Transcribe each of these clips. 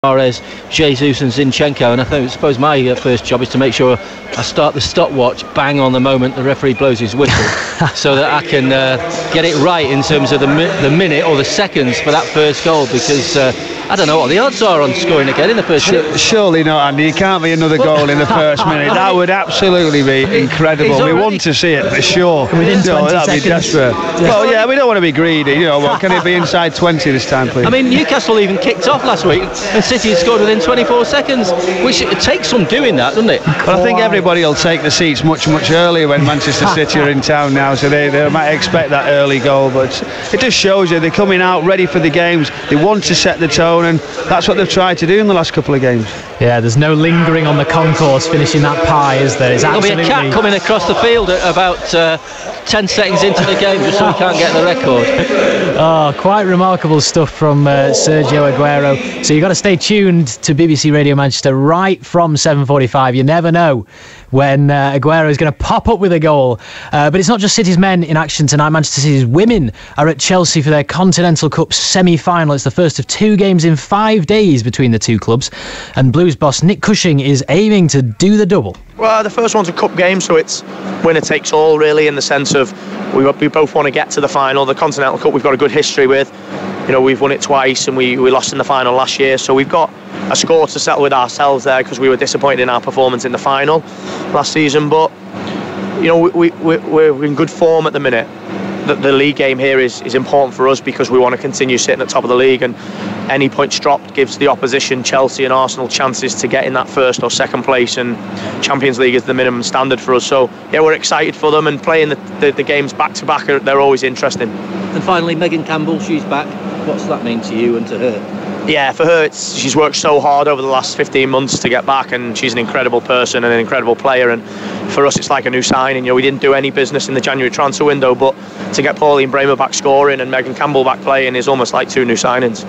Mahrez, Jesus and Zinchenko, and I suppose my first job is to make sure I start the stopwatch bang on the moment the referee blows his whistle so that I can get it right in terms of the minute or the seconds for that first goal, because I don't know what the odds are on scoring again in the first minute. Surely not, Andy. It can't be another goal in the first minute. That would absolutely be incredible. We want to see it for sure. Within 20 that'd seconds. Be desperate. Yeah. Well, yeah, we don't want to be greedy. You know, what can it be inside 20 this time, please? I mean, Newcastle even kicked off last week, and City scored within 24 seconds, which it takes some doing that, doesn't it? Well, I think everybody will take the seats much earlier when Manchester City are in town now, so they might expect that early goal, but it just shows you they're coming out ready for the games. They want to set the tone, and that's what they've tried to do in the last couple of games. Yeah, there's no lingering on the concourse finishing that pie, is there? There'll be a cat coming across the field at about 10 seconds into the game just so we can't get the record. Oh, quite remarkable stuff from Sergio Aguero. So you've got to stay tuned to BBC Radio Manchester right from 7:45. You never know when Aguero is going to pop up with a goal. But it's not just City's men in action tonight. Manchester City's women are at Chelsea for their Continental Cup semi-final. It's the first of 2 games in 5 days between the two clubs. And Blues boss Nick Cushing is aiming to do the double. Well, the first one's a cup game, so it's winner takes all, really, in the sense of we both want to get to the final. The Continental Cup we've got a good history with. You know, we've won it twice and we lost in the final last year, so we've got a score to settle with ourselves there because we were disappointed in our performance in the final last season. But, you know, we're in good form at the minute. The league game here is important for us because we want to continue sitting at the top of the league, and any points dropped gives the opposition, Chelsea and Arsenal, chances to get in that first or second place, and Champions League is the minimum standard for us. So yeah, we're excited for them, and playing the games back to back, they're always interesting. And finally, Megan Campbell, she's back. What's that mean to you and to her? Yeah, for her, she's worked so hard over the last 15 months to get back, and she's an incredible person and an incredible player. And for us, it's like a new signing. You know, we didn't do any business in the January transfer window, but to get Pauline Bramer back scoring and Megan Campbell back playing is almost like 2 new signings.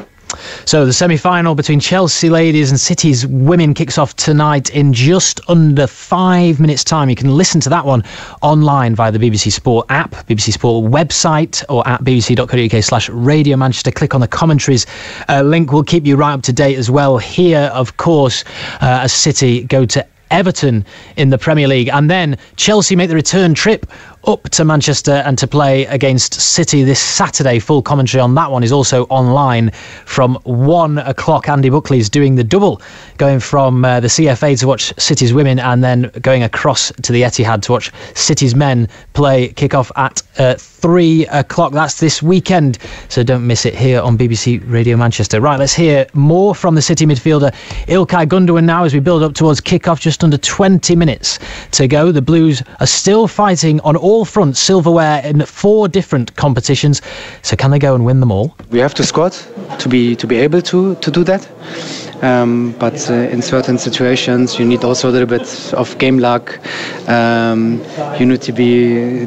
So the semi-final between Chelsea ladies and City's women kicks off tonight in just under 5 minutes' time. You can listen to that one online via the BBC Sport app, BBC Sport website, or at bbc.co.uk/Radio Manchester. Click on the commentaries link. Will keep you right up to date as well here, of course, as City go to Everton in the Premier League, and then Chelsea make the return trip up to Manchester and to play against City this Saturday. Full commentary on that one is also online from 1 o'clock. Andy Buckley's doing the double, going from the CFA to watch City's women and then going across to the Etihad to watch City's men play kick-off at 3 o'clock. That's this weekend, so don't miss it here on BBC Radio Manchester. Right, let's hear more from the City midfielder Ilkay Gundogan now as we build up towards kick-off. Just under 20 minutes to go. The Blues are still fighting on all fronts, silverware in 4 different competitions. So can they go and win them all? We have to squad to be able to do that. But in certain situations you need also a little bit of game luck. You need to be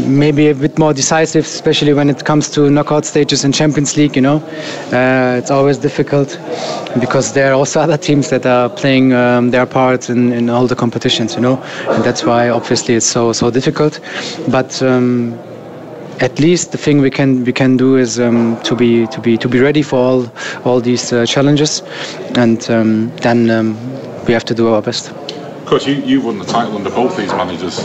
maybe a bit more decisive, especially when it comes to knockout stages in Champions League, you know. It's always difficult because there are also other teams that are playing their part in all the competitions, you know, and that's why obviously it's so difficult. But at least the thing we can do is to be ready for all these challenges, and then we have to do our best. Coach, you've won the title under both these managers.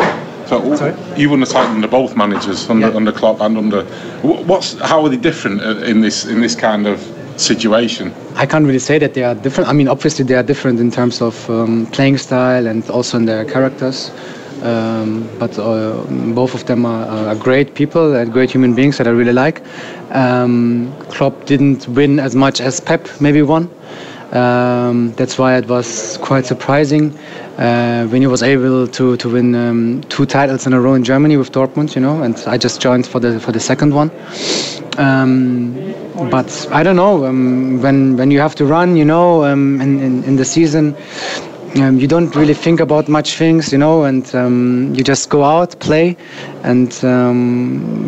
So Sorry? You won the title under both managers, under Klopp and under. How are they different in this kind of situation? I can't really say that they are different. I mean, obviously they are different in terms of playing style and also in their characters. But both of them are great people and great human beings that I really like. Klopp didn't win as much as Pep maybe won. That's why it was quite surprising when he was able to win 2 titles in a row in Germany with Dortmund, you know, and I just joined for the second one. But I don't know, when you have to run, you know, in the season, you don't really think about much things, you know, and you just go out, play, and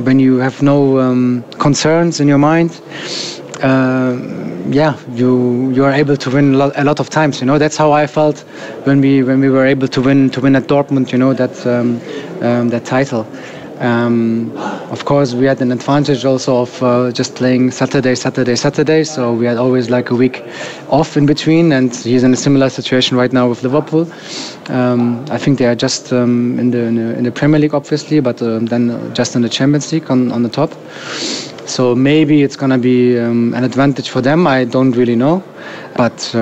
when you have no concerns in your mind, you are able to win a lot of times, you know. That's how I felt when we were able to win at Dortmund, you know, that title. Of course, we had an advantage also of just playing Saturday. So we had always like a week off in between, and he's in a similar situation right now with Liverpool. I think they are just in the Premier League, obviously, but then just in the Champions League on the top. So maybe it's going to be an advantage for them. I don't really know, but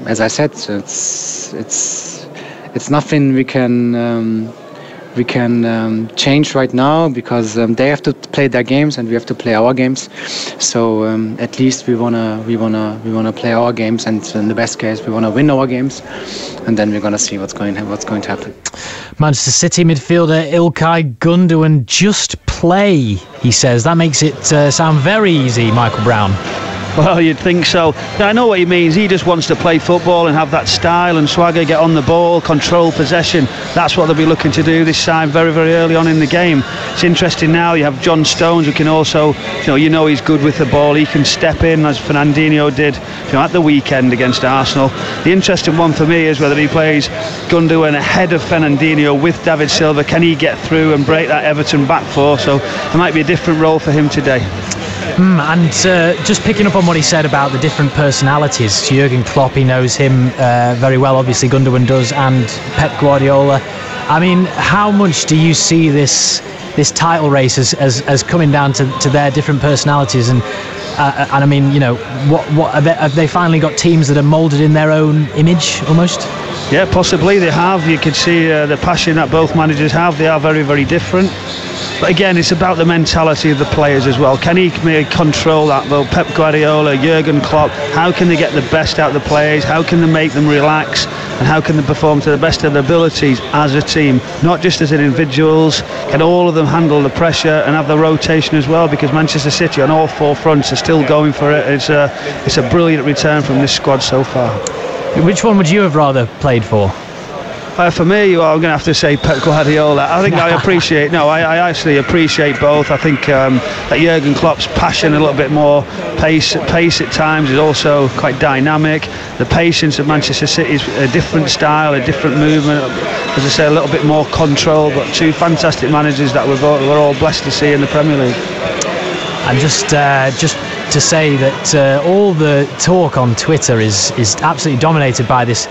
as I said, it's nothing we can change right now, because they have to play their games and we have to play our games. So at least we wanna play our games, and in the best case we wanna win our games, and then we're gonna see what's going to happen. Manchester City midfielder İlkay Gundogan, just play, he says. That makes it sound very easy, Michael Brown. Well, you'd think so. I know what he means. He just wants to play football and have that style and swagger, get on the ball, control possession. That's what they'll be looking to do this side very, very early on in the game. It's interesting now, you have John Stones, who can also, he's good with the ball. He can step in, as Fernandinho did at the weekend against Arsenal. The interesting one for me is whether he plays Gundogan ahead of Fernandinho with David Silva. Can he get through and break that Everton back four? So there might be a different role for him today. And just picking up on what he said about the different personalities, Jurgen Klopp, he knows him very well, obviously Gundogan does, and Pep Guardiola. I mean, how much do you see this title race as coming down to their different personalities? And I mean, what have they finally got teams that are moulded in their own image almost? Yeah, possibly they have. You could see the passion that both managers have. They are very, very different. But again, it's about the mentality of the players as well. Can he control that? Well, Pep Guardiola, Jurgen Klopp, how can they get the best out of the players? How can they make them relax? And how can they perform to the best of their abilities as a team, not just as individuals? Can all of them handle the pressure and have the rotation as well? Because Manchester City on all four fronts are still going for it. It's a brilliant return from this squad so far. Which one would you have rather played for? For me, I'm going to have to say Pep Guardiola. I think I actually appreciate both. I think that Jurgen Klopp's passion, a little bit more pace at times, is also quite dynamic. The patience of Manchester City is a different style, a different movement. As I say, a little bit more control. But two fantastic managers that we're all blessed to see in the Premier League. And just to say that all the talk on Twitter is absolutely dominated by this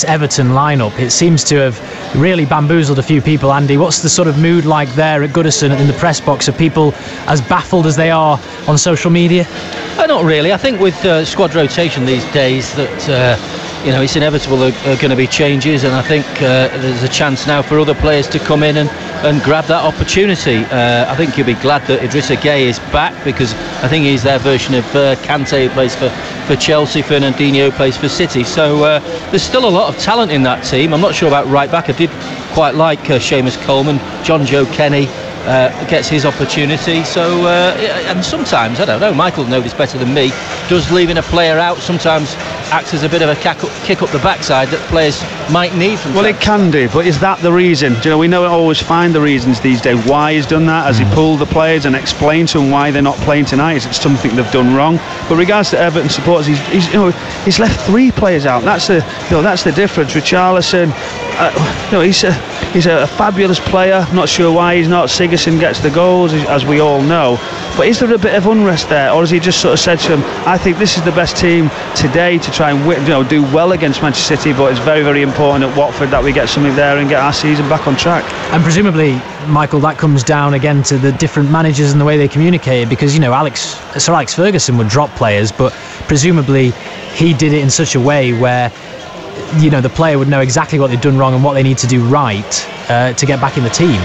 Everton lineup. It seems to have really bamboozled a few people. Andy, what's the sort of mood like there at Goodison in the press box? Are people as baffled as they are on social media? Not really. I think with squad rotation these days that it's inevitable there are going to be changes, and I think there's a chance now for other players to come in and grab that opportunity. I think you'll be glad that Idrissa Gueye is back, because I think he's their version of Kante, who plays for Chelsea. Fernandinho plays for City. So there's still a lot of talent in that team. I'm not sure about right back. I did quite like Seamus Coleman. John Joe Kenny gets his opportunity. So and sometimes, I don't know, Michael will know this better than me, does leaving a player out sometimes acts as a bit of a kick up the backside that players might need from time. Well, it can do, but is that the reason? We don't always find the reasons these days why he's done that. Has he pulled the players and explained to them why they're not playing tonight? Is it something they've done wrong? But regards to Everton supporters, he's left three players out. That's the difference. Richarlison, he's a fabulous player. I'm not sure why he's not. Sigurdsson gets the goals, as we all know. But is there a bit of unrest there, or has he just sort of said to him, I think this is the best team today to try and do well against Manchester City, but it's very, very important at Watford that we get something there and get our season back on track? And presumably, Michael, that comes down again to the different managers and the way they communicate, because Sir Alex Ferguson would drop players, but presumably he did it in such a way where the player would know exactly what they've done wrong and what they need to do right to get back in the team.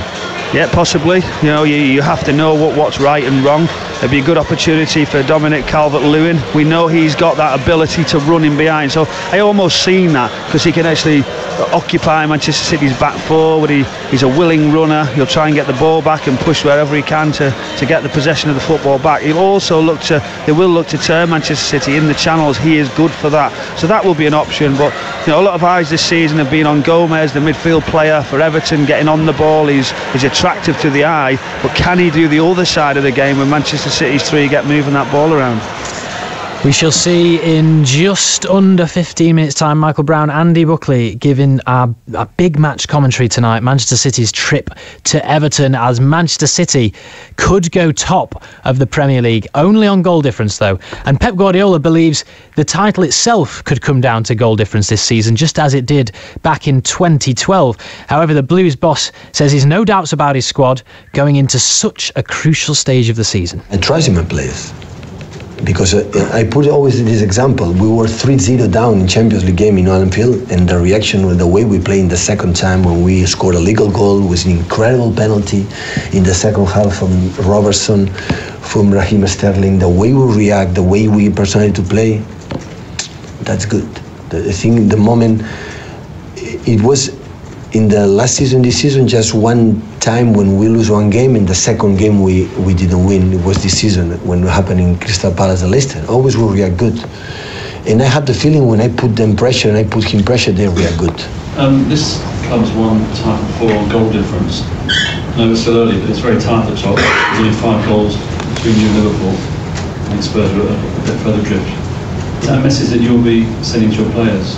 Yeah, possibly. You have to know what's right and wrong. It'd be a good opportunity for Dominic Calvert-Lewin. We know he's got that ability to run in behind. So I almost seen that, because he can actually occupy Manchester City's back forward. He's a willing runner. He'll try and get the ball back and push wherever he can to get the possession of the football back. They will look to turn Manchester City in the channels. He is good for that. So that will be an option. But a lot of eyes this season have been on Gomez, the midfield player for Everton, getting on the ball. He's attractive to the eye, but can he do the other side of the game when Manchester City's three get moving that ball around? We shall see in just under 15 minutes' time. Michael Brown, Andy Buckley giving our big match commentary tonight. Manchester City's trip to Everton, as Manchester City could go top of the Premier League, only on goal difference though. And Pep Guardiola believes the title itself could come down to goal difference this season, just as it did back in 2012. However, the Blues boss says he's no doubts about his squad going into such a crucial stage of the season. I trust in my players. Because I put always this example. We were 3-0 down in Champions League game in Anfield, and the reaction with the way we played in the second time when we scored a legal goal was an incredible penalty in the second half from Robertson, from Raheem Sterling. The way we react, the way we personally to play, that's good. I think the moment it was in the last season, this season, just one time when we lose one game, and the second game we didn't win. It was this season when it happened in Crystal Palace and Leicester. Always we react good. And I had the feeling when I put them pressure and I put him pressure, they react good. This club's won title before on goal difference. I know it's still early, but it's very tight at the top. There's only 5 goals between you and Liverpool. I think Spurs are a bit further drift. Is that a message that you'll be sending to your players?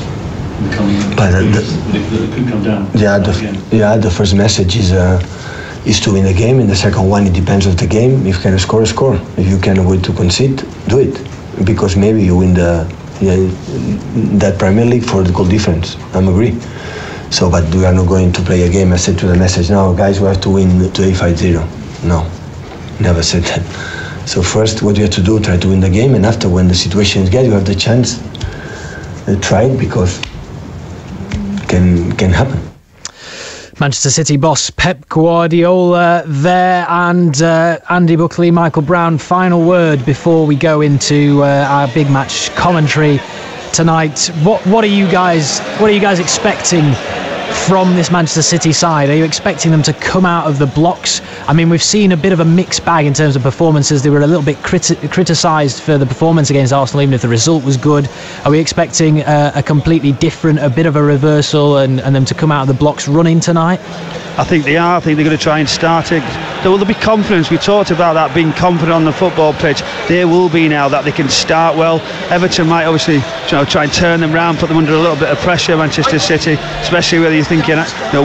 It could come down. The first message is to win the game, and the second one, it depends on the game. If you can score, score. If you can avoid to concede, do it, because maybe you win that Premier League for the goal difference. I'm agree. So, but we are not going to play a game. I said to the message, no, guys, we have to win today 5-0. No, never said that. So first, what you have to do, try to win the game, and after, when the situation is good, you have the chance. Try it, because can happen. Manchester City boss Pep Guardiola there, and Andy Buckley, Michael Brown. Final word before we go into our big match commentary tonight. What are you guys expecting from this Manchester City side? Are you expecting them to come out of the blocks? I mean, we've seen a bit of a mixed bag in terms of performances. They were a little bit criticised for the performance against Arsenal, even if the result was good. Are we expecting a completely different, a bit of a reversal, and them to come out of the blocks running tonight? I think they are. I think they're going to try and start it. There will be confidence. We talked about that, being confident on the football pitch. There will be now that they can start well. Everton might obviously try and turn them round, put them under a little bit of pressure, Manchester City, especially whether you're thinking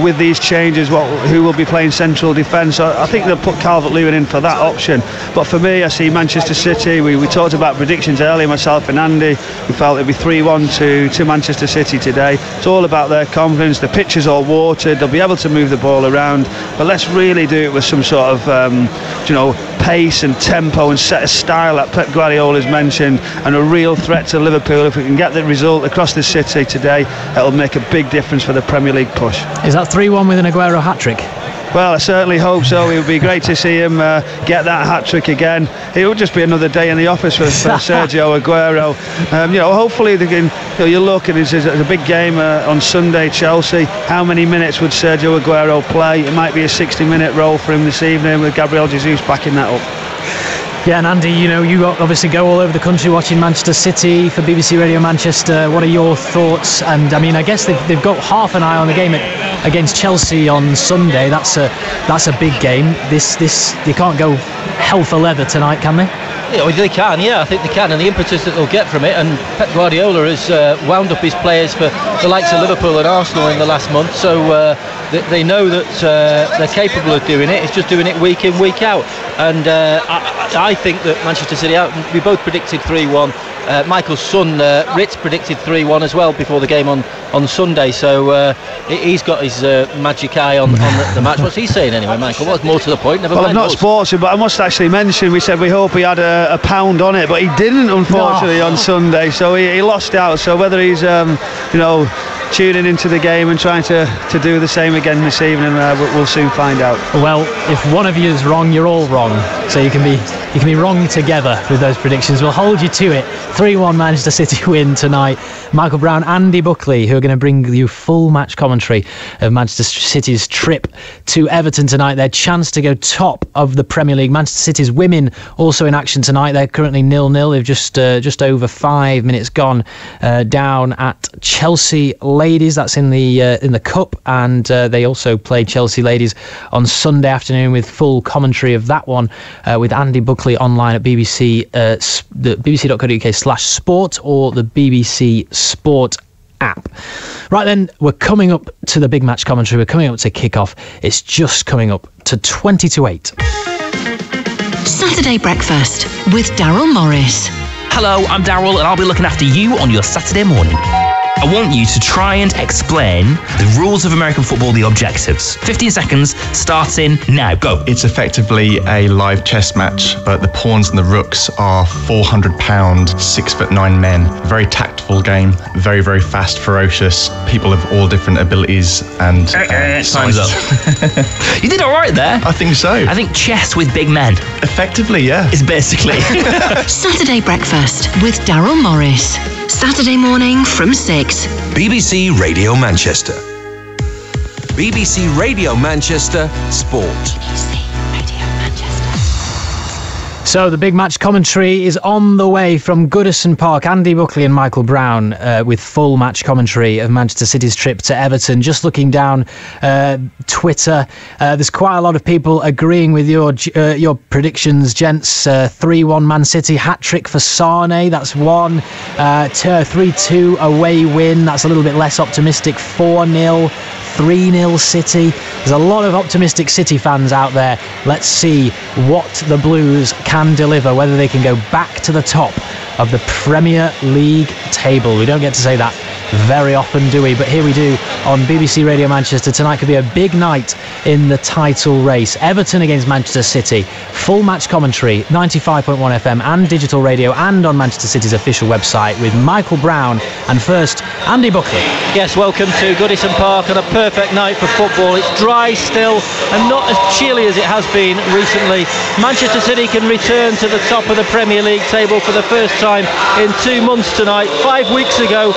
with these changes, who will be playing central defence. I think they'll put Calvert-Lewin in for that option. But for me, I see Manchester City. We talked about predictions earlier, myself and Andy. We felt it'd be 3-1 to Manchester City today. It's all about their confidence. The pitch is all watered. They'll be able to move the ball around, but let's really do it with some sort of pace and tempo, and set a style that Pep Guardiola's mentioned, and a real threat to Liverpool. If we can get the result across the city today, it'll make a big difference for the Premier League push. Is that 3-1 with an Aguero hat-trick? Well, I certainly hope so. It would be great to see him get that hat-trick again. It would just be another day in the office for Sergio Aguero. Hopefully they can. You look, and it's a big game on Sunday, Chelsea. How many minutes would Sergio Aguero play? It might be a 60-minute role for him this evening, with Gabriel Jesus backing that up. Yeah, and Andy, you obviously go all over the country watching Manchester City for BBC Radio Manchester. What are your thoughts? And I mean, I guess they've got half an eye on the game against Chelsea on Sunday. That's a big game. This they can't go hell for leather tonight, can they? Yeah, well, they can. Yeah, I think they can, and the impetus that they'll get from it. And Pep Guardiola has wound up his players for the likes of Liverpool and Arsenal in the last month, so they know that they're capable of doing it. It's just doing it week in, week out. And I think that Manchester City, we both predicted 3-1. Michael's son Ritz predicted 3-1 as well before the game on Sunday, so he's got his magic eye on the match. What's he saying anyway, Michael? What's more to the point? Never mind. I'm not sportsman, but I must actually mention, we said we hope he had a pound on it, but he didn't, unfortunately, on Sunday, so he lost out. So whether he's tuning into the game and trying to do the same again this evening, we'll soon find out. Well, if one of you is wrong, you're all wrong, so you can be wrong together with those predictions. We'll hold you to it. 3-1 Manchester City win tonight Michael Brown, Andy Buckley, who are going to bring you full match commentary of Manchester City's trip to Everton tonight. Their chance to go top of the Premier League. Manchester City's women also in action tonight. They're currently 0-0. They've just over 5 minutes gone down at Chelsea Ladies. That's in the cup, and they also play Chelsea Ladies on Sunday afternoon with full commentary of that one with Andy Buckley online at BBC, the bbc.co.uk/sport or the BBC Sport app. Right then, we're coming up to the big match commentary. We're coming up to kick-off. It's just coming up to 20 to 8. Saturday Breakfast with Daryl Morris. Hello, I'm Daryl, and I'll be looking after you on your Saturday morning. I want you to try and explain the rules of American football, the objectives. 15 seconds, starting now. Go. It's effectively a live chess match, but the pawns and the rooks are 400-pound, 6'9" men. Very tactful game, very, very fast, ferocious. People of all different abilities and time's up. You did all right there. I think so. I think chess with big men. Effectively, yeah. Is basically. Saturday Breakfast with Daryl Morris. Saturday morning from 6. BBC Radio Manchester. BBC Radio Manchester Sport. BBC Radio Manchester. So the big match commentary is on the way from Goodison Park. Andy Buckley and Michael Brown with full match commentary of Manchester City's trip to Everton. Just looking down Twitter, there's quite a lot of people agreeing with your predictions, gents. 3-1 Man City, hat-trick for Sane, that's one. 3-2 away win, that's a little bit less optimistic. 4-0. 3-0 City. There's a lot of optimistic City fans out there. Let's see what the Blues can deliver, whether they can go back to the top of the Premier League table. We don't get to say that very often, do we? But here we do on BBC Radio Manchester. Tonight could be a big night in the title race. Everton against Manchester City. Full match commentary, 95.1 FM and digital radio, and on Manchester City's official website with Michael Brown. And first, Andy Buckley. Yes, welcome to Goodison Park on a perfect night for football. It's dry still and not as chilly as it has been recently. Manchester City can return to the top of the Premier League table for the first time in 2 months tonight. 5 weeks ago,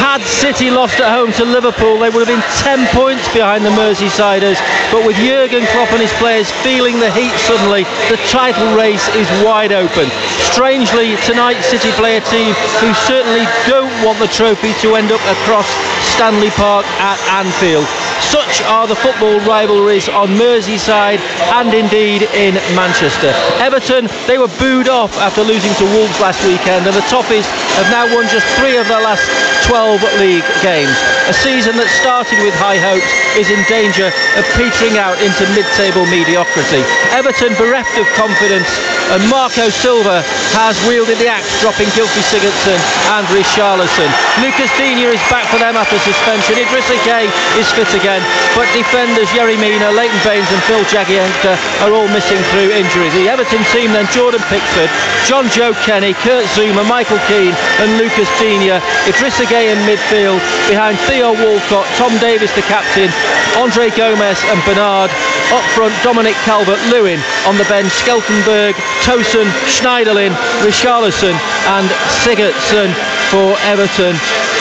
had City lost at home to Liverpool, they would have been 10 points behind the Merseysiders. But with Jurgen Klopp and his players feeling the heat suddenly, the title race is wide open. Strangely, tonight City play a team who certainly don't want the trophy to end up across Stanley Park at Anfield. Such are the football rivalries on Merseyside and indeed in Manchester. Everton, they were booed off after losing to Wolves last weekend, and the Toffees have now won just 3 of their last 12 league games. A season that started with high hopes is in danger of petering out into mid-table mediocrity. Everton bereft of confidence, and Marco Silva has wielded the axe, dropping Gylfi Sigurdsson and Richarlison. Lucas Digne is back for them after suspension. Idrissa Gueye is fit again, but defenders Yerry Mina, Leighton Baines and Phil Jagielka are all missing through injury. The Everton team then: Jordan Pickford, John Joe Kenny, Kurt Zouma, Michael Keane and Lucas Digne. Idrissa Gueye in midfield, behind Theo Walcott, Tom Davis the captain, Andre Gomez and Bernard. Up front, Dominic Calvert-Lewin. On the bench, Skeltenberg, Tosun, Schneiderlin, Richarlison and Sigurdsson for Everton,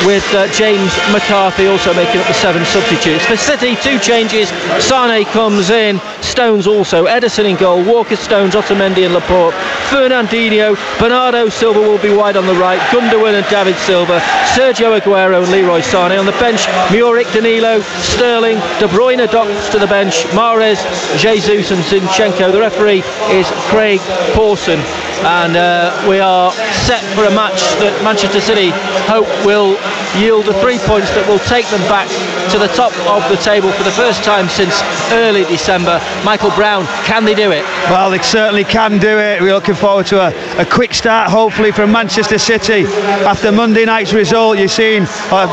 with James McCarthy also making up the 7 substitutes. For City, 2 changes. Sane comes in, Stones also, Ederson in goal, Walker, Stones, Otamendi and Laporte, Fernandinho, Bernardo Silva will be wide on the right, Gundogan and David Silva, Sergio Aguero and Leroy Sane. On the bench, Muric, Danilo, Sterling, De Bruyne docks to the bench, Mahrez, Jesus and Zinchenko. The referee is Craig Pawson, and we are set for a match that Manchester City hope will yield the 3 points that will take them back to the top of the table for the first time since early December. Michael Brown, can they do it? Well, they certainly can do it. We're looking forward to a quick start, hopefully, from Manchester City. After Monday night's result, you've seen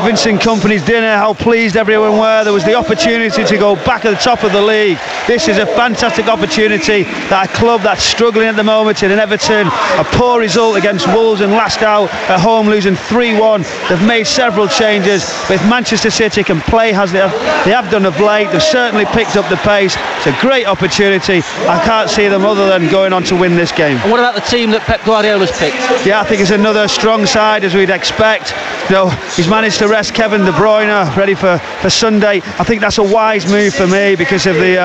Vincent Kompany's dinner, how pleased everyone were. There was the opportunity to go back at the top of the league. This is a fantastic opportunity that a club that's struggling at the moment in Everton, a poor result against Wolves and last out at home, losing 3-1. They've made several changes. But if Manchester City can play as they have done of late, they've certainly picked up the pace. It's a great opportunity. I can't see them other than going on to win this game. And what about the team that Pep Guardiola's picked? Yeah, I think it's another strong side, as we'd expect. he's managed to rest Kevin De Bruyne, ready for Sunday. I think that's a wise move for me because of the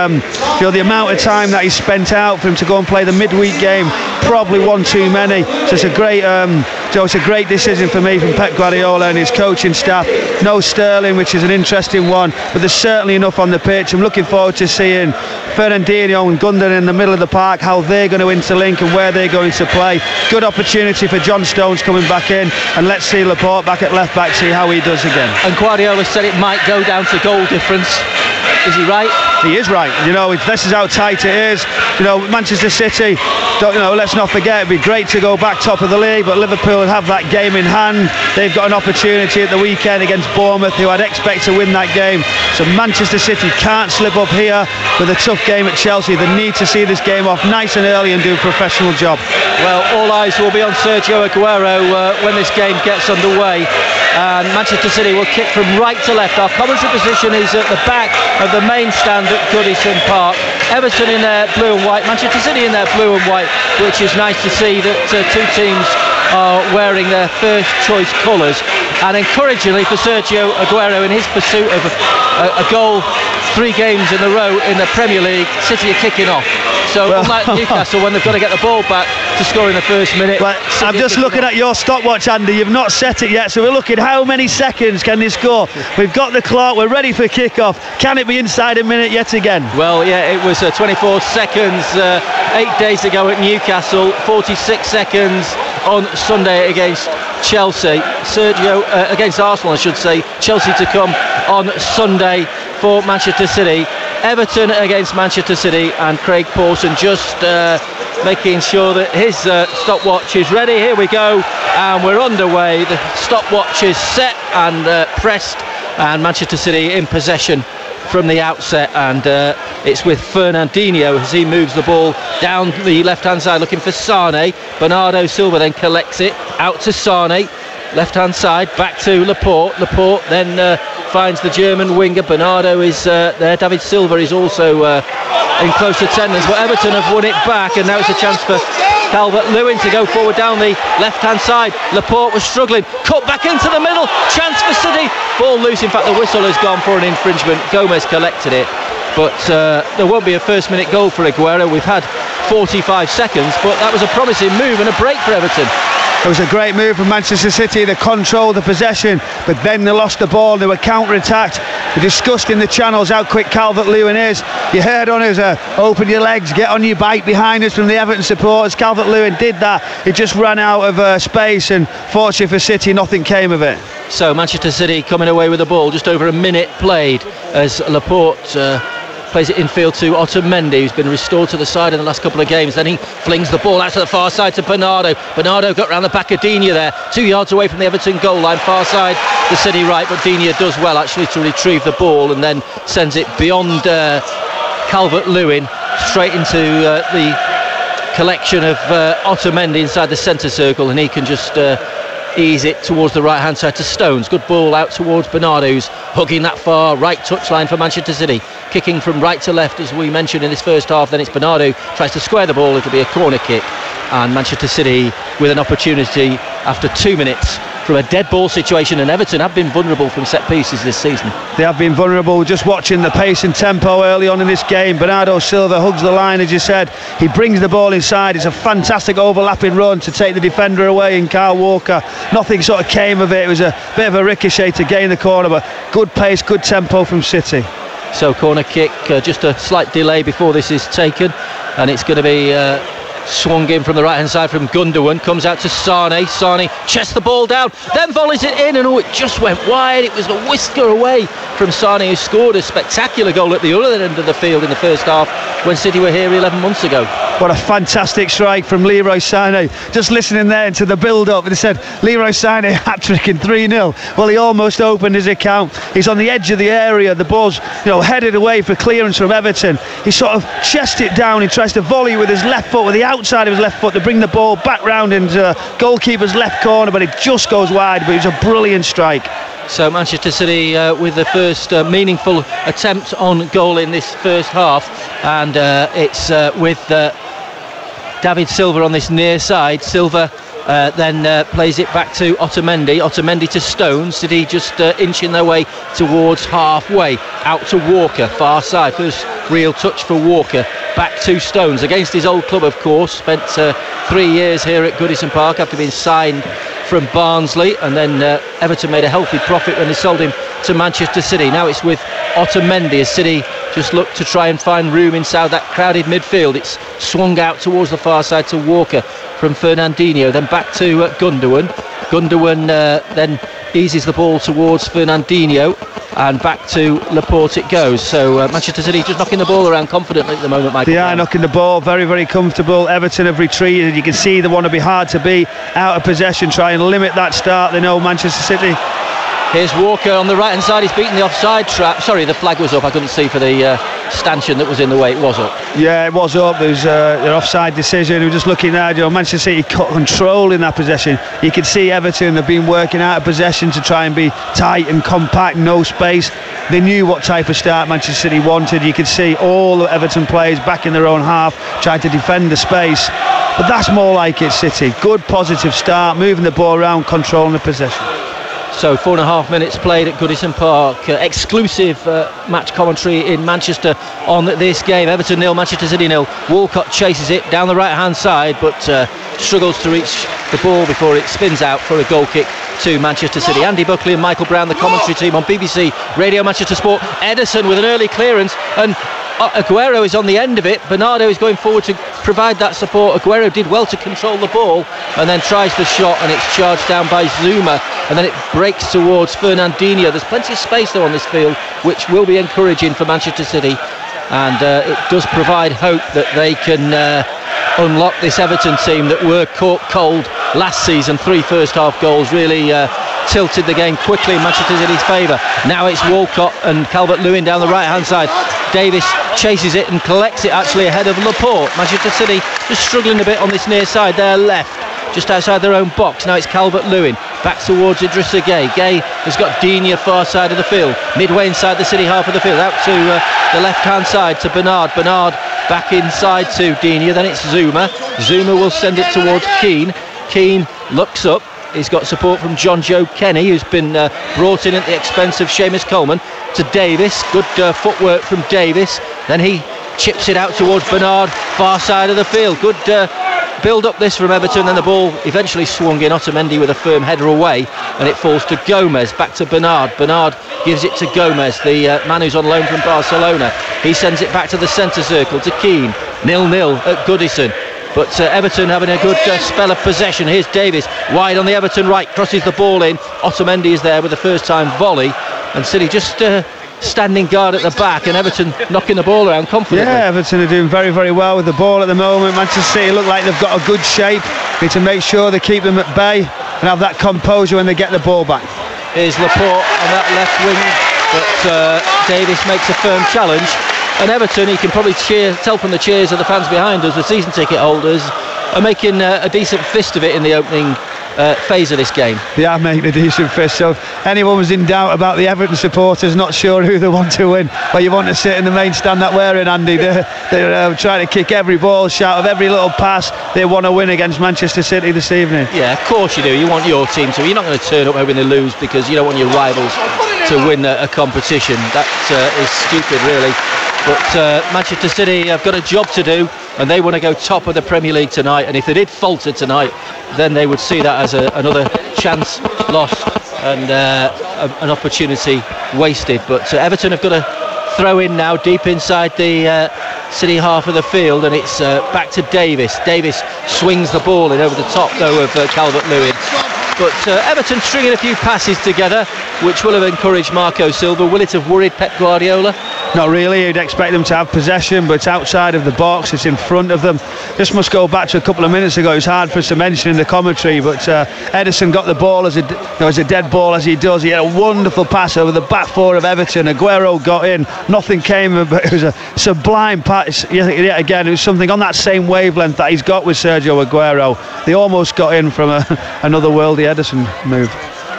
the amount of time that he's spent out for him to go and play the midweek game. Probably one too many. So it's a great it's a great decision for me from Pep Guardiola and his coaching staff. No Sterling, which is an interesting one, but there's certainly enough on the pitch. I'm looking forward to seeing Fernandinho and Gundogan in the middle of the park, how they're going to interlink and where they're going to play. Good opportunity for John Stones coming back in, and let's see Laporte back at left back, see how he does again. And Guardiola said it might go down to goal difference. Is he right? He is right. This is how tight it is. Manchester City, let's not forget, it'd be great to go back top of the league, but Liverpool have that game in hand. They've got an opportunity at the weekend against Bournemouth, who I'd expect to win that game. So Manchester City can't slip up here with a tough game at Chelsea. They need to see this game off nice and early and do a professional job. Well, all eyes will be on Sergio Aguero when this game gets underway. And Manchester City will kick from right to left. Our commentary position is at the back of the main stand at Goodison Park. Everton in their blue and white, Manchester City in their blue and white, which is nice to see that two teams are wearing their first choice colours. And encouragingly for Sergio Aguero in his pursuit of a goal 3 games in a row in the Premier League, City are kicking off. So unlike Newcastle, when they've got to get the ball back to score in the first minute. Well, I'm just looking at your stopwatch, Andy. You've not set it yet, so we're looking how many seconds can they score. We've got the clock, we're ready for kick-off. Can it be inside a minute yet again? Well, yeah, it was 24 seconds 8 days ago at Newcastle, 46 seconds on Sunday against Chelsea. Sergio against Arsenal, I should say. Chelsea to come on Sunday for Manchester City. Everton against Manchester City, and Craig Pawson just making sure that his stopwatch is ready. Here we go, and we're underway. The stopwatch is set and pressed, and Manchester City in possession from the outset, and it's with Fernandinho as he moves the ball down the left-hand side looking for Sane. Bernardo Silva then collects it out to Sane, left-hand side, back to Laporte. Laporte then finds the German winger. Bernardo is there. David Silva is also in close attendance, but Everton have won it back, and now it's a chance for Calvert-Lewin to go forward down the left-hand side. Laporte was struggling, cut back into the middle, chance for City, ball loose. In fact, the whistle has gone for an infringement. Gomez collected it, but there won't be a first-minute goal for Aguero. We've had 45 seconds, but that was a promising move and a break for Everton. It was a great move from Manchester City. They controlled the possession, but then they lost the ball. They were counter-attacked. We discussed in the channels how quick Calvert-Lewin is. You heard on us, open your legs, get on your bike behind us from the Everton supporters. Calvert-Lewin did that. He just ran out of space, and fortunately for City, nothing came of it. So Manchester City coming away with the ball, just over a minute played as Laporte plays it infield to Otamendi, who's been restored to the side in the last couple of games. Then he flings the ball out to the far side to Bernardo. Bernardo got round the back of Digne there, 2 yards away from the Everton goal line, far side the City right, but Digne does well actually to retrieve the ball and then sends it beyond Calvert-Lewin straight into the collection of Otamendi inside the centre circle, and he can just ease it towards the right hand side to Stones. Good ball out towards Bernardo, who's hugging that far right touchline for Manchester City, kicking from right to left as we mentioned in this first half. Then it's Bernardo tries to square the ball. It'll be a corner kick, and Manchester City with an opportunity after 2 minutes from a dead ball situation. And Everton have been vulnerable from set pieces this season. They have been vulnerable. Just watching the pace and tempo early on in this game. Bernardo Silva hugs the line, as you said. He brings the ball inside. It's a fantastic overlapping run to take the defender away in Kyle Walker. Nothing sort of came of it. It was a bit of a ricochet to gain the corner, but good pace, good tempo from City. So corner kick, just a slight delay before this is taken, and it's going to be swung in from the right hand side from Gundogan, comes out to Sane. Sane chests the ball down, then volleys it in, and it just went wide. It was a whisker away from Sane, who scored a spectacular goal at the other end of the field in the first half when City were here 11 months ago. What a fantastic strike from Leroy Sane. Just listening there to the build-up, and it said Leroy Sane hat-trick in 3-0. Well, he almost opened his account. He's on the edge of the area. The ball's headed away for clearance from Everton. He sort of chests it down. He tries to volley with his left foot, with the outside of his left foot, to bring the ball back round into goalkeeper's left corner, but it just goes wide. But it was a brilliant strike. So Manchester City with the first meaningful attempt on goal in this first half, and it's with David Silva on this near side. Silva then plays it back to Otamendi to Stones. City just inching their way towards halfway, out to Walker, far side, first real touch for Walker, back to Stones, against his old club of course, spent 3 years here at Goodison Park after being signed from Barnsley, and then Everton made a healthy profit when they sold him to Manchester City. Now it's with Otamendi as City just look to try and find room inside that crowded midfield. It's swung out towards the far side to Walker from Fernandinho, then back to Gundogan. Gundogan then eases the ball towards Fernandinho, and back to Laporte it goes. So Manchester City just knocking the ball around confidently at the moment, Michael. They are knocking the ball very, very comfortable. Everton have retreated. You can see they want to be hard to beat, out of possession, try and limit that start. They know Manchester City. Here's Walker on the right hand side. He's beaten the offside trap. Sorry, the flag was up. I couldn't see for the stanchion that was in the way. It was up. Yeah, it was up. There's an offside decision. We're just looking there. Manchester City controlling that possession. You can see Everton have been working out of possession to try and be tight and compact, no space. They knew what type of start Manchester City wanted. You could see all the Everton players back in their own half trying to defend the space. But that's more like it, City. Good positive start, moving the ball around, controlling the possession. So 4.5 minutes played at Goodison Park. Exclusive match commentary in Manchester on this game. Everton 0, Manchester City 0. Walcott chases it down the right hand side, but struggles to reach the ball before it spins out for a goal kick to Manchester City. Andy Buckley and Michael Brown, the commentary team on BBC Radio Manchester Sport. Ederson with an early clearance, and Aguero is on the end of it. Bernardo is going forward to provide that support. Aguero did well to control the ball and then tries the shot, and it's charged down by Zuma, and then it breaks towards Fernandinho. There's plenty of space though on this field, which will be encouraging for Manchester City, and it does provide hope that they can unlock this Everton team that were caught cold last season. 3 first half goals really tilted the game quickly in Manchester City's favour. Now it's Walcott and Calvert-Lewin down the right hand side. Davis chases it and collects it actually ahead of Laporte. Manchester City just struggling a bit on this near side, their left, just outside their own box. Now it's Calvert-Lewin back towards Idrissa Gueye. Gueye has got Digne far side of the field, midway inside the City half of the field, out to the left hand side to Bernard. Bernard back inside to Digne, then it's Zuma. Zuma will send it towards Keane. Keane looks up. He's got support from John Joe Kenny, who's been brought in at the expense of Seamus Coleman, to Davis. Good footwork from Davis. Then he chips it out towards Bernard, far side of the field. Good build up this from Everton. Then the ball eventually swung in. Otamendi with a firm header away, and it falls to Gomez. Back to Bernard. Bernard gives it to Gomez, the man who's on loan from Barcelona. He sends it back to the centre circle to Keane. 0-0 at Goodison. But Everton having a good spell of possession. Here's Davis, wide on the Everton right, crosses the ball in. Otamendi is there with the first time volley, and City just standing guard at the back, and Everton knocking the ball around confidently. Yeah, Everton are doing very, very well with the ball at the moment. Manchester City look like they've got a good shape. Need to make sure they keep them at bay and have that composure when they get the ball back. Here's Laporte on that left wing, but Davis makes a firm challenge. And Everton, you can probably tell from the cheers of the fans behind us, the season ticket holders, are making a decent fist of it in the opening phase of this game. They are making a decent fist, so if anyone was in doubt about the Everton supporters not sure who they want to win, well, you want to sit in the main stand that we're in, Andy. They're trying to kick every ball, shout of every little pass. They want to win against Manchester City this evening. Yeah, of course you do. You want your team to. You're not going to turn up when they lose because you don't want your rivals to win a competition. That is stupid, really. But Manchester City have got a job to do, and they want to go top of the Premier League tonight, and if they did falter tonight, then they would see that as another chance lost and an opportunity wasted. But Everton have got to throw in now deep inside the City half of the field, and it's back to Davis. Davis swings the ball in over the top though of Calvert-Lewin. But Everton stringing a few passes together, which will have encouraged Marco Silva. Will it have worried Pep Guardiola? Not really. You'd expect them to have possession, but it's outside of the box, it's in front of them. This must go back to a couple of minutes ago. It's hard for us to mention in the commentary, but Ederson got the ball as a dead ball, as he does. He had a wonderful pass over the back four of Everton. Aguero got in, nothing came, but it was a sublime pass. Yet again, it was something on that same wavelength that he's got with Sergio Aguero. They almost got in from another worldie Ederson move.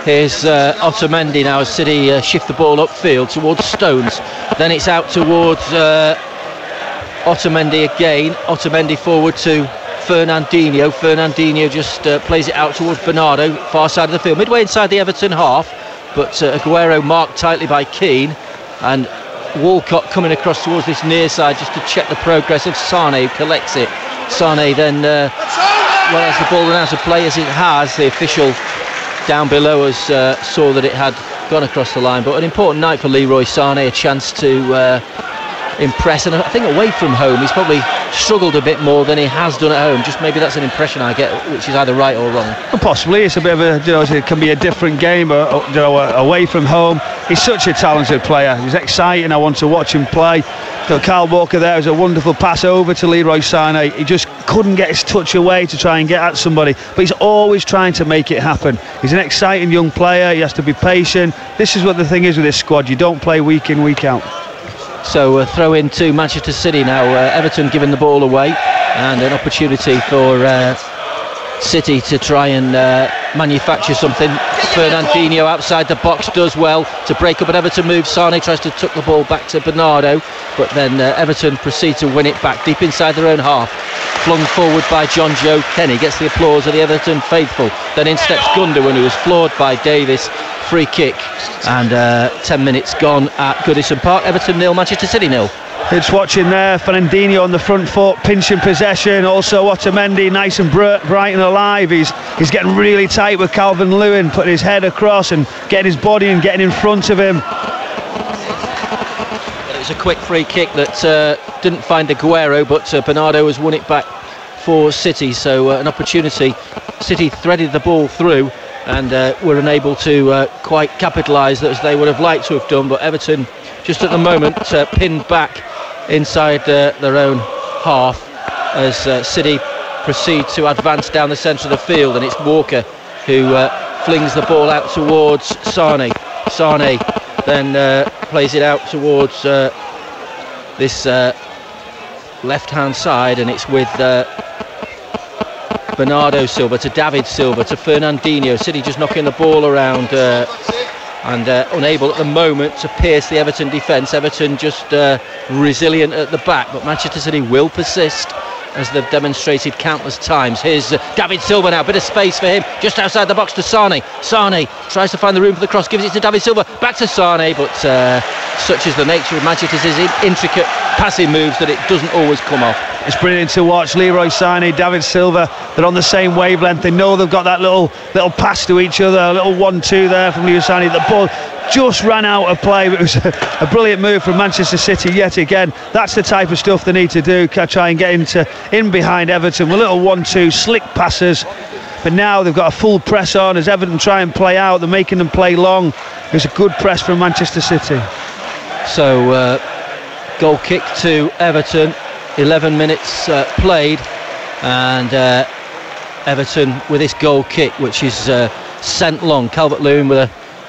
Here's Otamendi now as City shift the ball upfield towards Stones. Then it's out towards Otamendi again. Otamendi forward to Fernandinho. Fernandinho just plays it out towards Bernardo, far side of the field, midway inside the Everton half, but Aguero marked tightly by Keane, and Walcott coming across towards this near side just to check the progress of Sane, who collects it. Sane then, well, as the ball ran out of play as it has, the official down below us saw that it had gone across the line. But an important night for Leroy Sane, a chance to impress, and I think away from home he's probably struggled a bit more than he has done at home. Just maybe that's an impression I get, which is either right or wrong. Well, possibly it's a bit of a, it can be a different game away from home. He's such a talented player, he's exciting, I want to watch him play. So Kyle Walker there is a wonderful pass over to Leroy Sane. He just couldn't get his touch away to try and get at somebody, but he's always trying to make it happen. He's an exciting young player, he has to be patient. This is what the thing is with this squad, you don't play week in, week out. So throw in to Manchester City now. Everton giving the ball away, and an opportunity for City to try and manufacture something. Fernandinho outside the box does well to break up an Everton move. Sane tries to tuck the ball back to Bernardo, but then Everton proceed to win it back deep inside their own half. Flung forward by John Joe Kenny, gets the applause of the Everton faithful. Then in steps Gundogan, who was floored by Davis. Free kick, and 10 minutes gone at Goodison Park. Everton 0, Manchester City 0. It's watching there, Fernandinho on the front foot, pinching possession. Also Otamendi nice and bright and alive. He's getting really tight with Calvin Lewin, putting his head across and getting his body and getting in front of him. Well, it was a quick free kick that didn't find Aguero, but Bernardo has won it back for City. So an opportunity. City threaded the ball through and were unable to quite capitalise as they would have liked to have done, but Everton just at the moment pinned back inside their own half as City proceed to advance down the centre of the field, and it's Walker who flings the ball out towards Sane. Sane then plays it out towards this left hand side, and it's with Bernardo Silva to David Silva to Fernandinho. City just knocking the ball around and unable at the moment to pierce the Everton defence. Everton just resilient at the back, but Manchester City will persist as they've demonstrated countless times. Here's David Silva now, bit of space for him just outside the box to Sane. Sane tries to find the room for the cross, gives it to David Silva, back to Sane, but such is the nature of Manchester City's intricate passing moves that it doesn't always come off. It's brilliant to watch. Leroy Sane, David Silva, they're on the same wavelength. They know they've got that little pass to each other, a little 1-2 there from Leroy Sane. The ball just ran out of play, but it was a brilliant move from Manchester City yet again. That's the type of stuff they need to do, try and get in behind Everton with little 1-2 slick passes. But now they've got a full press on as Everton try and play out. They're making them play long. It's a good press from Manchester City. So goal kick to Everton, 11 minutes played, and Everton with this goal kick, which is sent long. Calvert-Lewin with a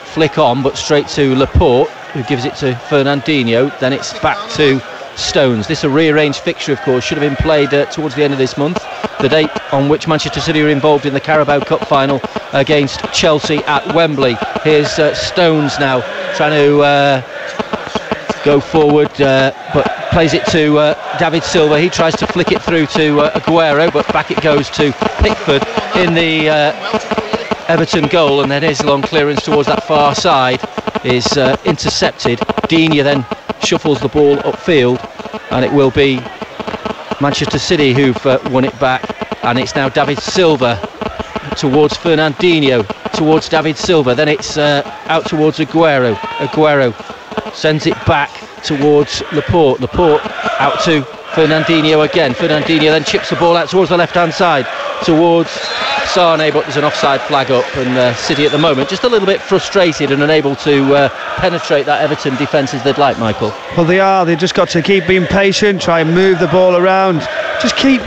flick on, but straight to Laporte, who gives it to Fernandinho. Then it's back to Stones. This a rearranged fixture, of course, should have been played towards the end of this month, the date on which Manchester City were involved in the Carabao Cup final against Chelsea at Wembley. Here's Stones now trying to go forward, but plays it to David Silva. He tries to flick it through to Aguero, but back it goes to Pickford in the Everton goal, and then his long clearance towards that far side is intercepted. Digne then shuffles the ball upfield, and it will be Manchester City who've won it back, and it's now David Silva towards Fernandinho, towards David Silva, then it's out towards Aguero. Aguero sends it back towards Laporte. Laporte out to Fernandinho again. Fernandinho then chips the ball out towards the left hand side towards Sane, but there's an offside flag up, and City at the moment just a little bit frustrated and unable to penetrate that Everton defence as they'd like, Michael. Well, they are. They've just got to keep being patient, try and move the ball around, just keep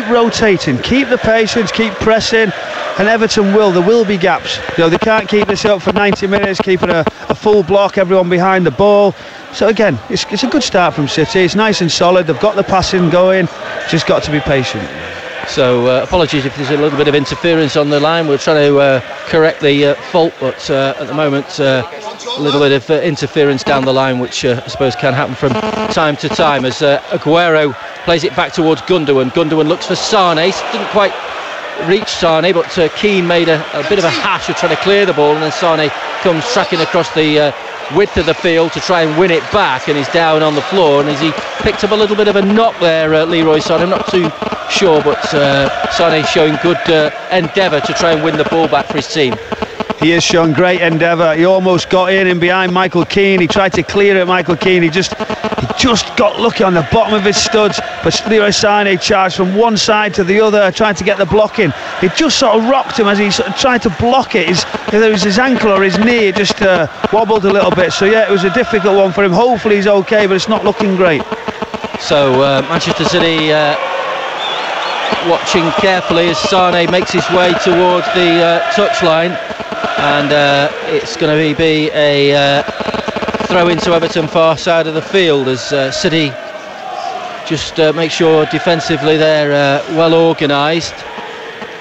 rotating, keep the patience, keep pressing, and Everton will. There will be gaps. You know, they can't keep this up for 90 minutes, keeping a full block, everyone behind the ball. So again, it's a good start from City. It's nice and solid. They've got the passing going. Just got to be patient. So apologies if there's a little bit of interference on the line. We're trying to correct the fault, but at the moment a little bit of interference down the line, which I suppose can happen from time to time, as Aguero plays it back towards Gundogan. Gundogan looks for Sane, didn't quite reach Sane, but Keane made a bit of a hash of trying to clear the ball, and then Sane comes tracking across the width of the field to try and win it back, and he's down on the floor. And as he picked up a little bit of a knock there, Leroy Sane, I'm not too sure, but Sane showing good endeavour to try and win the ball back for his team. He has shown great endeavour. He almost got in and behind Michael Keane. He tried to clear it, Michael Keane. He just got lucky on the bottom of his studs. But Leroy Sane charged from one side to the other, trying to get the block in. It just sort of rocked him as he sort of tried to block it. Whether it was his ankle or his knee, it just wobbled a little bit. So yeah, it was a difficult one for him. Hopefully he's okay, but it's not looking great. So Manchester City watching carefully as Sane makes his way towards the touchline. And it's going to be a throw into Everton far side of the field as City just make sure defensively they're well organised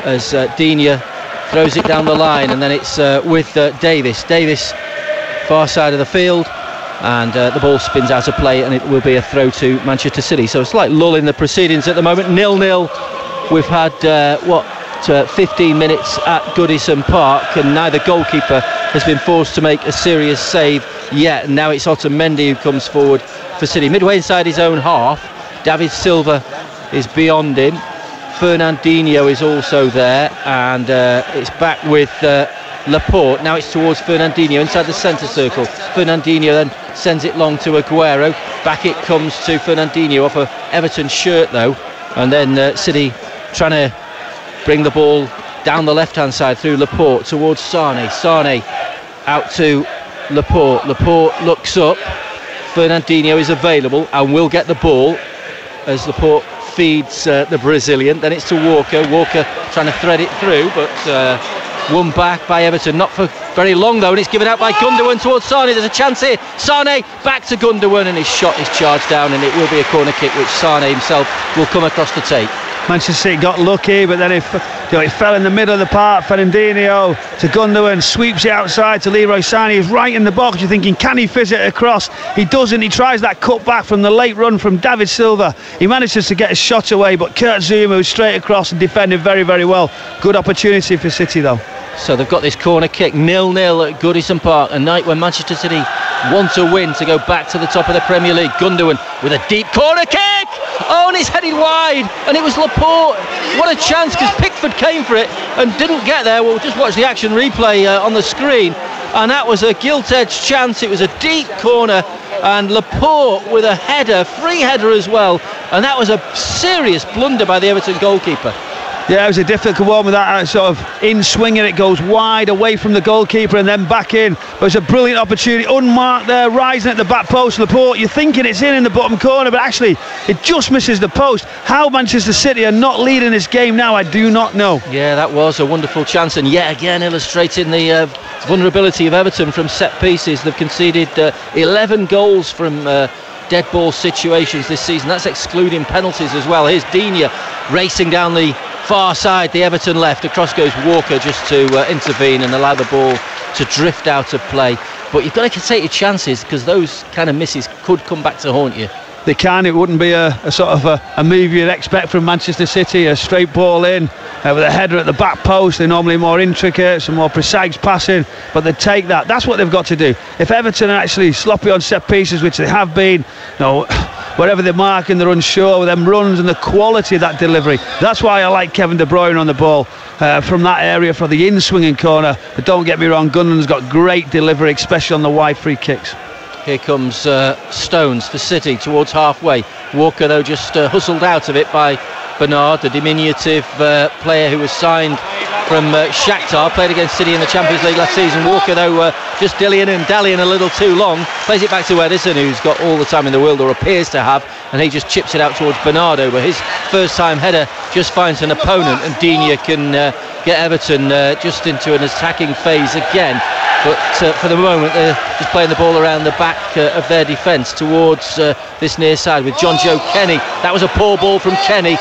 as Digne throws it down the line, and then it's with Davis far side of the field, and the ball spins out of play, and it will be a throw to Manchester City. So it's like lull in the proceedings at the moment. 0-0. We've had 15 minutes at Goodison Park, and neither goalkeeper has been forced to make a serious save yet. And now it's Otamendi who comes forward for City. Midway inside his own half, David Silva is beyond him. Fernandinho is also there, and it's back with Laporte. Now it's towards Fernandinho inside the centre circle. Fernandinho then sends it long to Aguero. Back it comes to Fernandinho off a Everton shirt though, and then City trying to bring the ball down the left-hand side through Laporte towards Sane. Sane out to Laporte. Laporte looks up. Fernandinho is available and will get the ball as Laporte feeds the Brazilian. Then it's to Walker. Walker trying to thread it through, but won back by Everton. Not for very long though, and it's given out by Gundogan towards Sane. There's a chance here. Sane back to Gundogan, and his shot is charged down, and it will be a corner kick which Sane himself will come across to take. Manchester City got lucky, but then it fell in the middle of the park. Fernandinho to Gundogan, sweeps it outside to Leroy Sane. He's right in the box. You're thinking, can he fizz it across? He doesn't. He tries that cut back from the late run from David Silva. He manages to get a shot away, but Kurt Zouma was straight across and defended very, very well. Good opportunity for City though. So they've got this corner kick, 0-0 at Goodison Park, a night when Manchester City want to win to go back to the top of the Premier League. Gundogan with a deep corner kick. Oh, and it's headed wide, and it was Laporte. What a chance, because Pickford came for it and didn't get there. We'll just watch the action replay on the screen, and that was a gilt-edged chance. It was a deep corner, and Laporte with a header, free header as well, and that was a serious blunder by the Everton goalkeeper. Yeah, it was a difficult one with that sort of in-swinging. It goes wide away from the goalkeeper and then back in. It was a brilliant opportunity, unmarked there, rising at the back post. Laporte, you're thinking it's in the bottom corner, but actually it just misses the post. How Manchester City are not leading this game now, I do not know. Yeah, that was a wonderful chance, and yet again illustrating the vulnerability of Everton from set pieces. They've conceded 11 goals from dead ball situations this season. That's excluding penalties as well. Here's Digne racing down the far side, the Everton left. Across goes Walker just to intervene and allow the ball to drift out of play. But you've got to take your chances, because those kind of misses could come back to haunt you. They can. It wouldn't be a sort of a move you'd expect from Manchester City. A straight ball in with a header at the back post. They're normally more intricate, some more precise passing, but they take that. That's what they've got to do. If Everton are actually sloppy on set pieces, which they have been, wherever they're marking, they're unsure with them runs and the quality of that delivery. That's why I like Kevin De Bruyne on the ball from that area for the in-swinging corner. But don't get me wrong, Gundogan's got great delivery, especially on the wide free kicks. Here comes Stones for City towards halfway. Walker though just hustled out of it by Bernard, the diminutive player who was signed from Shakhtar, played against City in the Champions League last season. Walker though just dallying a little too long, plays it back to Ederson, who's got all the time in the world, or appears to have, and he just chips it out towards Bernardo, but his first time header just finds an opponent, and Digne can get Everton just into an attacking phase again. But for the moment they're just playing the ball around the back of their defence towards this near side with John Joe Kenny. That was a poor ball from Kenny,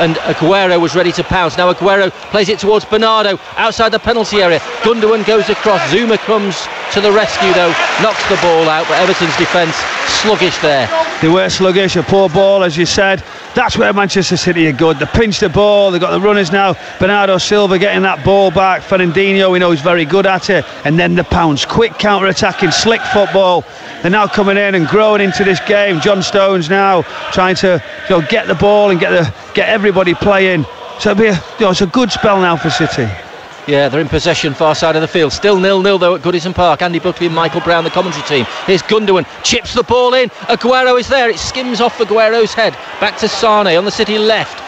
and Aguero was ready to pounce. Now Aguero plays it towards Bernardo outside the penalty area. Gundogan goes across, Zouma comes to the rescue though, knocks the ball out, but Everton's defence sluggish there. They were sluggish, a poor ball as you said. That's where Manchester City are good. They pinch the ball, they've got the runners now. Bernardo Silva getting that ball back. Fernandinho, we know he's very good at it. And then the pounce, quick counter-attacking, slick football. They're now coming in and growing into this game. John Stones now trying to get the ball and get everybody playing. So it'll be it's a good spell now for City. Yeah, they're in possession, far side of the field. Still 0-0 though at Goodison Park. Andy Buckley and Michael Brown, the commentary team. Here's Gundogan, chips the ball in. Aguero is there. It skims off Aguero's head. Back to Sane on the City left.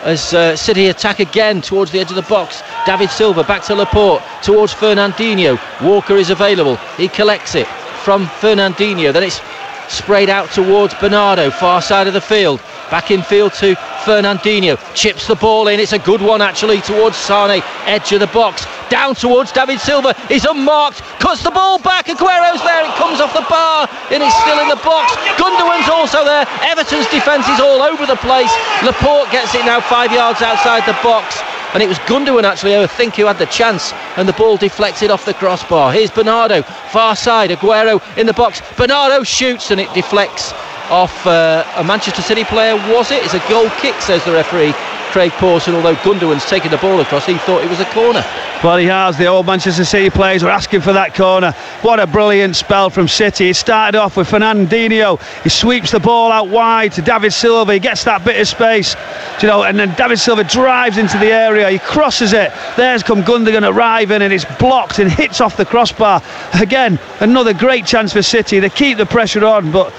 As City attack again towards the edge of the box. David Silva back to Laporte towards Fernandinho. Walker is available. He collects it from Fernandinho. Then it's sprayed out towards Bernardo, far side of the field. Back in field to Fernandinho, chips the ball in. It's a good one actually towards Sane, edge of the box, down towards David Silva. He's unmarked, cuts the ball back. Aguero's there, it comes off the bar and it's still in the box. Gundogan's also there. Everton's defence is all over the place. Laporte gets it now 5 yards outside the box. And it was Gundogan actually, I think, who had the chance, and the ball deflected off the crossbar. Here's Bernardo, far side, Aguero in the box. Bernardo shoots and it deflects off a Manchester City player, was it? It's a goal kick, says the referee, Craig Pawson, although Gundogan's taken the ball across, he thought it was a corner. Well, he has. The old Manchester City players were asking for that corner. What a brilliant spell from City. It started off with Fernandinho. He sweeps the ball out wide to David Silva. He gets that bit of space, and then David Silva drives into the area. He crosses it. There's come Gundogan arriving, and it's blocked and hits off the crossbar. Again, another great chance for City. They keep the pressure on, but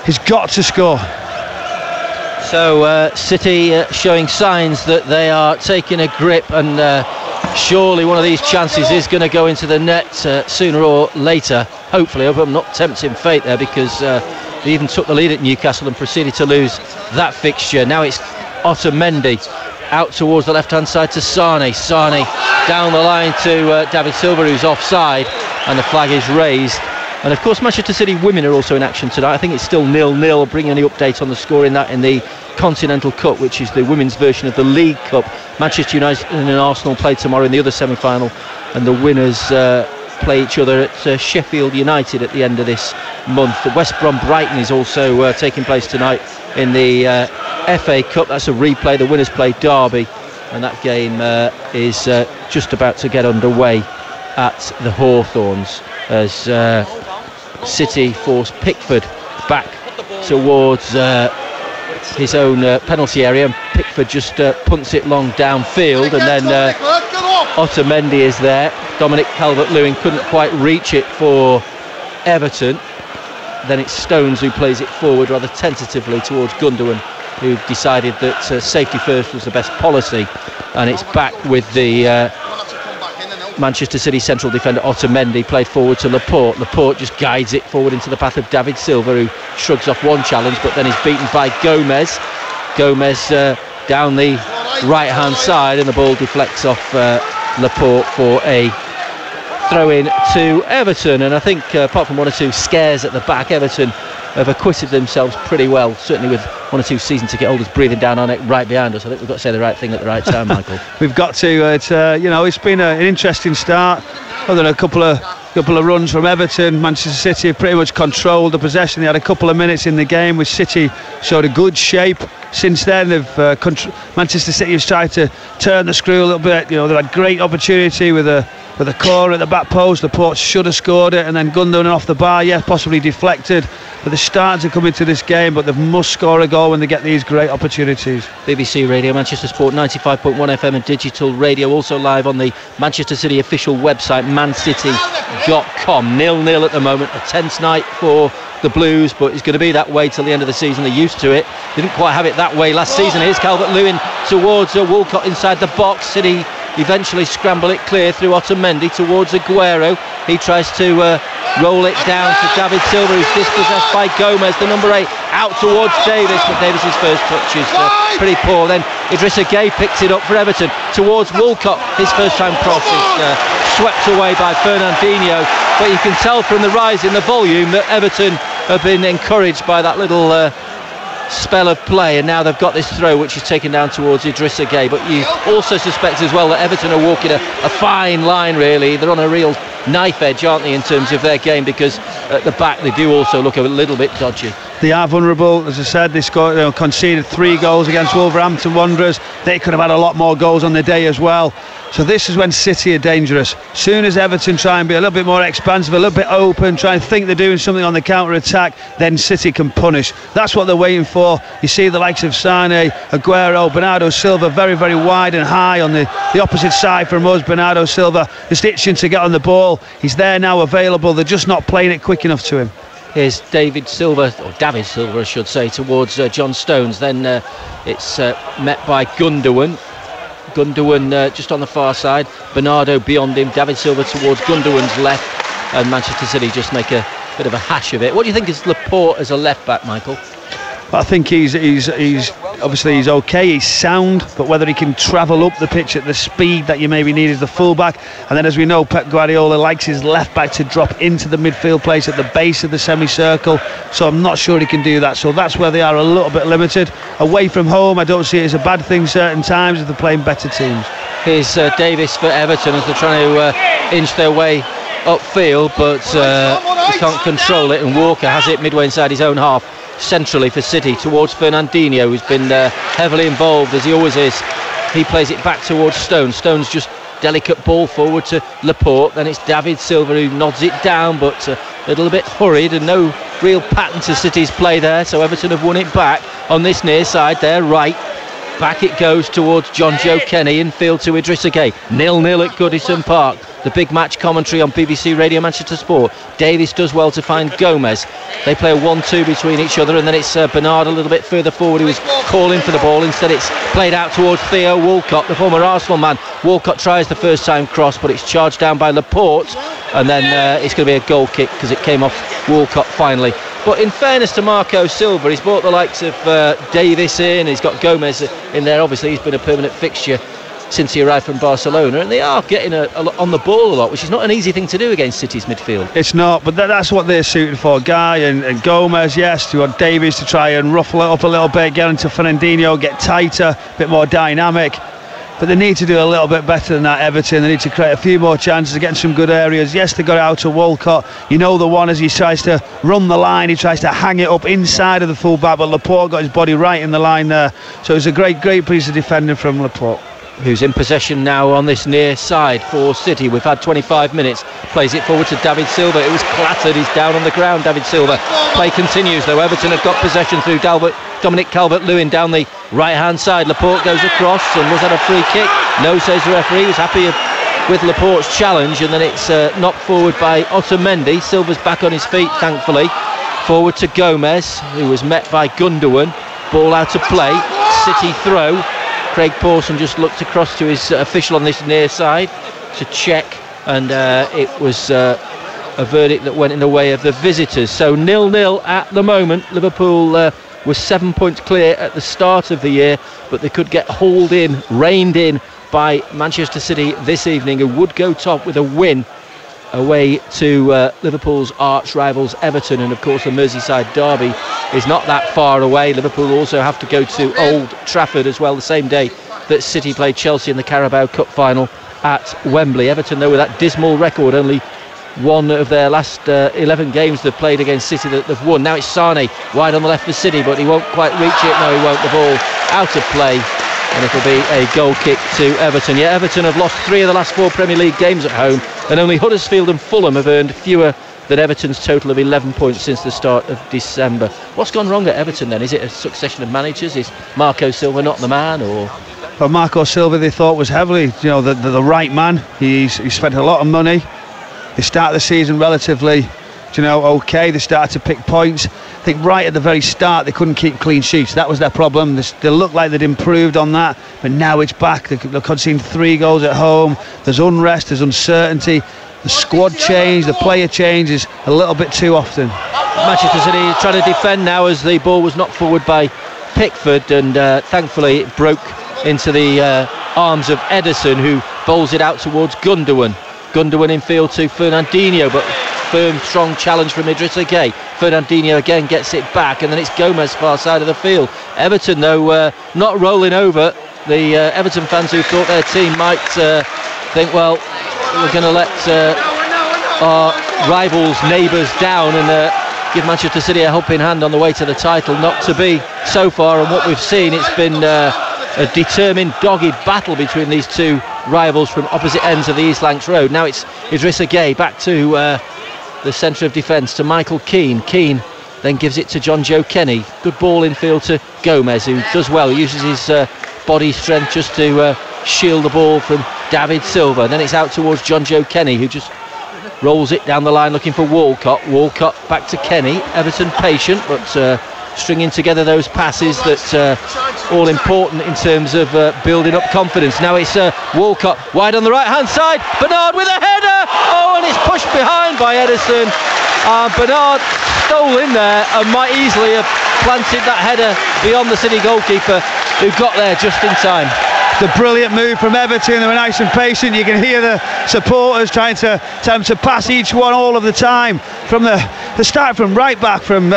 he's got to score. So City showing signs that they are taking a grip, and surely one of these chances is going to go into the net sooner or later. Hopefully, I hope I'm not tempting fate there, because they even took the lead at Newcastle and proceeded to lose that fixture. Now it's Otamendi out towards the left-hand side to Sane. Sane down the line to David Silva, who's offside, and the flag is raised. And of course Manchester City women are also in action tonight. I think it's still 0-0. I'll bring you any update on the score in that in the Continental Cup, which is the women's version of the League Cup. Manchester United and Arsenal play tomorrow in the other semi-final, and the winners play each other at Sheffield United at the end of this month. The West Brom Brighton is also taking place tonight in the FA Cup. That's a replay. The winners play Derby, and that game is just about to get underway at the Hawthorns as City force Pickford back towards his own penalty area, and Pickford just punts it long downfield, and then Otamendi is there. Dominic Calvert-Lewin couldn't quite reach it for Everton. Then it's Stones who plays it forward rather tentatively towards Gundogan, who decided that safety first was the best policy, and it's back with the Manchester City central defender Otamendi, played forward to Laporte. Laporte just guides it forward into the path of David Silva, who shrugs off one challenge but then is beaten by Gomez. Gomez down the right hand side, and the ball deflects off Laporte for a throw in to Everton. And I think apart from one or two scares at the back, Everton have acquitted themselves pretty well, certainly with one or two season ticket holders breathing down our neck right behind us. I think we've got to say the right thing at the right time, Michael. We've got to. It's been an interesting start. Other than a couple of runs from Everton, Manchester City have pretty much controlled the possession. They had a couple of minutes in the game with City showed a good shape. Since then, Manchester City has tried to turn the screw a little bit. They've had great opportunity with a corner at the back post. Laporte should have scored it, and then Gundogan off the bar, possibly deflected. But they're starting to come into this game, but they must score a goal when they get these great opportunities. BBC Radio, Manchester Sport 95.1 FM and digital radio, also live on the Manchester City official website, mancity.com. 0-0 at the moment, a tense night for the Blues, but it's going to be that way till the end of the season. They're used to it. They didn't quite have it that way last season. Here's Calvert-Lewin towards Walcott inside the box. City eventually scramble it clear through Otamendi towards Aguero. He tries to roll it down to David Silva, who's dispossessed by Gomez, the number 8, out towards Davis, but Davis's first touch is pretty poor. Then Idrissa Gueye picks it up for Everton towards Walcott. His first time cross is swept away by Fernandinho, but you can tell from the rise in the volume that Everton have been encouraged by that little spell of play, and now they've got this throw which is taken down towards Idrissa Gueye. But you also suspect as well that Everton are walking a fine line, really. They're on a real knife edge, aren't they, in terms of their game, because at the back they do also look a little bit dodgy. They are vulnerable, as I said. They scored, conceded 3 goals against Wolverhampton Wanderers. They could have had a lot more goals on the day as well. So this is when City are dangerous. Soon as Everton try and be a little bit more expansive, a little bit open, try and think they're doing something on the counter-attack, then City can punish. That's what they're waiting for. You see the likes of Sane, Aguero, Bernardo Silva very, very wide and high on the opposite side from us. Bernardo Silva just itching to get on the ball. He's there now, available. They're just not playing it quick enough to him. Here's David Silva, or David Silva I should say, towards John Stones. Then it's met by Gundogan. Gundogan just on the far side, Bernardo beyond him, David Silva towards Gundogan's left, and Manchester City just make a bit of a hash of it. What do you think is Laporte as a left back, Michael? I think he's obviously he's okay, he's sound, but whether he can travel up the pitch at the speed that you maybe need as the fullback. And then, as we know, Pep Guardiola likes his left back to drop into the midfield place at the base of the semicircle, so I'm not sure he can do that. So that's where they are a little bit limited. Away from home, I don't see it as a bad thing certain times if they're playing better teams. Here's Davis for Everton as they're trying to inch their way upfield, but he can't control it, and Walker has it midway inside his own half. Centrally for City towards Fernandinho, who's been heavily involved as he always is. He plays it back towards Stones. Stones just delicate ball forward to Laporte. Then it's David Silva who nods it down, but a little bit hurried, and no real pattern to City's play there. So Everton have won it back on this near side there, right. Back it goes towards John Joe Kenny, infield to Idrissa Gueye. 0-0 at Goodison Park. The big match commentary on BBC Radio Manchester Sport. Davis does well to find Gomez. They play a 1-2 between each other, and then it's Bernard a little bit further forward who is calling for the ball. Instead it's played out towards Theo Walcott, the former Arsenal man. Walcott tries the first time cross, but it's charged down by Laporte, and then it's going to be a goal kick because it came off Walcott finally. But in fairness to Marco Silva, he's brought the likes of Davis in, he's got Gomez in there. Obviously he's been a permanent fixture since he arrived from Barcelona, and they are getting on the ball a lot, which is not an easy thing to do against City's midfield. It's not, but that's what they're suited for. Gueye and Gomez, yes, to want Davies to try and ruffle it up a little bit, get into Fernandinho, get tighter, a bit more dynamic. But they need to do a little bit better than that, Everton. They need to create a few more chances, getting some good areas. Yes, they got it out to Walcott. You know the one as he tries to run the line, he tries to hang it up inside of the full-back, but Laporte got his body right in the line there. So it was a great piece of defending from Laporte. Who's in possession now on this near side for City. We've had 25 minutes. Plays it forward to David Silva. It was clattered. He's down on the ground, David Silva. Play continues though. Everton have got possession through Dominic Calvert-Lewin down the right-hand side. Laporte goes across, and was that a free kick? No, says the referee. He was happy with Laporte's challenge, and then it's knocked forward by Otamendi. Silva's back on his feet, thankfully. Forward to Gomez, who was met by Gundogan. Ball out of play. City throw. Craig Pawson just looked across to his official on this near side to check, and it was a verdict that went in the way of the visitors. So 0-0 at the moment. Liverpool was 7 points clear at the start of the year, but they could get hauled in, reined in by Manchester City this evening, and would go top with a win away to Liverpool's arch rivals Everton. And of course the Merseyside derby is not that far away. Liverpool also have to go to Old Trafford as well, the same day that City played Chelsea in the Carabao Cup final at Wembley. Everton, though, with that dismal record, only one of their last 11 games they've played against City that they've won. Now it's Sane wide on the left for City, but he won't quite reach it. No, he won't. The ball out of play, and it'll be a goal kick to Everton. Yeah, Everton have lost 3 of the last 4 Premier League games at home, and only Huddersfield and Fulham have earned fewer than Everton's total of 11 points since the start of December. What's gone wrong at Everton then? Is it a succession of managers? Is Marco Silva not the man, or...? Well, Marco Silva they thought was heavily, the right man. He spent a lot of money. They started the season relatively, okay. They started to pick points. I think right at the very start they couldn't keep clean sheets. That was their problem. They looked like they'd improved on that, but now it's back. They've conceding 3 goals at home. There's unrest, there's uncertainty. The squad change, the player change is a little bit too often. Manchester City trying to defend now as the ball was knocked forward by Pickford, and thankfully it broke into the arms of Ederson, who bowls it out towards Gundogan. Gundogan in field to Fernandinho, but firm, strong challenge from Idrissa Gueye. Fernandinho again gets it back, and then it's Gomez far side of the field. Everton, though, not rolling over. The Everton fans who thought their team might think, well, we're going to let our rivals, neighbours down and give Manchester City a helping hand on the way to the title. Not to be so far, and what we've seen, it's been a determined, dogged battle between these two rivals from opposite ends of the East Lancs Road. Now it's Idrissa Gueye back to the centre of defence to Michael Keane. Keane then gives it to John Joe Kenny. Good ball infield to Gomez, who does well. He uses his body strength just to shield the ball from David Silva. Then it's out towards John Joe Kenny, who just rolls it down the line looking for Walcott. Walcott back to Kenny. Everton patient, but stringing together those passes that all important in terms of building up confidence. Now it's Walcott wide on the right hand side. Bernard with a header. Oh, and it's pushed behind by Ederson. Bernard stole in there and might easily have planted that header beyond the City goalkeeper, who got there just in time. The brilliant move from Everton. They were nice and patient. You can hear the supporters trying to tell them to pass each one all of the time. From the start from right back from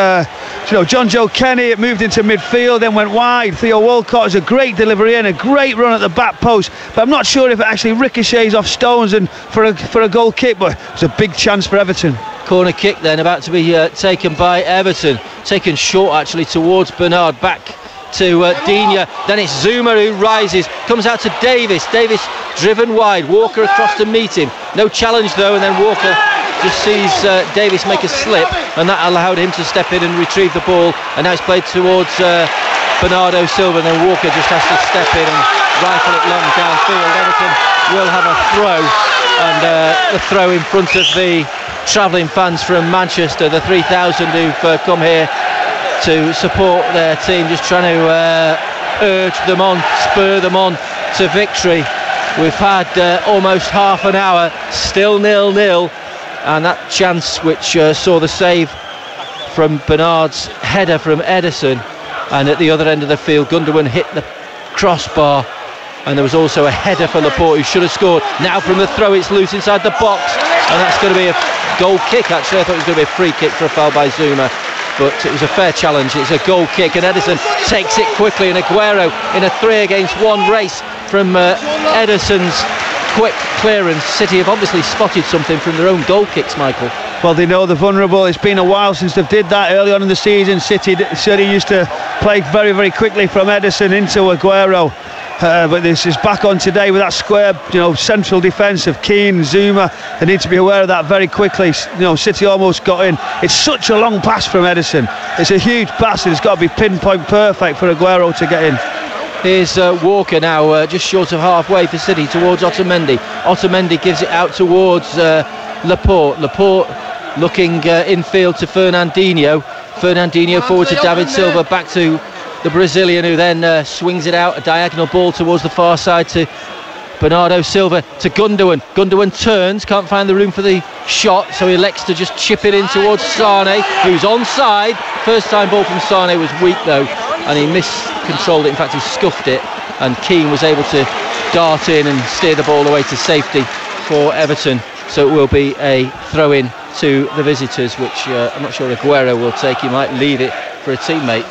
John Joe Kenny, it moved into midfield, then went wide. Theo Walcott has a great delivery and a great run at the back post, but I'm not sure if it actually ricochets off stones and for a goal kick, but it's a big chance for Everton. Corner kick then about to be taken by Everton, taken short actually towards Bernard, back to Digne. Then it's Zuma who rises, comes out to Davis. Davis driven wide, Walker across to meet him. No challenge though, and then Walker just sees Davis make a slip, and that allowed him to step in and retrieve the ball. And now it's played towards Bernardo Silva, and then Walker just has to step in and rifle it long downfield. Everton will have a throw, and the throw in front of the travelling fans from Manchester, the 3,000 who've come here to support their team, just trying to urge them on, spur them on to victory. We've had almost half an hour, still 0-0, and that chance which saw the save from Bernard's header from Ederson, and at the other end of the field Gundogan hit the crossbar, and there was also a header for Laporte, who should have scored. Now from the throw it's loose inside the box, and that's going to be a goal kick. Actually I thought it was going to be a free kick for a foul by Zuma, but it was a fair challenge. It's a goal kick, and Ederson takes it quickly, and Aguero in a 3-against-1 race from Ederson's quick clearance. City have obviously spotted something from their own goal kicks, Michael. Well, they know they're vulnerable. It's been a while since they've did that. Early on in the season, City used to play very, very quickly from Ederson into Aguero. But this is back on today with that square, central defence of Keane, Zuma. They need to be aware of that very quickly. City almost got in. It's such a long pass from Ederson. It's a huge pass, and it's got to be pinpoint perfect for Aguero to get in. Here's Walker now, just short of halfway for City towards Otamendi. Otamendi gives it out towards Laporte. Laporte looking infield to Fernandinho. Fernandinho forward to David Silva, back to the Brazilian, who then swings it out, a diagonal ball towards the far side to Bernardo Silva, to Gundogan. Gundogan turns, can't find the room for the shot, so he elects to just chip it in towards Sane, who's onside. First time ball from Sane was weak though, and he miscontrolled it. In fact, he scuffed it, and Keane was able to dart in and steer the ball away to safety for Everton. So it will be a throw-in to the visitors, which I'm not sure Aguero will take. He might leave it for a teammate.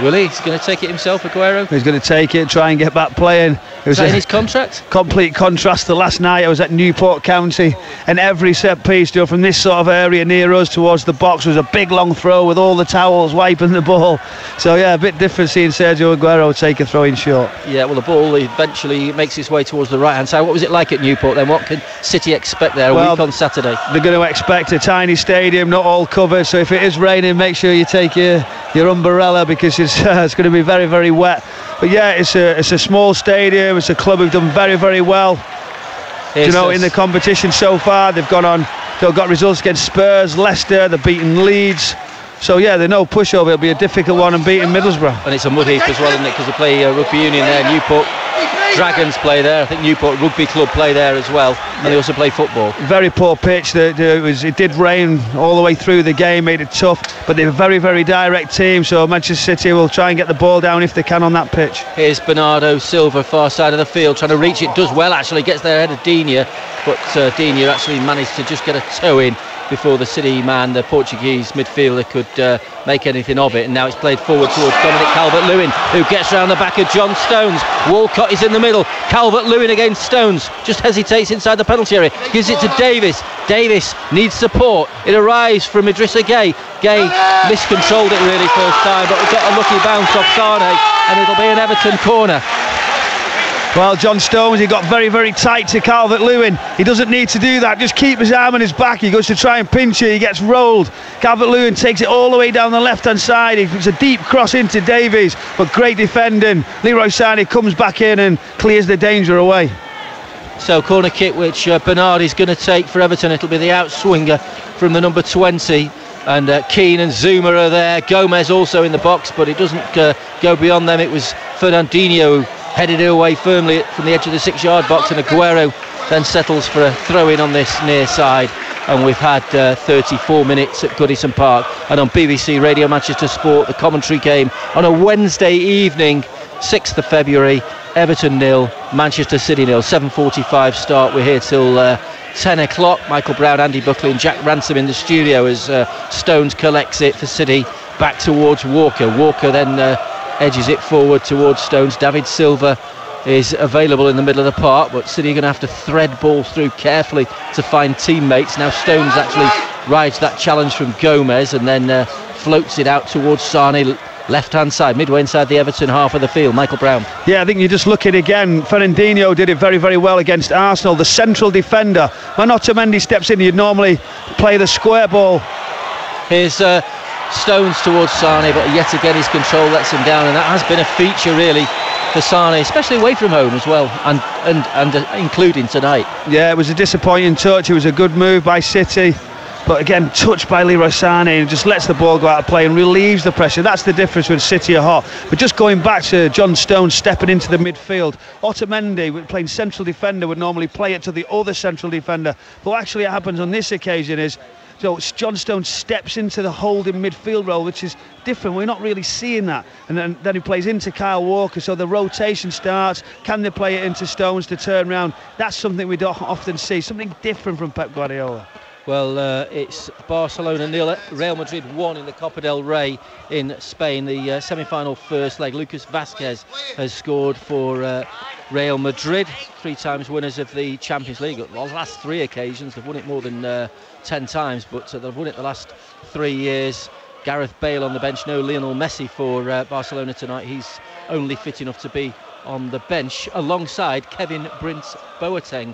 Will he? He's going to take it himself, Aguero? He's going to take it, try and get back playing. It was in his contract? Complete contrast to last night. I was at Newport County, and every set piece from this sort of area near us towards the box was a big long throw with all the towels wiping the ball. So yeah, a bit different seeing Sergio Aguero take a throw in short. Yeah, well, the ball eventually makes its way towards the right hand side. What was it like at Newport then? What can City expect there a week on Saturday? They're going to expect a tiny stadium, not all covered, so if it is raining, make sure you take your umbrella, because it's going to be very, very wet. But yeah, it's a small stadium. It's a club who've done very, very well. In the competition so far. They've got results against Spurs, Leicester. They've beaten Leeds. So yeah, they're no pushover. It'll be a difficult one, and beating Middlesbrough. And it's a mud heap as well, isn't it? Because they play rugby union there. Newport Dragons play there. I think Newport Rugby Club play there as well, and they also play football. Very poor pitch. It did rain all the way through the game, made it tough, but they're a very, very direct team, so Manchester City will try and get the ball down if they can on that pitch. Here's Bernardo Silva, far side of the field, trying to reach it. Does well actually, gets there ahead of Digne, but Digne actually managed to just get a toe in before the City man, the Portuguese midfielder, could make anything of it. And now it's played forward towards Dominic Calvert-Lewin, who gets round the back of John Stones. Walcott is in the middle. Calvert-Lewin against Stones, just hesitates inside the penalty area, gives it to Davis. Davis needs support. It arrives from Idrissa Gueye. Gueye miscontrolled it really first time, but we've got a lucky bounce off Sane, and it'll be an Everton corner. Well, John Stones, he got very, very tight to Calvert-Lewin. He doesn't need to do that. Just keep his arm on his back. He goes to try and pinch it. He gets rolled. Calvert-Lewin takes it all the way down the left-hand side. It's a deep cross into Davies, but great defending. Leroy Sané comes back in and clears the danger away. So corner kick, which Bernard is going to take for Everton. It'll be the outswinger from the number 20. And Keane and Zuma are there. Gomez also in the box, but it doesn't go beyond them. It was Fernandinho who headed it away firmly from the edge of the 6-yard box, and Aguero then settles for a throw-in on this near side. And we've had 34 minutes at Goodison Park. And on BBC Radio Manchester Sport, the commentary game on a Wednesday evening, 6th of February, Everton 0, Manchester City 0, 7:45 start. We're here till 10 o'clock. Michael Brown, Andy Buckley and Jack Ransom in the studio as Stones collects it for City back towards Walker. Walker then edges it forward towards Stones. David Silva is available in the middle of the park, but City are going to have to thread ball through carefully to find teammates. Now Stones actually rides that challenge from Gomez and then floats it out towards Sane, left-hand side, midway inside the Everton half of the field. Michael Brown. Yeah, I think you just look at it again. Fernandinho did it very, very well against Arsenal. The central defender. When Otamendi steps in, you'd normally play the square ball. Here's Stones towards Sane, but yet again his control lets him down, and that has been a feature really for Sane, especially away from home as well, and including tonight. Yeah, it was a disappointing touch. It was a good move by City, but again touched by Leroy Sané, and just lets the ball go out of play and relieves the pressure. That's the difference when City are hot. But just going back to John Stones stepping into the midfield, Otamendi playing central defender would normally play it to the other central defender, but what actually happens on this occasion is so John Stones steps into the holding midfield role, which is different. We're not really seeing that. And then he plays into Kyle Walker, so the rotation starts. Can they play it into Stones to turn round? That's something we don't often see, something different from Pep Guardiola. Well, it's Barcelona 0, Real Madrid 1 in the Copa del Rey in Spain. The semi-final first leg, Lucas Vazquez has scored for Real Madrid, 3 times winners of the Champions League. The last 3 occasions, they've won it more than 10 times, but they've won it the last 3 years. Gareth Bale on the bench, no Lionel Messi for Barcelona tonight. He's only fit enough to be on the bench alongside Kevin Prince Boateng.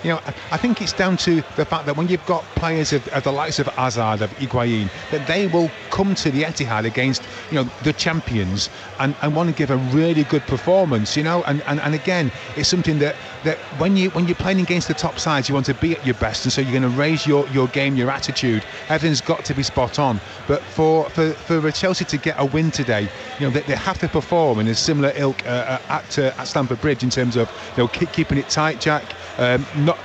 You know, I think it's down to the fact that when you've got players of the likes of Hazard, of Higuain, that they will come to the Etihad against, you know, the champions and want to give a really good performance, you know, and again, it's something that when you're playing against the top sides, you want to be at your best, and so you're going to raise your game, your attitude. Everything's got to be spot on. But for Chelsea to get a win today, you know, they have to perform in a similar ilk at Stamford Bridge in terms of, you know, keeping it tight, Jack, not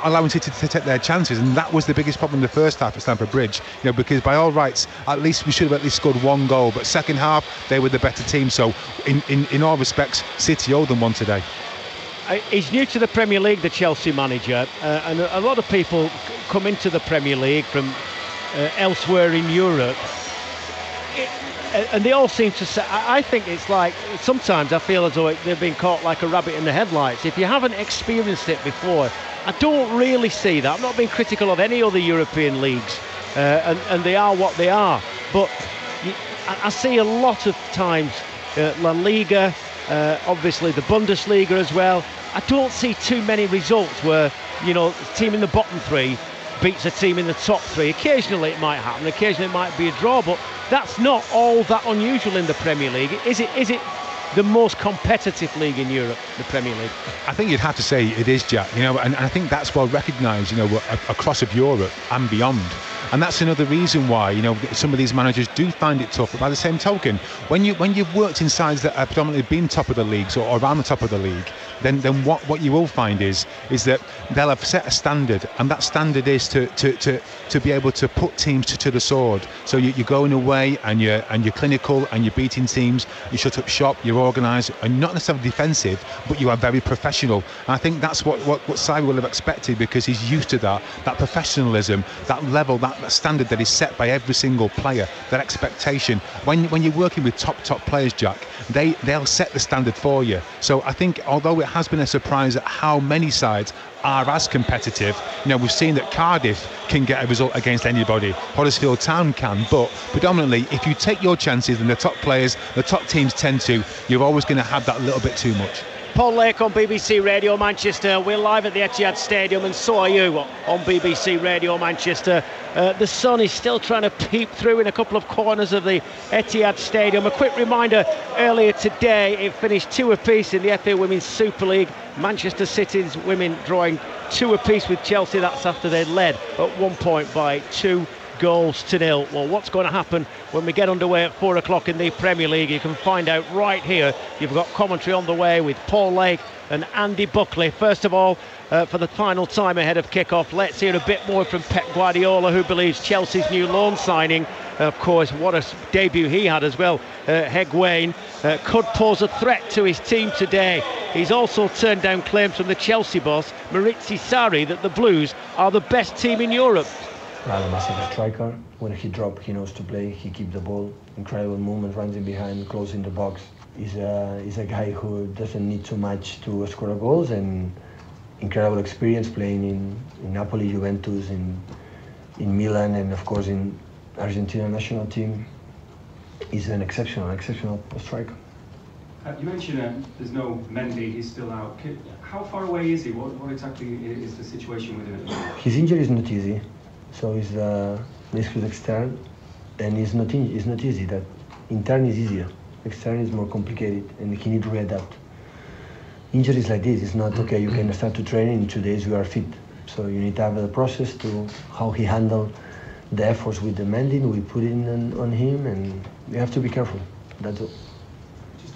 allowing City to take their chances, and that was the biggest problem in the first half at Stamford Bridge, you know, because by all rights, at least we should have at least scored one goal, but second half they were the better team. So in all respects, City owed them one today. He's new to the Premier League, the Chelsea manager, and a lot of people come into the Premier League from elsewhere in Europe, and they all seem to say, I think it's like, sometimes I feel as though they've been caught like a rabbit in the headlights. If you haven't experienced it before, I don't really see that. I'm not being critical of any other European leagues, and they are what they are, but I see a lot of times La Liga, obviously the Bundesliga as well. I don't see too many results where, you know, a team in the bottom three beats a team in the top three. Occasionally it might happen, occasionally it might be a draw, but that's not all that unusual in the Premier League. Is it the most competitive league in Europe, the Premier League? I think you'd have to say it is, Jack, you know, and I think that's well recognised, you know, across of Europe and beyond. And that's another reason why, you know, some of these managers do find it tough. But by the same token, when you've worked in sides that have predominantly been top of the leagues or around the top of the league, then what you will find is that they'll have set a standard, and that standard is to be able to put teams to the sword. So you're going away and you're clinical and you're beating teams. You shut up shop. You're organised and not necessarily defensive, but you are very professional. And I think that's what Sarri will have expected, because he's used to that professionalism, that level, that standard that is set by every single player, that expectation. When you're working with top players, Jack, they'll set the standard for you. So I think, although it has been a surprise at how many sides are as competitive, you know, we've seen that Cardiff can get a result against anybody, Huddersfield Town can, but predominantly if you take your chances and the top players, the top teams tend to, you're always going to have that little bit too much. Paul Lake on BBC Radio Manchester. We're live at the Etihad Stadium, and so are you on BBC Radio Manchester. The sun is still trying to peep through in a couple of corners of the Etihad Stadium. A quick reminder, earlier today it finished 2 apiece in the FA Women's Super League. Manchester City's women drawing 2 apiece with Chelsea. That's after they led at 1 point by 2 goals to 0. Well, what's going to happen when we get underway at 4 o'clock in the Premier League? You can find out right here. You've got commentary on the way with Paul Lake and Andy Buckley. First of all, for the final time ahead of kick-off, let's hear a bit more from Pep Guardiola, who believes Chelsea's new loan signing, of course, what a debut he had as well, Higuain, could pose a threat to his team today. He's also turned down claims from the Chelsea boss, Maurizio Sarri, that the Blues are the best team in Europe. Well, a massive striker. When he drops, he knows to play. He keeps the ball. Incredible movement, runs in behind, closing the box. He's a guy who doesn't need too much to score goals, and incredible experience playing in Napoli, Juventus, in Milan, and of course in Argentina national team. He's an exceptional striker. You mentioned there's no Mendy, he's still out. How far away is he? What exactly is the situation with him? His injury is not easy. So it's meniscus extern, and it's not easy. That intern is easier, extern is more complicated, and he need to readapt. Injuries like this, it's not okay. You can start to train in 2 days. You are fit. So you need to have a process to how he handled the efforts with the mending we put in on him, and we have to be careful. That's all. Just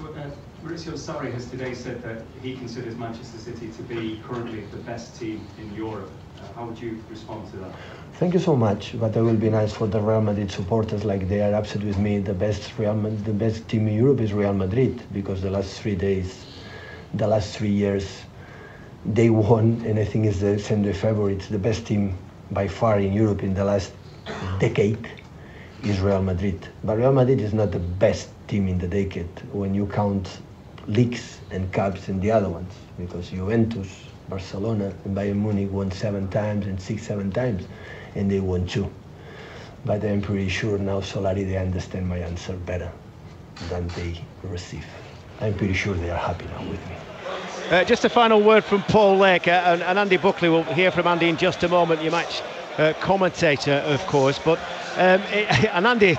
Maurizio Sarri has today said that he considers Manchester City to be currently the best team in Europe. How would you respond to that? Thank you so much, but it will be nice for the Real Madrid supporters, like they are upset with me. The best team in Europe is Real Madrid, because the last 3 years, they won, and I think it's the same favorites. The best team by far in Europe in the last decade is Real Madrid. But Real Madrid is not the best team in the decade when you count leagues and cups and the other ones, because Juventus, Barcelona and Bayern Munich won 7 times and 6-7 times, and they won 2. But I'm pretty sure now Solari, they understand my answer better than they receive. I'm pretty sure they are happy now with me. Just a final word from Paul Lake, and Andy Buckley. We'll hear from Andy in just a moment, your match commentator, of course. But and Andy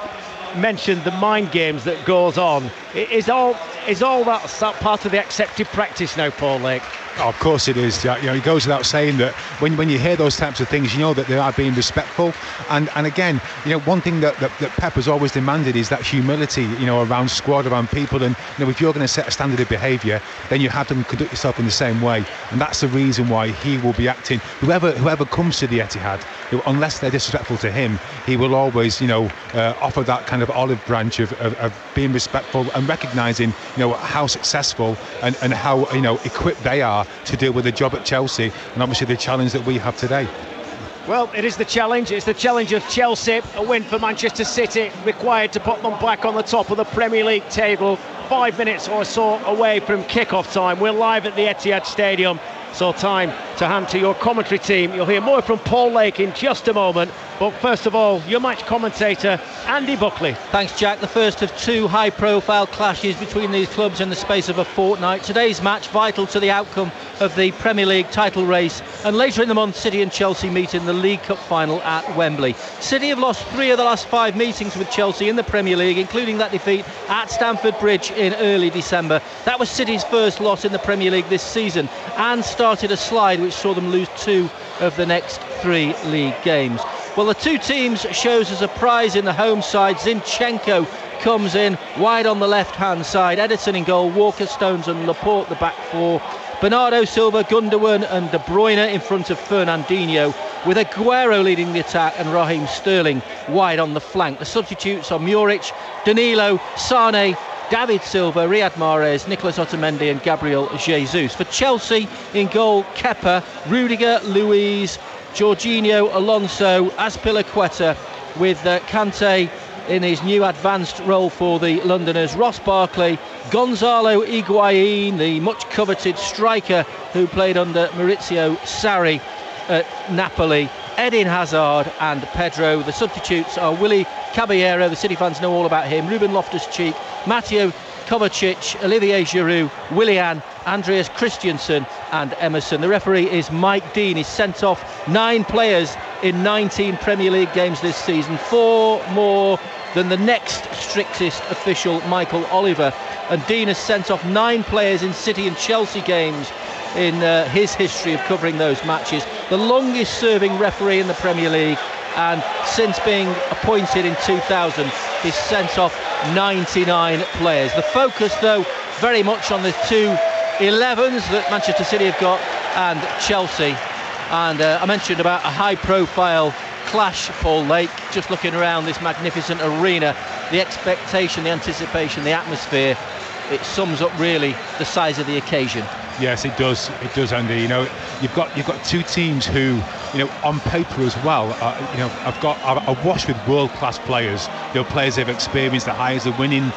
mentioned the mind games that goes on. Is all that part of the accepted practice now, Paul Lake? Oh, of course it is, Jack. You know, it goes without saying that when you hear those types of things, you know that they are being respectful. And again, you know, one thing that Pep has always demanded is that humility, you know, around squad, around people. And you know, if you're going to set a standard of behaviour, then you have to conduct yourself in the same way. And that's the reason why he will be acting. Whoever comes to the Etihad, unless they're disrespectful to him, he will always, you know, offer that kind of olive branch of being respectful and recognising, you know, how successful and how, you know, equipped they are to deal with the job at Chelsea, and obviously the challenge that we have today. Well, it is the challenge. It's the challenge of Chelsea. A win for Manchester City required to put them back on the top of the Premier League table. 5 minutes or so away from kick-off time. We're live at the Etihad Stadium, so time to hand to your commentary team. You'll hear more from Paul Lake in just a moment, but first of all, your match commentator, Andy Buckley. Thanks, Jack. The first of two high-profile clashes between these clubs in the space of a fortnight. Today's match vital to the outcome of the Premier League title race, and later in the month, City and Chelsea meet in the League Cup final at Wembley. City have lost 3 of the last 5 meetings with Chelsea in the Premier League, including that defeat at Stamford Bridge in early December. That was City's first loss in the Premier League this season, and started a slide which saw them lose 2 of the next 3 league games. Well, the two teams shows a surprise in the home side. Zinchenko comes in wide on the left-hand side. Ederson in goal, Walker, Stones and Laporte the back 4. Bernardo Silva, Gundogan and De Bruyne in front of Fernandinho, with Aguero leading the attack and Raheem Sterling wide on the flank. The substitutes are Muric, Danilo, Sane, David Silva, Riyad Mahrez, Nicolas Otamendi and Gabriel Jesus. For Chelsea, in goal, Kepa, Rudiger, Luiz, Jorginho, Alonso, Azpilicueta, with Kante in his new advanced role for the Londoners, Ross Barkley, Gonzalo Higuain, the much coveted striker who played under Maurizio Sarri at Napoli, Eden Hazard and Pedro. The substitutes are Willy Caballero, the City fans know all about him, Ruben Loftus-Cheek, Matteo Kovacic, Olivier Giroud, Willian, Andreas Christensen and Emerson. The referee is Mike Dean. He's sent off 9 players in 19 Premier League games this season, 4 more than the next strictest official, Michael Oliver. And Dean has sent off 9 players in City and Chelsea games in his history of covering those matches. The longest serving referee in the Premier League, and since being appointed in 2000 he's sent off 99 players. The focus though very much on the 2 11s that Manchester City have got and Chelsea. And I mentioned about a high profile clash, Paul Lake, just looking around this magnificent arena, the expectation, the anticipation, the atmosphere, it sums up really the size of the occasion. Yes, it does, Andy. You know, you've got 2 teams who, you know, on paper as well, you know, are awash with world-class players. You know, players they've experienced the highs of winning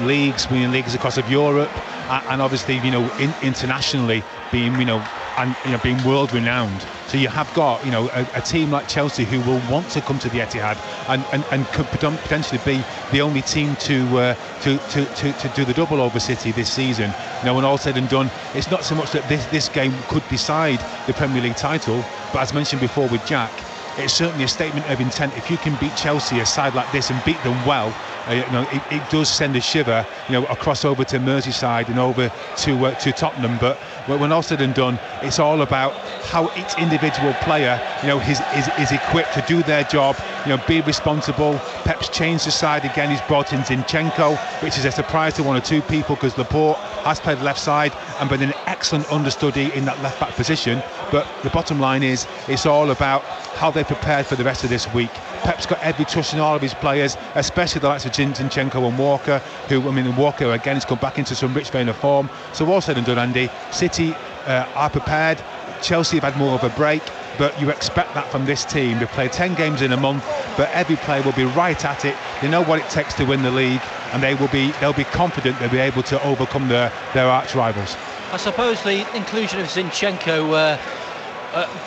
leagues across of Europe, and obviously, you know, internationally being, you know, and you know, being world renowned. So you have got, you know, a team like Chelsea who will want to come to the Etihad and could potentially be the only team to do the double over City this season. You know, when all said and done, it's not so much that this game could decide the Premier League title, but as mentioned before with Jack, it's certainly a statement of intent. If you can beat Chelsea, a side like this, and beat them well, you know, it does send a shiver, you know, across over to Merseyside and over to Tottenham. But when all said and done, it's all about how each individual player, you know, is equipped to do their job, you know, be responsible. Pep's changed the side again. He's brought in Zinchenko, which is a surprise to 1 or 2 people because Laporte has played left side and been an excellent understudy in that left back position. But the bottom line is, it's all about how they prepared for the rest of this week. Pep's got every trust in all of his players, especially the likes of Zinchenko and Walker, who, I mean, Walker again has come back into some rich vein of form. So all said and done, Andy, City are prepared. Chelsea have had more of a break, but you expect that from this team. They've played 10 games in a month, but every player will be right at it. They know what it takes to win the league, and they'll be confident they'll be able to overcome their arch rivals. I suppose the inclusion of Zinchenko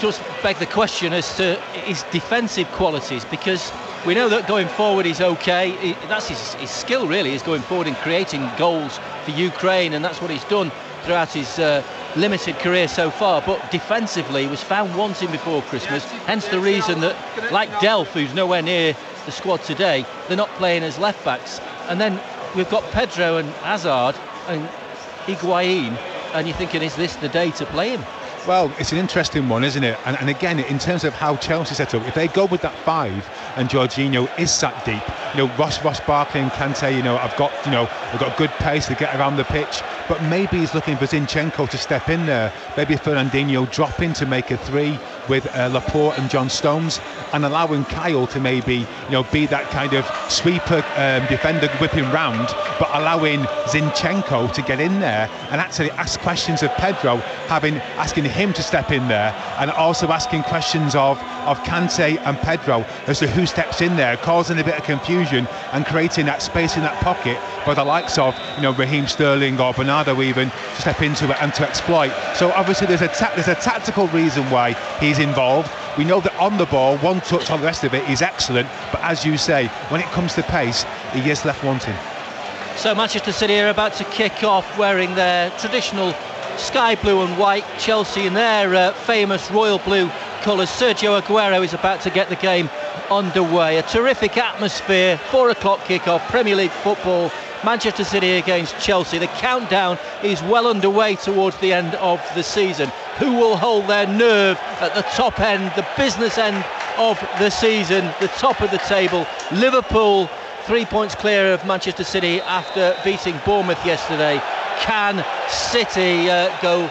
just beg the question as to his defensive qualities, because We know that going forward he's okay. That's his skill really, is going forward and creating goals for Ukraine, and that's what he's done throughout his limited career so far. But defensively he was found wanting before Christmas, hence the reason that, like Delph, who's nowhere near the squad today, they're not playing as left backs. And then we've got Pedro and Hazard and Higuain, and you're thinking, is this the day to play him? Well, it's an interesting one, isn't it? And again, in terms of how Chelsea set up, if they go with that 5 and Jorginho is sat deep, Ross Barkley and Kante, I've got good pace to get around the pitch, but maybe he's looking for Zinchenko to step in there. Maybe Fernandinho drop in to make a 3 with Laporte and John Stones, and allowing Kyle to maybe be that kind of sweeper defender whipping round, but allowing Zinchenko to get in there and actually ask questions of Pedro, asking him to step in there, and also asking questions of Kante and Pedro as to who steps in there, causing a bit of confusion and creating that space in that pocket for the likes of Raheem Sterling or Bernardo even to step into it and to exploit. So obviously there's a tactical reason why he's involved. We know that on the ball, one touch, on the rest of it, is excellent, but as you say, when it comes to pace, he is left wanting. So Manchester City are about to kick off wearing their traditional sky blue and white, Chelsea in their famous royal blue colours. Sergio Aguero is about to get the game underway. A terrific atmosphere, 4 o'clock kickoff, Premier League football, Manchester City against Chelsea. The countdown is well underway towards the end of the season. Who will hold their nerve at the top end, the business end of the season, the top of the table? Liverpool 3 points clear of Manchester City after beating Bournemouth yesterday. Can City go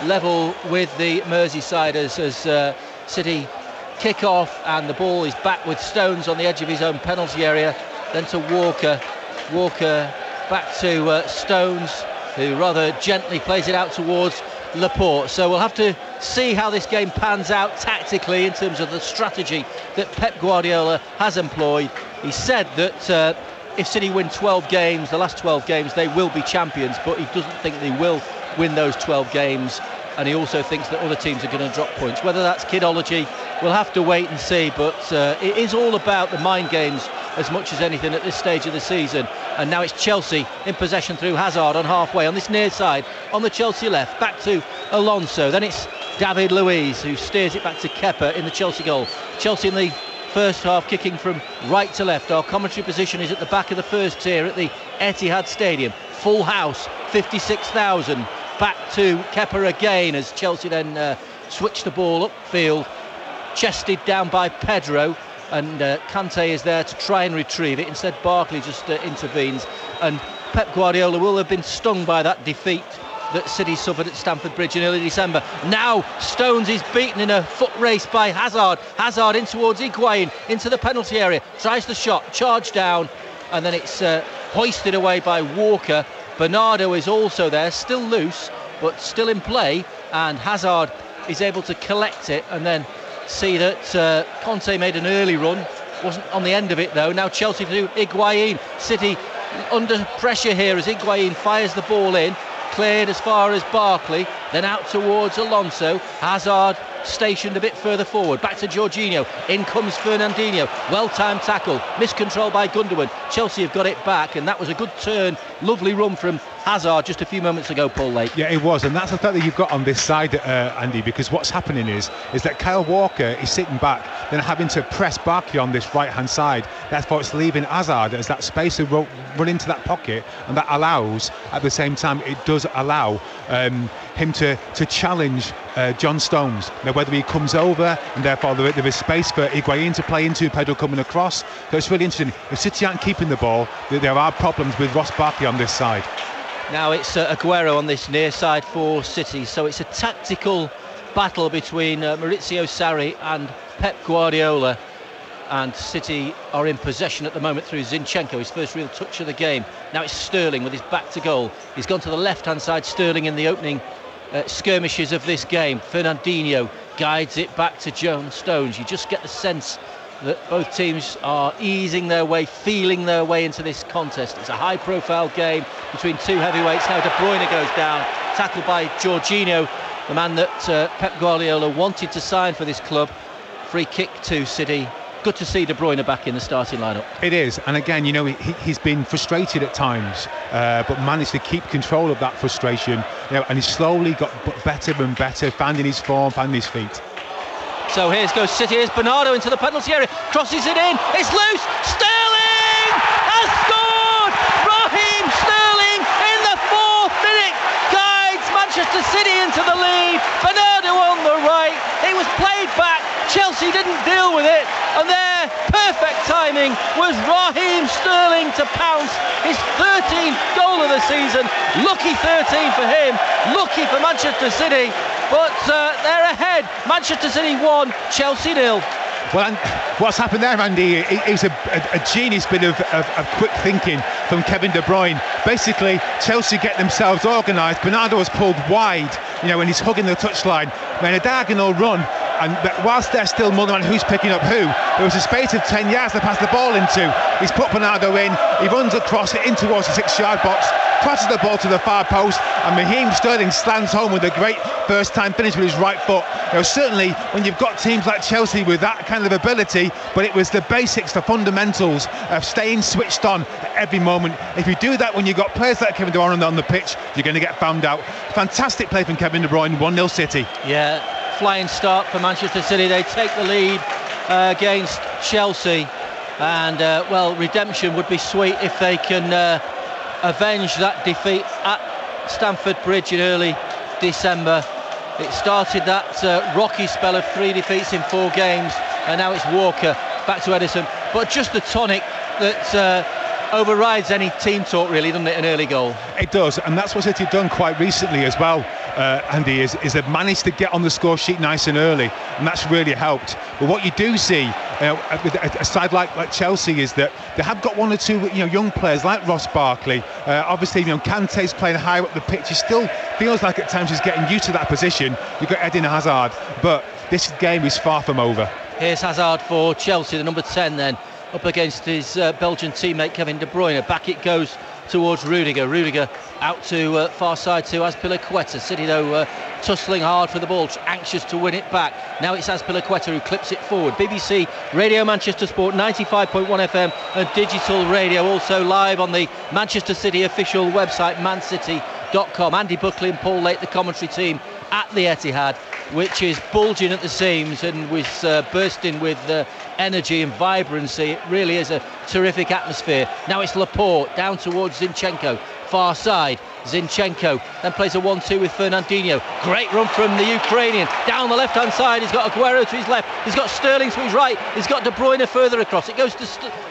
level with the Merseysiders as City kick off, and the ball is back with Stones on the edge of his own penalty area, then to Walker back to Stones, who rather gently plays it out towards Laporte. So we'll have to see how this game pans out tactically in terms of the strategy that Pep Guardiola has employed. He said that if City win 12 games, the last 12 games, they will be champions, but he doesn't think they will win those 12 games, and he also thinks that other teams are going to drop points. Whether that's kidology, we'll have to wait and see, but it is all about the mind games as much as anything at this stage of the season. And now it's Chelsea in possession through Hazard on halfway on this near side on the Chelsea left, back to Alonso, then it's David Luiz who steers it back to Kepa in the Chelsea goal. Chelsea in the first half kicking from right to left. Our commentary position is at the back of the first tier at the Etihad Stadium, full house, 56,000. Back to Kepa again as Chelsea then switch the ball upfield, chested down by Pedro, and Kante is there to try and retrieve it. Instead Barkley just intervenes, and Pep Guardiola will have been stung by that defeat that City suffered at Stamford Bridge in early December. Now Stones is beaten in a foot race by Hazard. Hazard in towards Higuain, into the penalty area, tries the shot, charged down, and then it's hoisted away by Walker. Bernardo is also there, still loose but still in play, and Hazard is able to collect it and then see that Conte made an early run, wasn't on the end of it though. Now Chelsea to Higuain. City under pressure here as Higuain fires the ball in, cleared as far as Barkley, then out towards Alonso. Hazard stationed a bit further forward, back to Jorginho, in comes Fernandinho, well-timed tackle, miscontrol by Gundogan. Chelsea have got it back, and that was a good turn, lovely run from Hazard just a few moments ago, Paul Lake. Yeah, it was, and that's the fact that you've got on this side, Andy, because what's happening is that Kyle Walker is sitting back, then having to press Barkley on this right-hand side. Therefore, it's leaving Hazard as that space to run into that pocket, and that allows, at the same time, it does allow him to challenge John Stones. Now, whether he comes over, and therefore there is space for Higuain to play into, Pedro coming across. So it's really interesting. If City aren't keeping the ball, there are problems with Ross Barkley on this side. Now it's Aguero on this near side for City, so it's a tactical battle between Maurizio Sarri and Pep Guardiola, and City are in possession at the moment through Zinchenko, his first real touch of the game. Now it's Sterling with his back to goal. He's gone to the left hand side, Sterling, in the opening skirmishes of this game. Fernandinho guides it back to John Stones. You just get the sense that both teams are easing their way, feeling their way into this contest. It's a high-profile game between two heavyweights. Now De Bruyne goes down, tackled by Jorginho, the man that Pep Guardiola wanted to sign for this club. Free kick to City good to see De Bruyne back in the starting lineup. It is, and again, you know, he's been frustrated at times, but managed to keep control of that frustration, you know, and he's slowly got better and better, finding his form, finding his feet. So here goes City, here's Bernardo into the penalty area, crosses it in, it's loose, Sterling has scored! Raheem Sterling in the 4th minute guides Manchester City into the lead. Bernardo on the right, it was played back, Chelsea didn't deal with it, and there, perfect timing, was Raheem Sterling to pounce, his 13th goal of the season. Lucky 13 for him, lucky for Manchester City, but they're ahead. Manchester City 1, Chelsea 0. Well, and what's happened there, Andy, is a genius bit of quick thinking from Kevin De Bruyne. Basically, Chelsea get themselves organised. Bernardo was pulled wide, you know, when he's hugging the touchline, made a diagonal run, and whilst they're still muddling on who's picking up who, there was a space of 10 yards to pass the ball into. He's put Bernardo in, he runs across it in towards the 6-yard box, crosses the ball to the far post, and Raheem Sterling slams home with a great first-time finish with his right foot. You know, certainly when you've got teams like Chelsea with that kind of ability, but it was the basics, the fundamentals of staying switched on at every moment. If you do that when you've got players like Kevin De Bruyne on the pitch, you're going to get found out. Fantastic play from Kevin De Bruyne, 1-0 City. Yeah, flying start for Manchester City. They take the lead against Chelsea, and well, redemption would be sweet if they can avenge that defeat at Stamford Bridge in early December. It started that rocky spell of 3 defeats in 4 games, and now it's Walker back to Edison, but just the tonic that overrides any team talk, really, doesn't it? An early goal. It does, and that's what City have done quite recently as well, Andy, is they've managed to get on the score sheet nice and early, and that's really helped. But what you do see, with a side like Chelsea, is that they have got 1 or 2, you know, young players like Ross Barkley. Obviously, you know, Kante's playing high up the pitch. He still feels like at times he's getting used to that position. You've got Eden Hazard, but this game is far from over. Here's Hazard for Chelsea, the number 10 then, up against his Belgian teammate Kevin De Bruyne. Back it goes towards Rudiger. Rudiger out to far side to Azpilicueta. City, though, tussling hard for the ball, anxious to win it back. Now it's Azpilicueta who clips it forward. BBC Radio Manchester Sport, 95.1 FM and digital radio, also live on the Manchester City official website, mancity.com. Andy Buckley and Paul Lake, the commentary team at the Etihad, which is bulging at the seams and was bursting with energy and vibrancy. It really is a terrific atmosphere. Now it's Laporte down towards Zinchenko, far side. Zinchenko then plays a 1-2 with Fernandinho. Great run from the Ukrainian down the left hand side. He's got Aguero to his left, he's got Sterling to his right, he's got De Bruyne further across. It goes to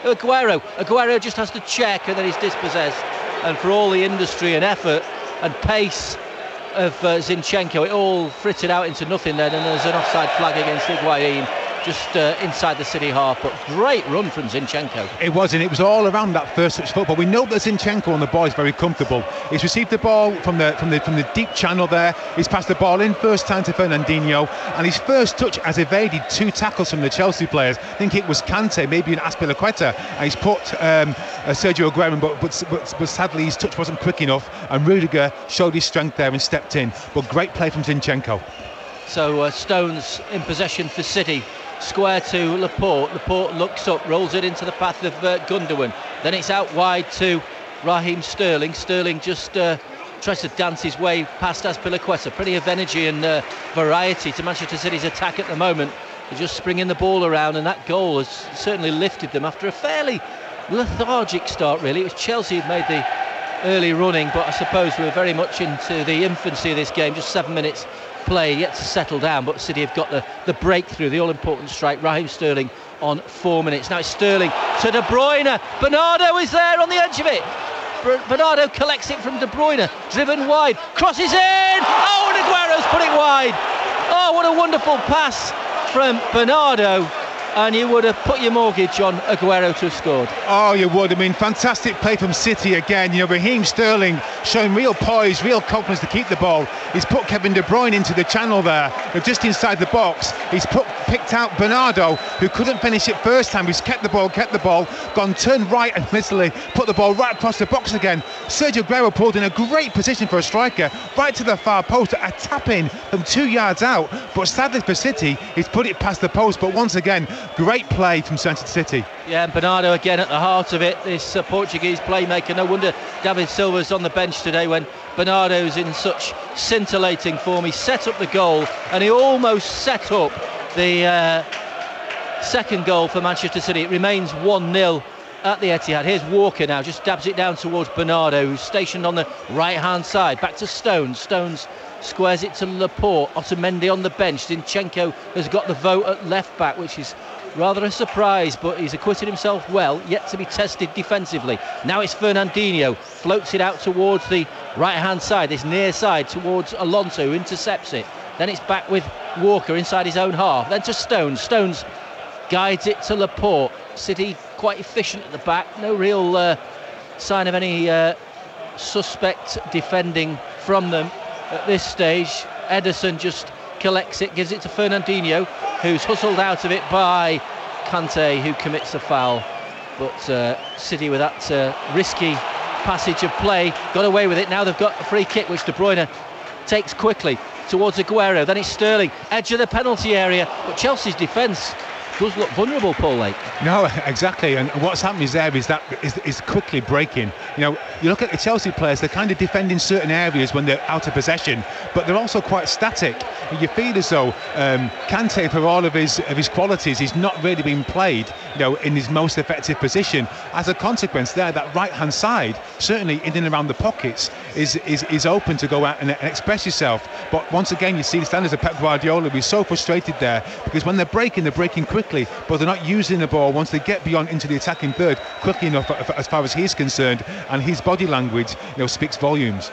Aguero just has to check, and then he's dispossessed. And for all the industry and effort and pace of Zinchenko, it all frittered out into nothing then, and there's an offside flag against Higuain just inside the City half. But great run from Zinchenko. It was, and it was all around that first touch football. We know that Zinchenko on the ball is very comfortable. He's received the ball from the deep channel there. He's passed the ball in first time to Fernandinho, and his first touch has evaded 2 tackles from the Chelsea players. I think it was Kante, maybe an Azpilicueta, and he's put Sergio Aguero, but sadly his touch wasn't quick enough, and Rudiger showed his strength there and stepped in. But great play from Zinchenko. So Stones in possession for City. Square to Laporte. Laporte looks up, rolls it into the path of Gundogan. Then it's out wide to Raheem Sterling. Sterling just tries to dance his way past Azpilicueta. Plenty of energy and variety to Manchester City's attack at the moment. They're just springing the ball around, and that goal has certainly lifted them after a fairly lethargic start, really. It was Chelsea who'd made the early running, but I suppose we're very much into the infancy of this game. Just 7 minutes play, yet to settle down, but City have got the breakthrough, the all-important strike. Raheem Sterling on 4 minutes. Now it's Sterling to De Bruyne. Bernardo is there on the edge of it. Bernardo collects it from De Bruyne, driven wide, crosses in. Oh, and Aguero's put it wide. Oh, what a wonderful pass from Bernardo. And you would have put your mortgage on Aguero to have scored. Oh, you would. I mean, fantastic play from City again. You know, Raheem Sterling showing real poise, real confidence to keep the ball. He's put Kevin De Bruyne into the channel there, just inside the box. He's put picked out Bernardo, who couldn't finish it first time. He's kept the ball, gone turned right and literally put the ball right across the box again. Sergio Aguero pulled in a great position for a striker, right to the far post, a tap-in from 2 yards out. But sadly for City, he's put it past the post. But once again, great play from Manchester City. Yeah, and Bernardo again at the heart of it, this Portuguese playmaker. No wonder David Silva's on the bench today when Bernardo's in such scintillating form. He set up the goal and he almost set up the second goal for Manchester City. It remains 1-0 at the Etihad. Here's Walker now, just dabs it down towards Bernardo, who's stationed on the right-hand side. Back to Stones. Stones squares it to Laporte. Otamendi on the bench. Zinchenko has got the vote at left-back, which is rather a surprise, but he's acquitted himself well, yet to be tested defensively. Now it's Fernandinho, floats it out towards the right-hand side, this near side towards Alonso, who intercepts it. Then it's back with Walker inside his own half, then to Stones. Stones guides it to Laporte. City quite efficient at the back, no real sign of any suspect defending from them at this stage. Ederson just collects it, gives it to Fernandinho, who's hustled out of it by Kante, who commits a foul. But City, with that risky passage of play, got away with it. Now they've got a free kick, which De Bruyne takes quickly towards Aguero. Then it's Sterling, edge of the penalty area. But Chelsea's defence does look vulnerable, Paul Lake. No, exactly. And what's happening there is quickly breaking. You know, you look at the Chelsea players, they're kind of defending certain areas when they're out of possession, but they're also quite static. You feel as though Kante, for all of his qualities, he's not really being played, you know, in his most effective position. As a consequence, there, that right-hand side, certainly in and around the pockets, is open to go out and express yourself. But once again, you see the standards of Pep Guardiola. We're so frustrated there because when they're breaking quickly, but they're not using the ball once they get beyond into the attacking third quickly enough as far as he's concerned, and his body language, you know, speaks volumes.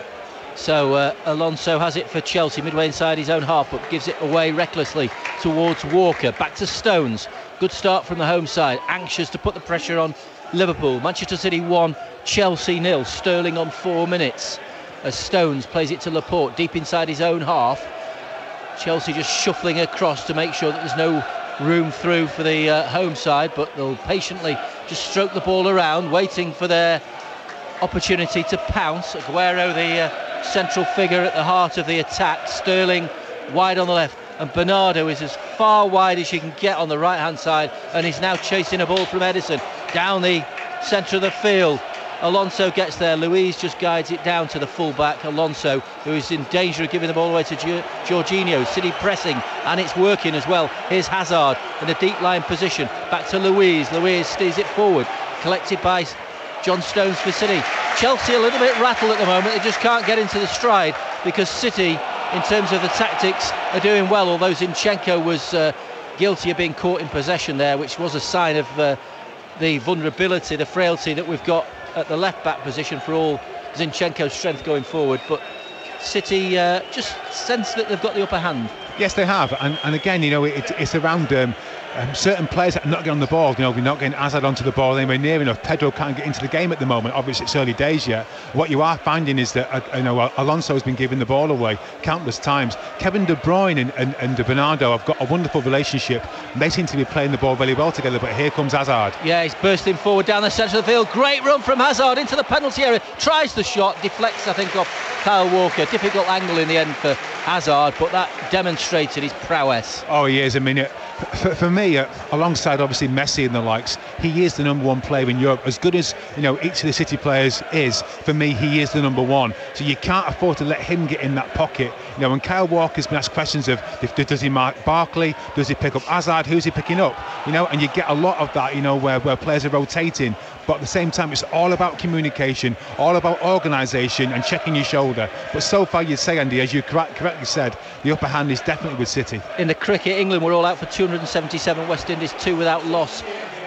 So Alonso has it for Chelsea, midway inside his own half, but gives it away recklessly towards Walker. Back to Stones. Good start from the home side, anxious to put the pressure on Liverpool. Manchester City 1, Chelsea 0. Sterling on 4 minutes as Stones plays it to Laporte deep inside his own half. Chelsea just shuffling across to make sure that there's no room through for the home side, but they'll patiently just stroke the ball around, waiting for their opportunity to pounce. Aguero, the central figure at the heart of the attack. Sterling wide on the left, and Bernardo is as far wide as you can get on the right hand side, and he's now chasing a ball from Ederson down the centre of the field. Alonso gets there. Luiz just guides it down to the full-back, Alonso, who is in danger of giving the ball away to Jorginho. City pressing, and it's working as well. Here's Hazard in a deep line position. Back to Luiz. Luiz steers it forward, collected by John Stones for City. Chelsea a little bit rattled at the moment. They just can't get into the stride because City, in terms of the tactics, are doing well, although Zinchenko was guilty of being caught in possession there, which was a sign of the vulnerability, the frailty that we've got at the left-back position for all Zinchenko's strength going forward. But City just sense that they've got the upper hand. Yes, they have, and again, you know, it's around certain players that are not getting on the ball. You know, we're not getting Hazard onto the ball anywhere near enough. Pedro can't get into the game at the moment. Obviously, it's early days yet. What you are finding is that Alonso has been giving the ball away countless times. Kevin De Bruyne and Bernardo have got a wonderful relationship. They seem to be playing the ball very well together. But here comes Hazard. Yeah, he's bursting forward down the centre of the field. Great run from Hazard into the penalty area. Tries the shot, deflects, I think, off Kyle Walker. Difficult angle in the end for Hazard, but that demonstrated his prowess. Oh, he is. I mean, for me, alongside obviously Messi and the likes, he is the number one player in Europe. As good as, you know, each of the City players is, for me, he is the number one. So you can't afford to let him get in that pocket. You know, when Kyle Walker's been asked questions of does he mark Barkley, does he pick up Hazard, who's he picking up? You know, and you get a lot of that, you know, where players are rotating. But at the same time, it's all about communication, all about organisation and checking your shoulder. But so far, you'd say, Andy, as you correctly said, the upper hand is definitely with City. In the cricket, England were all out for 277, West Indies 2 without loss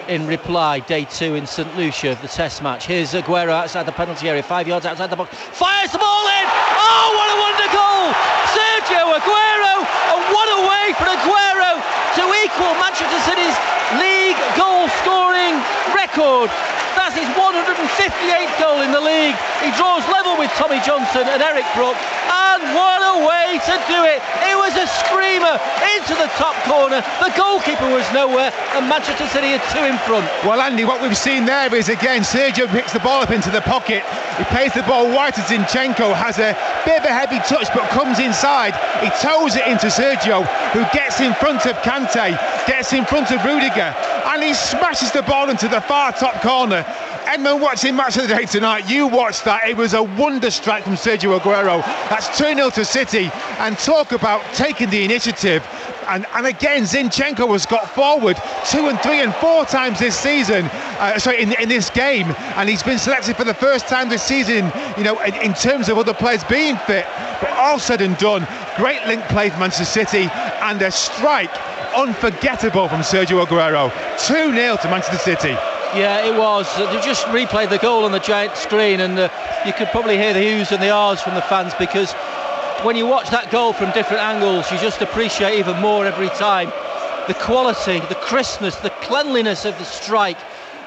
in reply. Day 2 in St Lucia of the Test match. Here's Aguero outside the penalty area, 5 yards outside the box. Fires the ball in! Oh, what a wonder goal! Sergio Aguero! And what a way for Aguero to equal Manchester City's league goal scoring record. That's his 158th goal in the league. He draws level with Tommy Johnson and Eric Brook, and what a way to do it. It was a screamer into the top corner. The goalkeeper was nowhere, and Manchester City are 2 in front. Well, Andy, what we've seen there is, again, Sergio picks the ball up into the pocket. He plays the ball wide to Zinchenko, has a bit of a heavy touch, but comes inside. He toes it into Sergio, who gets in front of Kante, gets in front of Rudiger, and he smashes the ball into the far top corner. Edmund, watching Match of the Day tonight, you watched that. It was a wonder strike from Sergio Aguero. That's 2-0 to City, and talk about taking the initiative. And again, Zinchenko has got forward 2 and 3 and 4 times this season, in this game, and he's been selected for the first time this season, you know, in terms of other players being fit. But all said and done, great link play for Manchester City, and a strike unforgettable from Sergio Aguero. 2-0 to Manchester City. Yeah, it was. They just replayed the goal on the giant screen, and you could probably hear the oohs and the ahs from the fans, because when you watch that goal from different angles, you just appreciate even more every time the quality, the crispness, the cleanliness of the strike,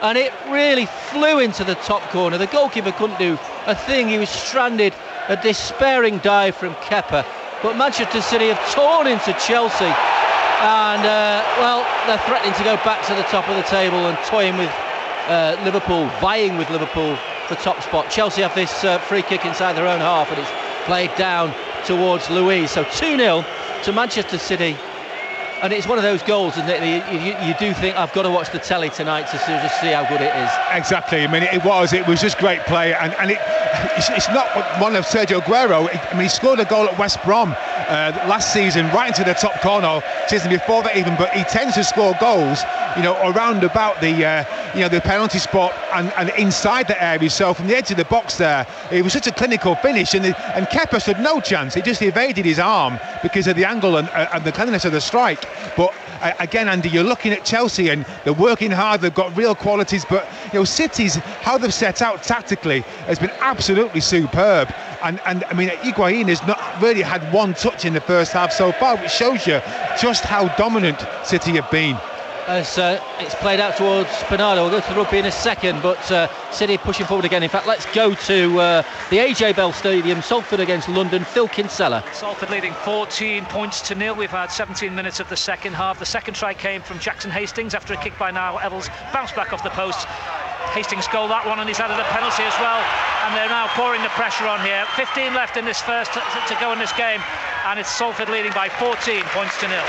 and it really flew into the top corner. The goalkeeper couldn't do a thing. He was stranded. A despairing dive from Kepa, but Manchester City have torn into Chelsea, and well, they're threatening to go back to the top of the table and toying with Liverpool, vying with Liverpool for top spot. Chelsea have this free kick inside their own half, and it's played down towards Luiz. So 2-0 to Manchester City, and it's one of those goals, isn't it? You do think, I've got to watch the telly tonight to just see how good it is. Exactly. I mean, it was just great play, and it's not one of Sergio Aguero. I mean, he scored a goal at West Brom last season, right into the top corner, season before that even, but he tends to score goals, you know, around about the the penalty spot and inside the area. So from the edge of the box there, it was such a clinical finish, and Kepa stood no chance. He just evaded his arm because of the angle and the cleanliness of the strike. But again, Andy, you're looking at Chelsea, and they're working hard. They've got real qualities, but you know, City's, how they've set out tactically has been absolutely superb. And I mean, Higuain has not really had one touch in the first half so far, which shows you just how dominant City have been. As it's played out towards Bernardo. We'll go to the rugby in a second, but City pushing forward again. In fact, let's go to the AJ Bell Stadium, Salford against London. Phil Kinsella. Salford leading 14 points to 0. We've had 17 minutes of the second half. The second try came from Jackson Hastings after a kick by Niall Eddles, bounced back off the post. Hastings goal that one, and he's added a penalty as well, and they're now pouring the pressure on here. 15 left in this first to go in this game, and it's Salford leading by 14 points to 0.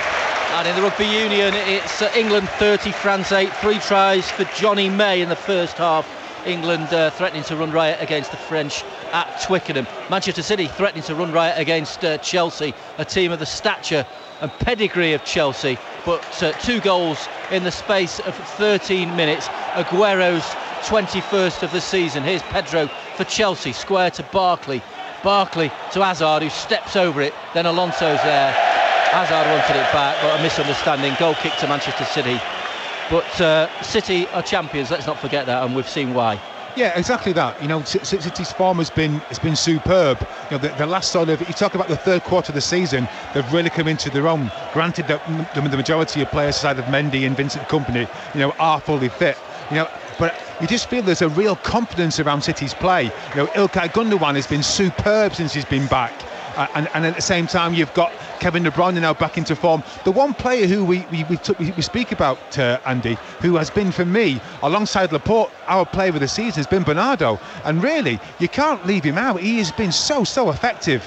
And in the rugby union, it's England 30, France 8. 3 tries for Johnny May in the first half. England threatening to run riot against the French at Twickenham. Manchester City threatening to run riot against Chelsea, a team of the stature and pedigree of Chelsea, but 2 goals in the space of 13 minutes. Aguero's 21st of the season. Here's Pedro for Chelsea, square to Barkley to Hazard, who steps over it, then Alonso's there. Hazard wanted it back, but a misunderstanding. Goal kick to Manchester City, but City are champions, let's not forget that, and we've seen why. Yeah, exactly that. You know, City's form has been superb. You know, the last sort of, you talk about the third quarter of the season, they've really come into their own. Granted that the majority of players aside of Mendy and Vincent Kompany, you know, are fully fit. You know, but you just feel there's a real confidence around City's play. You know, Ilkay Gundogan has been superb since he's been back. And at the same time, you've got Kevin De Bruyne now back into form. The one player who we speak about, Andy, who has been, for me, alongside Laporte, our player of the season, has been Bernardo. And really, you can't leave him out. He has been so effective.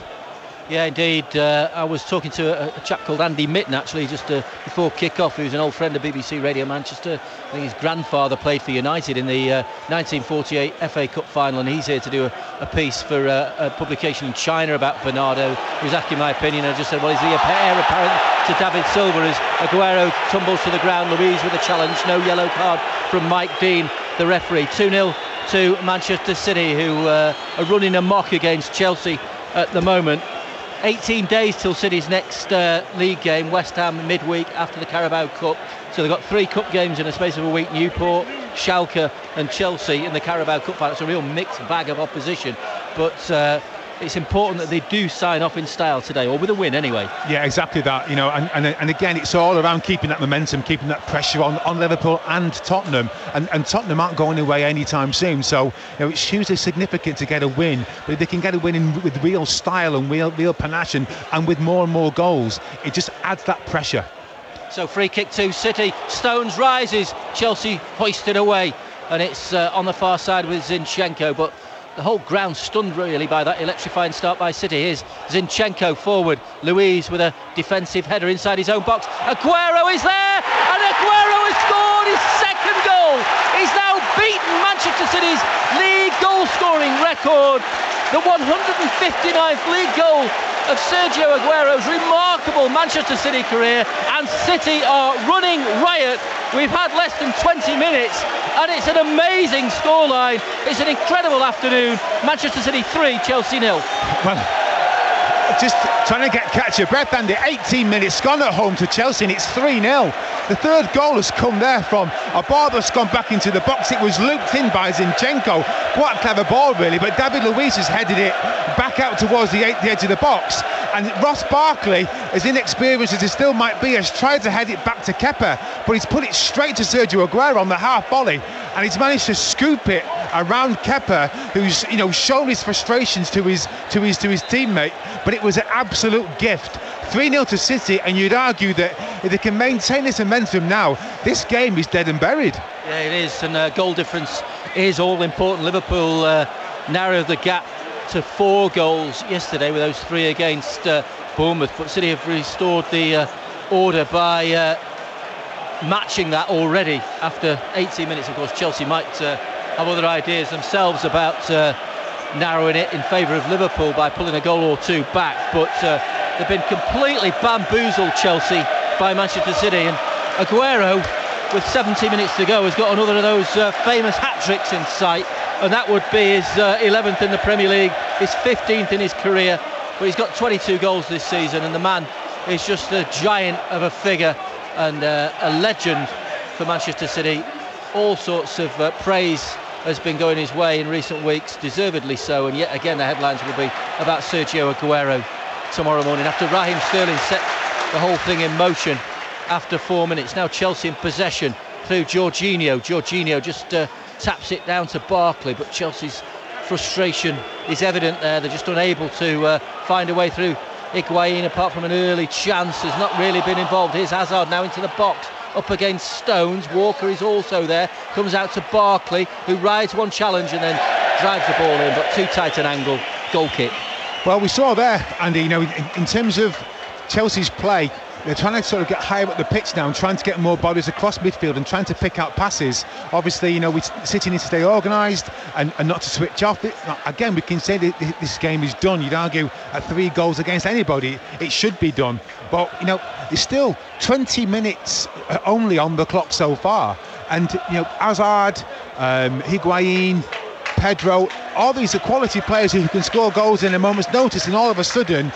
Yeah, indeed. I was talking to a chap called Andy Mitten, actually, just before kick-off, who's an old friend of BBC Radio Manchester. I think his grandfather played for United in the 1948 FA Cup final, and he's here to do a piece for a publication in China about Bernardo. He was asking my opinion, and I just said, well, is he a heir apparent to David Silva as Aguero tumbles to the ground? Luiz with a challenge, no yellow card from Mike Dean, the referee. 2-0 to Manchester City, who are running amok against Chelsea at the moment. 18 days till City's next league game, West Ham midweek after the Carabao Cup. So they've got 3 cup games in a space of a week: Newport, Schalke and Chelsea in the Carabao Cup final. It's a real mixed bag of opposition, but it's important that they do sign off in style today, or with a win anyway. Yeah, exactly that. And again, it's all around keeping that momentum, keeping that pressure on Liverpool and Tottenham, and Tottenham aren't going away anytime soon. So it's hugely significant to get a win, but if they can get a win with real style and real panache and with more and more goals, it just adds that pressure. So free kick to City. Stones rises. Chelsea hoisted away, and it's on the far side with Zinchenko, but the whole ground stunned really by that electrifying start by City. Here's Zinchenko forward. Luiz with a defensive header inside his own box. Aguero is there, and Aguero has scored his second goal. He's now beaten Manchester City's league goal scoring record. The 159th league goal of Sergio Aguero's remarkable Manchester City career, and City are running riot. We've had less than 20 minutes and it's an amazing scoreline. It's an incredible afternoon. Manchester City 3, Chelsea 0. Well, just trying to catch your breath, Andy. 18 minutes gone at home to Chelsea and it's 3-0. The third goal has come there from a ball that's gone back into the box. It was looped in by Zinchenko. Quite a clever ball really, but David Luiz has headed it back out towards the edge of the box. And Ross Barkley, as inexperienced as he still might be, has tried to head it back to Kepa, but he's put it straight to Sergio Aguero on the half volley, and he's managed to scoop it around Kepa, who's shown his frustrations to his teammate. But it was an absolute gift. 3-0 to City, and you'd argue that if they can maintain this momentum now, this game is dead and buried. Yeah, it is, and goal difference is all important. Liverpool narrowed the gap to 4 goals yesterday with those 3 against Bournemouth, but City have restored the order by matching that already after 18 minutes. Of course, Chelsea might have other ideas themselves about narrowing it in favour of Liverpool by pulling a goal or 2 back, but they've been completely bamboozled, Chelsea, by Manchester City. And Aguero, with 70 minutes to go, has got another of those famous hat-tricks in sight, and that would be his 11th in the Premier League, his 15th in his career. But he's got 22 goals this season, and the man is just a giant of a figure and a legend for Manchester City. All sorts of praise has been going his way in recent weeks, deservedly so, and yet again the headlines will be about Sergio Aguero tomorrow morning after Raheem Sterling set the whole thing in motion after 4 minutes. Now Chelsea in possession through Jorginho. Jorginho just taps it down to Barkley, but Chelsea's frustration is evident there. They're just unable to find a way through. Higuain, apart from an early chance, has not really been involved. Here's Hazard now into the box, up against Stones. Walker is also there, comes out to Barkley, who rides one challenge and then drives the ball in, but too tight an angle. Goal kick. Well, we saw there, Andy, in terms of Chelsea's play, they're trying to sort of get higher up the pitch now and trying to get more bodies across midfield and trying to pick out passes. Obviously, City needs to stay organised and not to switch off. Again, we can say that this game is done. You'd argue at 3 goals against anybody, it should be done. But, it's still 20 minutes only on the clock so far. And, Hazard, Higuain, Pedro, all these are quality players who can score goals in a moment's notice, and all of a sudden,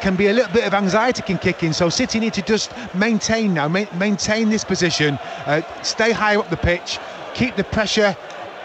can be a little bit of anxiety can kick in. So City need to just maintain this position, stay high up the pitch, keep the pressure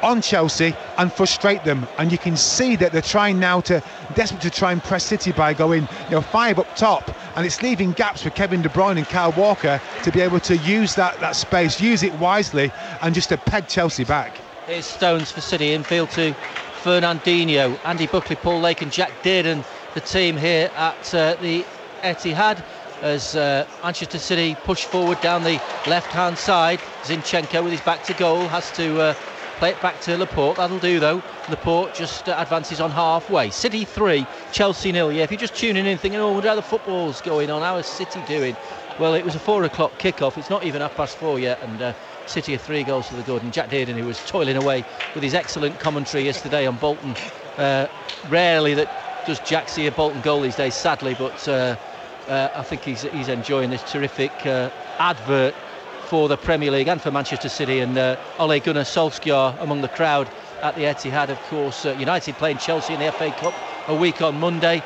on Chelsea and frustrate them. And you can see that they're trying now desperate to try and press City by going 5 up top, and it's leaving gaps for Kevin De Bruyne and Kyle Walker to be able to use that space, use it wisely, and just to peg Chelsea back. Here's Stones for City, infield to Fernandinho, Andy Buckley, Paul Lake and Jack Dearden, the team here at the Etihad, as Manchester City push forward down the left-hand side. Zinchenko with his back to goal has to play it back to Laporte. That'll do though. Laporte just advances on halfway. City 3, Chelsea 0. Yeah, if you're just tuning in thinking, oh, how the football's going on, how is City doing? Well, it was a 4 o'clock kickoff. It's not even 4:30 yet, and City are 3 goals to the good. And Jack Dearden, who was toiling away with his excellent commentary yesterday on Bolton. Rarely does Jack see a Bolton goal these days, sadly, but I think he's enjoying this terrific advert for the Premier League and for Manchester City. And Ole Gunnar Solskjaer among the crowd at the Etihad. Of course, United playing Chelsea in the FA Cup a week on Monday.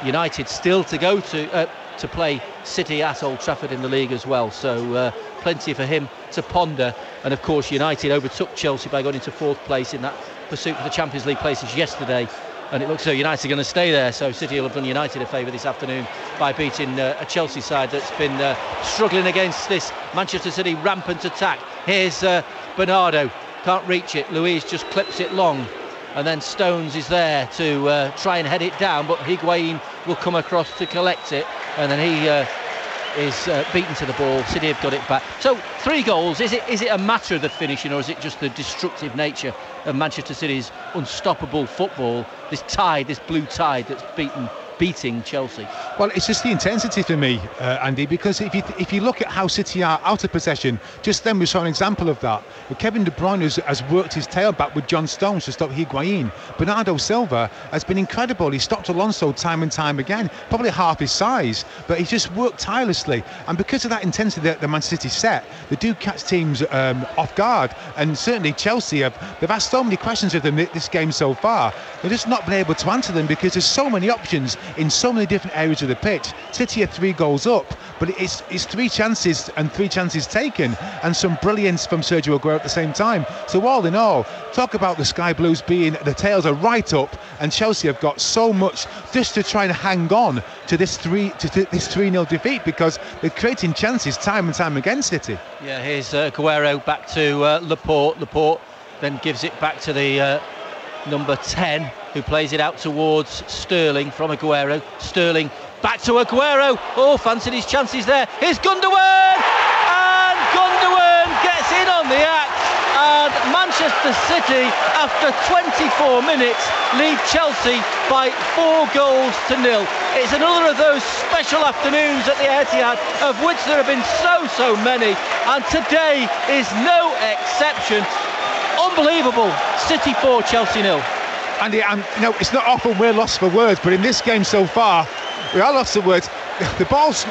United still to go to play City at Old Trafford in the league as well, so plenty for him to ponder. And of course United overtook Chelsea by going into 4th place in that pursuit for the Champions League places yesterday and it looks so United are going to stay there. So City will have done United a favour this afternoon by beating a Chelsea side that's been struggling against this Manchester City rampant attack. Here's Bernardo, can't reach it. Luiz just clips it long, and then Stones is there to try and head it down, but Higuain will come across to collect it, and then he is beaten to the ball. City have got it back. So 3 goals. Is it a matter of the finishing, or is it just the destructive nature of Manchester City's unstoppable football? This tide, this blue tide that's beating Chelsea. Well, it's just the intensity for me, Andy, because if you look at how City are out of possession, just then we saw an example of that. Kevin De Bruyne has worked his tail back with John Stones to stop Higuain. Bernardo Silva has been incredible. He stopped Alonso time and time again, probably half his size, but he's just worked tirelessly. And because of that intensity that the Man City set, they do catch teams off guard. And certainly Chelsea they've asked so many questions of them this game so far. They've just not been able to answer them because there's so many options in so many different areas of the pitch. City are 3 goals up, but it's 3 chances and 3 chances taken, and some brilliance from Sergio Aguero at the same time. So all in all, talk about the Sky Blues being, the tails are right up, and Chelsea have got so much just to try and hang on to this 3-0 defeat, because they're creating chances time and time again, City. Yeah, here's Aguero back to Laporte. Laporte then gives it back to the number 10, who plays it out towards Sterling from Aguero. Sterling back to Aguero. Oh, fancied his chances there. Here's Gundogan, and Gundogan gets in on the act, and Manchester City, after 24 minutes, lead Chelsea by 4 goals to 0. It's another of those special afternoons at the Etihad, of which there have been so many, and today is no exception. Unbelievable. City 4, Chelsea 0. Andy, it's not often we're lost for words, but in this game so far, we are lost for words. The ball's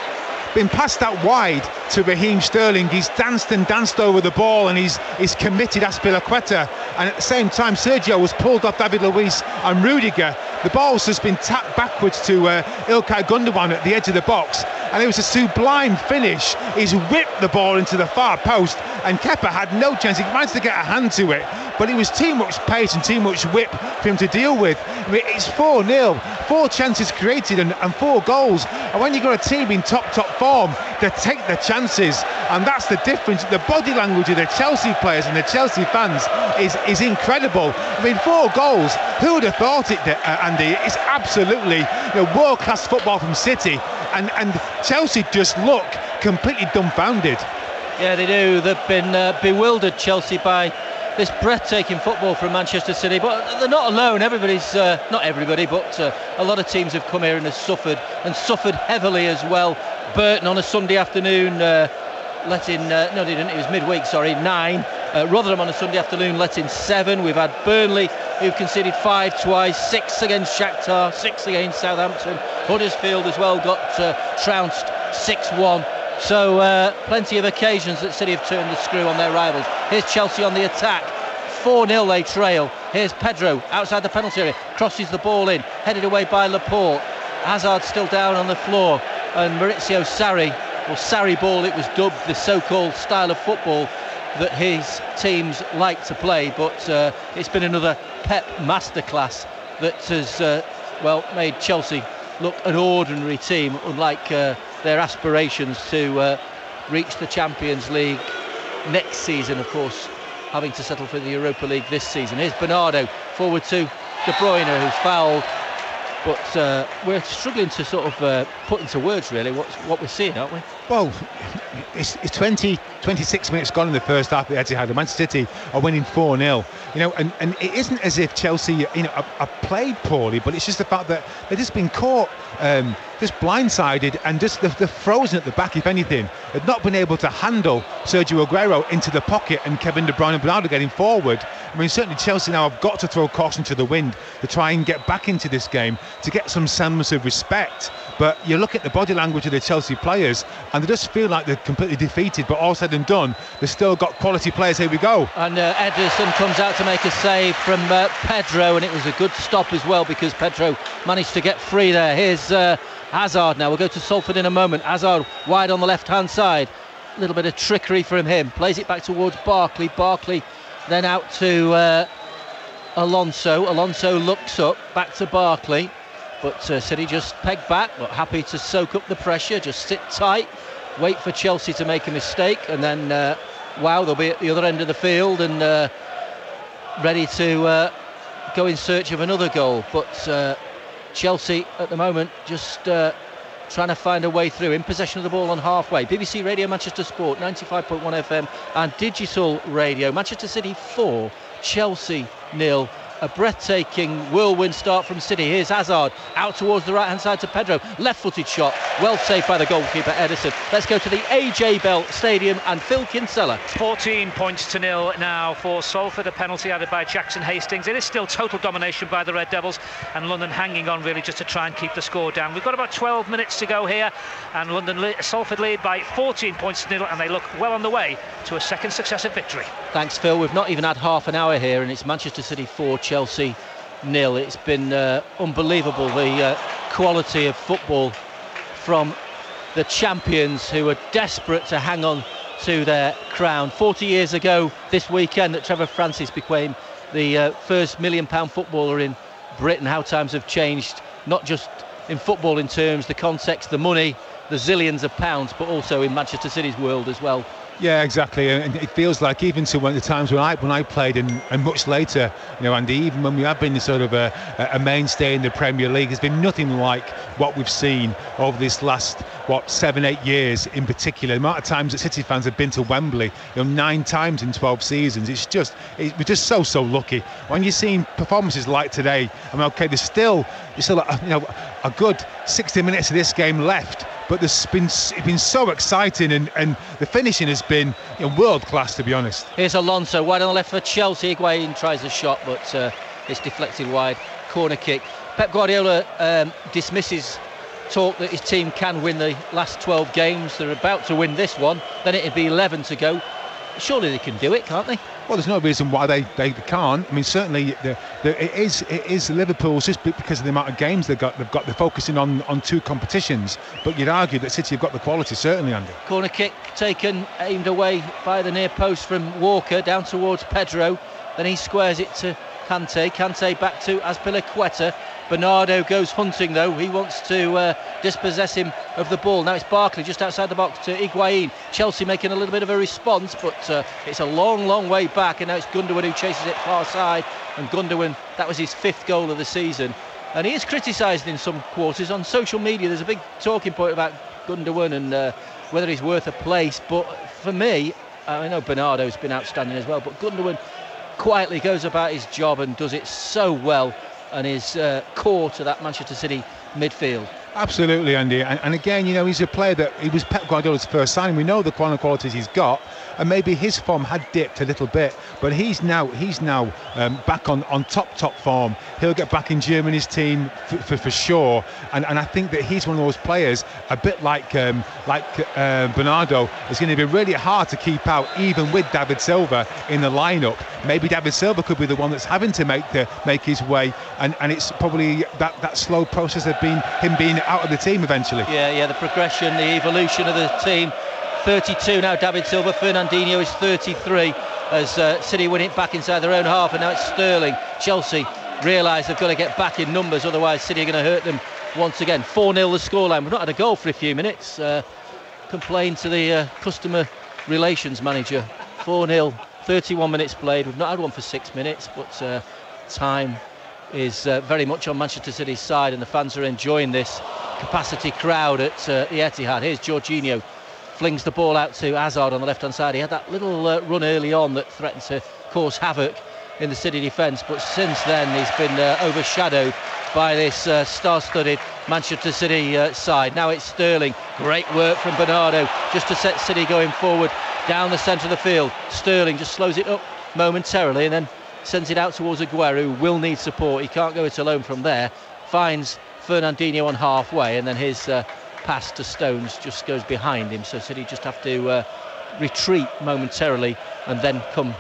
been passed out wide to Raheem Sterling. He's danced and danced over the ball, and he's committed Azpilicueta. And at the same time, Sergio was pulled off David Luiz and Rudiger. The ball's just been tapped backwards to Ilkay Gundogan at the edge of the box, and it was a sublime finish. He's whipped the ball into the far post, and Kepa had no chance. He managed to get a hand to it, but it was too much pace and too much whip for him to deal with. I mean, it's 4-0, 4 chances created and 4 goals. And when you've got a team in top form, they take the chances, and that's the difference. The body language of the Chelsea players and the Chelsea fans is incredible. I mean, 4 goals, who would have thought it, Andy? It's absolutely world-class football from City, and Chelsea just look completely dumbfounded. Yeah, they do. They've been bewildered, Chelsea, by this breathtaking football from Manchester City. But they're not alone. Everybody's not everybody, but a lot of teams have come here and have suffered heavily as well. Burton on a Sunday afternoon let in no, they didn't. It was midweek. Sorry, 9. Rotherham on a Sunday afternoon let in 7. We've had Burnley, who've conceded 5 twice, 6 against Shakhtar, 6 against Southampton. Huddersfield as well got trounced 6-1. So plenty of occasions that City have turned the screw on their rivals. Here's Chelsea on the attack. 4-0 they trail. Here's Pedro outside the penalty area, crosses the ball in, headed away by Laporte. Hazard still down on the floor, and Maurizio Sarri, or Sarri ball it was dubbed, the so-called style of football that his teams like to play. But it's been another Pep masterclass that has made Chelsea look an ordinary team, unlike their aspirations to reach the Champions League next season, of course, having to settle for the Europa League this season. Here's Bernardo forward to De Bruyne, who's fouled, but we're struggling to sort of put into words really what we're seeing, aren't we? Well, it's 26 minutes gone in the first half of the Etihad. Manchester City are winning 4-0. And it isn't as if Chelsea, are played poorly, but it's just the fact that they've just been caught, just blindsided, and just they're frozen at the back. If anything, they've not been able to handle Sergio Aguero into the pocket and Kevin De Bruyne and Bernardo getting forward. I mean, certainly Chelsea now have got to throw caution to the wind to try and get back into this game, to get some semblance of respect. But you look at the body language of the Chelsea players, and they just feel like they're completely defeated. But all said and done, they've still got quality players. Here we go. And Ederson comes out to make a save from Pedro, and it was a good stop as well, because Pedro managed to get free there. Here's Hazard now. We'll go to Salford in a moment. Hazard wide on the left-hand side. A little bit of trickery from him. Plays it back towards Barkley. Barkley then out to Alonso. Alonso looks up, back to Barkley, but City just pegged back, but happy to soak up the pressure, just sit tight, wait for Chelsea to make a mistake, and then wow, they'll be at the other end of the field and ready to go in search of another goal. But Chelsea at the moment just trying to find a way through, in possession of the ball on halfway. BBC Radio Manchester Sport, 95.1 FM and digital radio. Manchester City 4, Chelsea 0. A breathtaking whirlwind start from City. Here's Hazard out towards the right hand side to Pedro, left-footed shot, well saved by the goalkeeper Ederson. Let's go to the AJ Bell Stadium and Phil Kinsella. 14 points to 0 now for Salford, a penalty added by Jackson Hastings. It is still total domination by the Red Devils, and London hanging on really just to try and keep the score down. We've got about 12 minutes to go here, and Salford lead by 14 points to 0, and they look well on the way to a second successive victory. Thanks, Phil. We've not even had half an hour here, and it's Manchester City 4, Chelsea 0. It's been unbelievable, the quality of football from the champions, who are desperate to hang on to their crown. 40 years ago this weekend that Trevor Francis became the first £1 million footballer in Britain. How times have changed, not just in football in terms, the context, the money, the zillions of pounds, but also in Manchester City's world as well. Yeah, exactly, and it feels like even to the times when I played and much later, Andy, even when we have been sort of a mainstay in the Premier League, there's been nothing like what we've seen over this last 7-8 years in particular. The amount of times that City fans have been to Wembley, 9 times in 12 seasons. We're just so lucky. When you're seeing performances like today, I mean, okay, there's still a good 60 minutes of this game left, but it's been so exciting, and the finishing has been world class, to be honest. Here's Alonso wide on the left for Chelsea. Higuain tries a shot, but it's deflected wide. Corner kick. Pep Guardiola dismisses talk that his team can win the last 12 games. They're about to win this one, then it'd be 11 to go. Surely they can do it, can't they? Well, there's no reason why they can't. I mean, certainly it is Liverpool's, just because of the amount of games they've got. They're focusing on 2 competitions, but you'd argue that City have got the quality, certainly, Andy. Corner kick taken, aimed away by the near post from Walker, down towards Pedro. Then he squares it to Kante. Kante back to Azpilicueta. Bernardo goes hunting, though. He wants to dispossess him of the ball. Now it's Barkley just outside the box to Higuain. Chelsea making a little bit of a response, but it's a long way back, and now it's Gundogan who chases it far side. And Gundogan, that was his 5th goal of the season, and he is criticised in some quarters on social media. There's a big talking point about Gundogan and whether he's worth a place, but for me, I know Bernardo's been outstanding as well, but Gundogan quietly goes about his job and does it so well, and is core to that Manchester City midfield. Absolutely, Andy, and again, he's a player that he was Pep Guardiola's first signing. We know the qualities he's got, and maybe his form had dipped a little bit, but he's now back on top form. He'll get back in Germany's team for sure, and I think that he's one of those players, a bit like Bernardo, is going to be really hard to keep out, even with David Silva in the lineup. Maybe David Silva could be the one that's having to make his way, and it's probably that slow process of him being out of the team eventually. Yeah, the progression, the evolution of the team. 32 now, David Silva. Fernandinho is 33 as City win it back inside their own half, and now it's Sterling. Chelsea realise they've got to get back in numbers, otherwise City are going to hurt them once again. 4-0 the scoreline. We've not had a goal for a few minutes. Complained to the customer relations manager. 4-0, 31 minutes played. We've not had one for 6 minutes, but time is very much on Manchester City's side, and the fans are enjoying this capacity crowd at the Etihad. Here's Jorginho, flings the ball out to Hazard on the left hand side. He had that little run early on that threatened to cause havoc in the City defence, but since then he's been overshadowed by this star-studded Manchester City side. Now it's Sterling. Great work from Bernardo just to set City going forward down the centre of the field. Sterling just slows it up momentarily and then sends it out towards Aguero, who will need support. He can't go it alone from there. Finds Fernandinho on halfway, and then his pass to Stones just goes behind him. So City just have to retreat momentarily and then come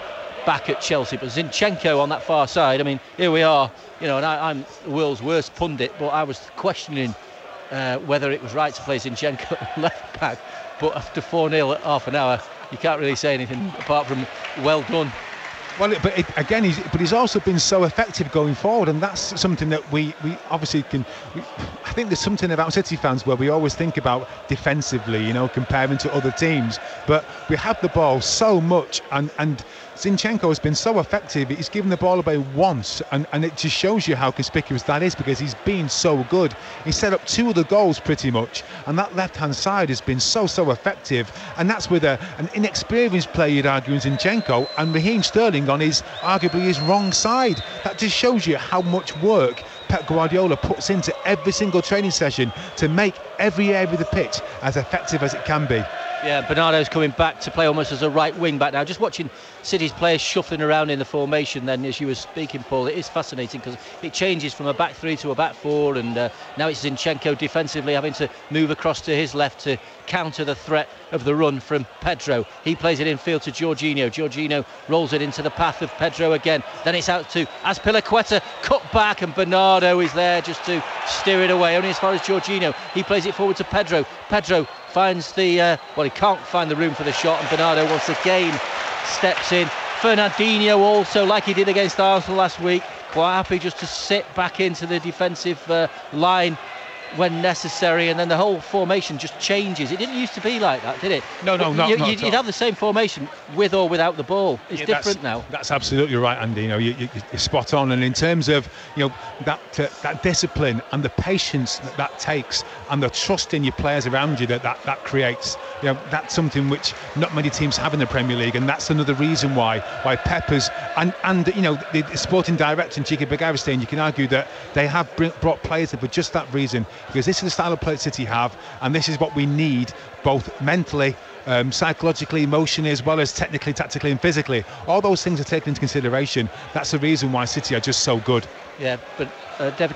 back at Chelsea. But Zinchenko on that far side, I mean, here we are, and I'm the world's worst pundit, but I was questioning whether it was right to play Zinchenko left back. But after 4-0 at half an hour, you can't really say anything apart from well done Well, again, he's also been so effective going forward, and that's something that we obviously can. I think there's something about City fans where we always think about defensively, you know, comparing to other teams. But we have the ball so much, and Zinchenko has been so effective. He's given the ball away once, and it just shows you how conspicuous that is, because he's been so good. He set up 2 of the goals pretty much, and that left-hand side has been so effective. And that's with an inexperienced player, you'd argue, in Zinchenko, and Raheem Sterling on arguably his wrong side. That just shows you how much work Pep Guardiola puts into every single training session to make every area of the pitch as effective as it can be. Yeah, Bernardo's coming back to play almost as a right wing back now. Just watching City's players shuffling around in the formation then, as you were speaking, Paul, it is fascinating because it changes from a back 3 to a back 4, and now it's Zinchenko defensively having to move across to his left to counter the threat of the run from Pedro. He plays it infield to Jorginho. Jorginho rolls it into the path of Pedro again. Then it's out to Azpilicueta, cut back, and Bernardo is there just to steer it away, only as far as Jorginho. He plays it forward to Pedro. Pedro finds the he can't find the room for the shot, and Bernardo once again steps in. Fernandinho also, like he did against Arsenal last week, quite happy just to sit back into the defensive line when necessary, and then the whole formation just changes. It didn't used to be like that, did it? No, you'd have the same formation with or without the ball. It's different now. That's absolutely right, Andy. You know, you're spot on. And in terms of, you know, that discipline and the patience that takes, and the trust in your players around you that creates, you know, that's something which not many teams have in the Premier League, and that's another reason why Peppers and you know, the sporting director and Chiqui Begaristain, you can argue that they have brought players in for just that reason, because this is the style of play that City have, and this is what we need, both mentally, psychologically, emotionally, as well as technically, tactically and physically. All those things are taken into consideration. That's the reason why City are just so good. Yeah, but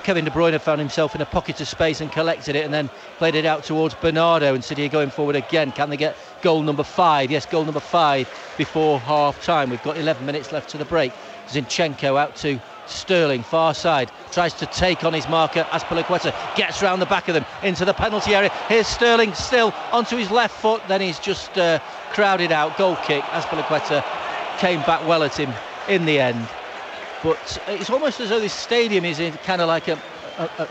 Kevin De Bruyne found himself in a pocket of space and collected it, and then played it out towards Bernardo, and City are going forward again. Can they get goal number 5? Yes, goal number 5 before half-time. We've got 11 minutes left to the break. Zinchenko out to Sterling, far side, tries to take on his marker. Azpilicueta gets round the back of them into the penalty area. Here's Sterling still onto his left foot, then he's just crowded out. Goal kick. Azpilicueta came back well at him in the end, but it's almost as though this stadium is in kind of like a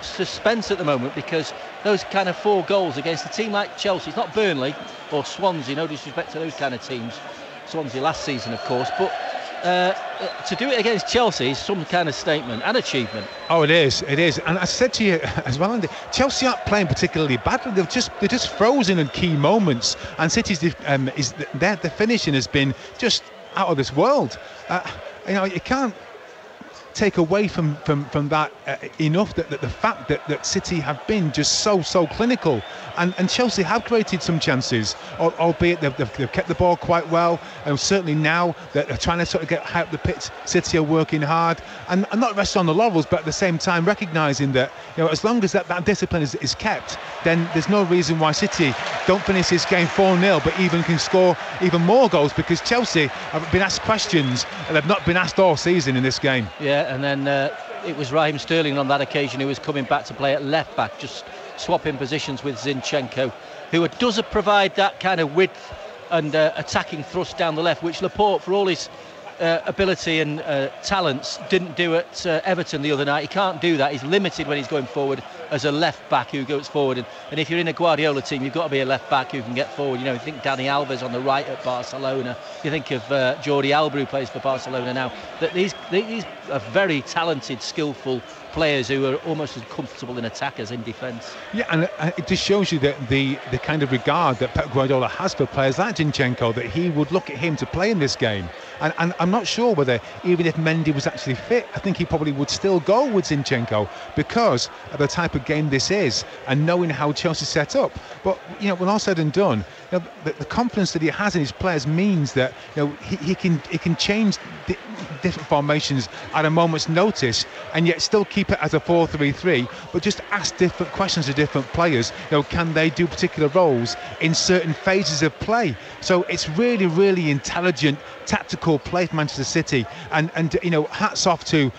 suspense at the moment, because those kind of 4 goals against a team like Chelsea, it's not Burnley or Swansea, no disrespect to those kind of teams, Swansea last season of course, but to do it against Chelsea is some kind of statement and achievement. Oh, it is. And I said to you as well, Andy, Chelsea aren't playing particularly badly. They're just frozen in key moments, and City's the finishing has been just out of this world. You know, you can't take away from that enough that the fact that City have been just so clinical, and Chelsea have created some chances, albeit they've kept the ball quite well, and certainly now that they're trying to sort of get high up the pitch, City are working hard and not resting on the laurels, but at the same time recognising that, you know, as long as that discipline is kept, then there's no reason why City don't finish this game 4-0, but even can score even more goals, because Chelsea have been asked questions and they've not been asked all season in this game. Yeah, and then it was Raheem Sterling on that occasion who was coming back to play at left back, just swapping positions with Zinchenko, who does provide that kind of width and attacking thrust down the left, which Laporte, for all his ability and talents, didn't do at Everton the other night. He can't do that. He's limited when he's going forward as a left back who goes forward, and if you're in a Guardiola team, you've got to be a left back who can get forward. You know, you think Dani Alves on the right at Barcelona, you think of Jordi Alba, who plays for Barcelona now. That these are very talented, skillful players who are almost as comfortable in attack as in defence. Yeah, and it just shows you that the kind of regard that Pep Guardiola has for players like Zinchenko, that he would look at him to play in this game. And I'm not sure whether, even if Mendy was actually fit, I think he probably would still go with Zinchenko, because of the type of game this is, and knowing how Chelsea set up. But, you know, when all said and done, you know, the confidence that he has in his players means that, you know, he can change different formations at a moment's notice, and yet still keep it as a 4-3-3, but just ask different questions to different players. You know, can they do particular roles in certain phases of play? So it's really intelligent tactical play for Manchester City, and you know, hats off to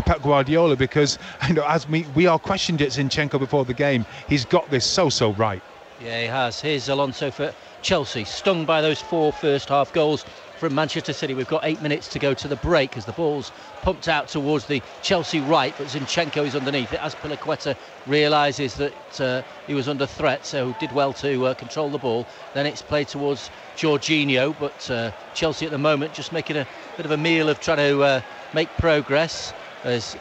Pep Guardiola, because, you know, as we all questioned it, Zinchenko, before the game, he's got this so right. Yeah, he has. Here's Alonso for Chelsea, stung by those 4 first half goals from Manchester City. We've got 8 minutes to go to the break as the ball's pumped out towards the Chelsea right, but Zinchenko is underneath it. Azpilicueta realises that he was under threat, so did well to control the ball. Then it's played towards Jorginho, but Chelsea at the moment just making a bit of a meal of trying to make progress as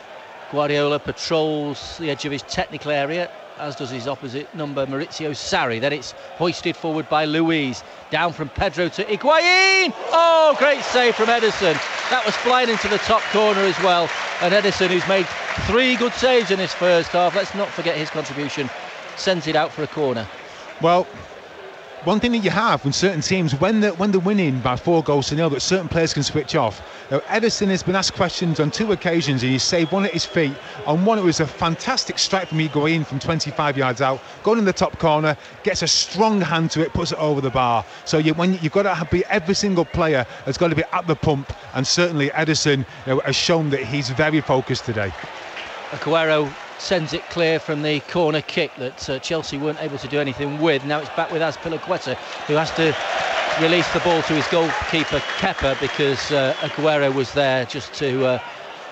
Guardiola patrols the edge of his technical area, as does his opposite number, Maurizio Sarri. Then it's hoisted forward by Luiz. Down from Pedro to Higuain. Oh, great save from Ederson. That was flying into the top corner as well. And Ederson, who's made 3 good saves in this first half, let's not forget his contribution, sends it out for a corner. Well, one thing that you have with certain teams, when they're winning by 4-0, that certain players can switch off. Now, Ederson has been asked questions on 2 occasions, and he saved one at his feet. On one, it was a fantastic strike from Higuain from 25 yards out, going in the top corner, gets a strong hand to it, puts it over the bar. So you've got to be, every single player has got to be at the pump, and certainly Ederson has shown that he's very focused today. Aguero sends it clear from the corner kick that Chelsea weren't able to do anything with. Now it's back with Azpilicueta, who has to release the ball to his goalkeeper Kepa, because Aguero was there just to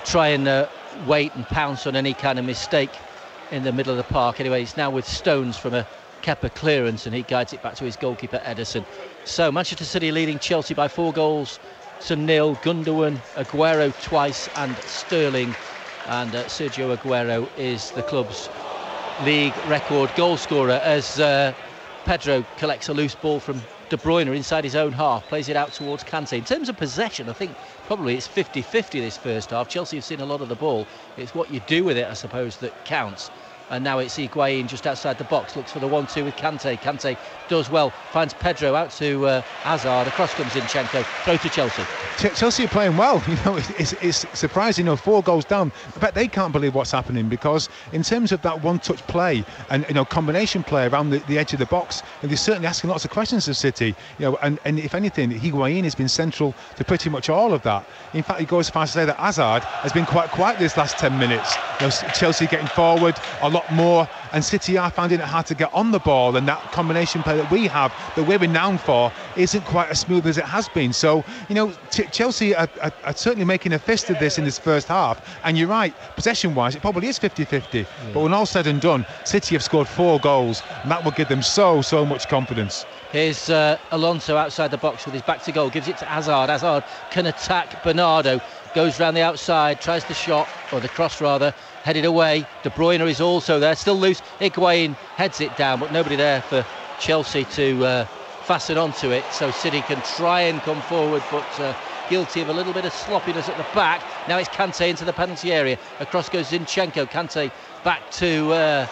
try and wait and pounce on any kind of mistake in the middle of the park. Anyway, he's now with Stones from a Kepa clearance, and he guides it back to his goalkeeper Ederson. So Manchester City leading Chelsea by 4-0. Gundogan, Aguero twice, and Sterling. And Sergio Aguero is the club's league record goal scorer, as Pedro collects a loose ball from De Bruyne inside his own half, plays it out towards Kante. In terms of possession, I think probably it's 50-50 this first half. Chelsea have seen a lot of the ball. It's what you do with it, I suppose, that counts. And now it's Higuain just outside the box, looks for the 1-2 with Kante. Kante does well, finds Pedro out to Hazard. Across comes Zinchenko, throw to Chelsea. Chelsea are playing well. It's surprising. 4 goals down. I bet they can't believe what's happening, because in terms of that one-touch play and combination play around the edge of the box, and they're certainly asking lots of questions of City. And if anything, Higuain has been central to pretty much all of that. In fact, he goes as far as to say that Hazard has been quite quiet this last 10 minutes. Chelsea getting forward a lot more, and City are finding it hard to get on the ball, and that combination play that we have, that we're renowned for, isn't quite as smooth as it has been. So Chelsea are certainly making a fist of this in this first half, and you're right, possession wise it probably is 50-50, but when all said and done, City have scored 4 goals, and that will give them so much confidence. Here's Alonso outside the box with his back to goal, gives it to Hazard. Hazard can attack Bernardo, goes round the outside, tries the shot, or the cross rather, headed away. De Bruyne is also there, still loose. Higuain heads it down, but nobody there for Chelsea to fasten onto it, so City can try and come forward, but guilty of a little bit of sloppiness at the back. Now it's Kante into the penalty area, across goes Zinchenko. Kante back to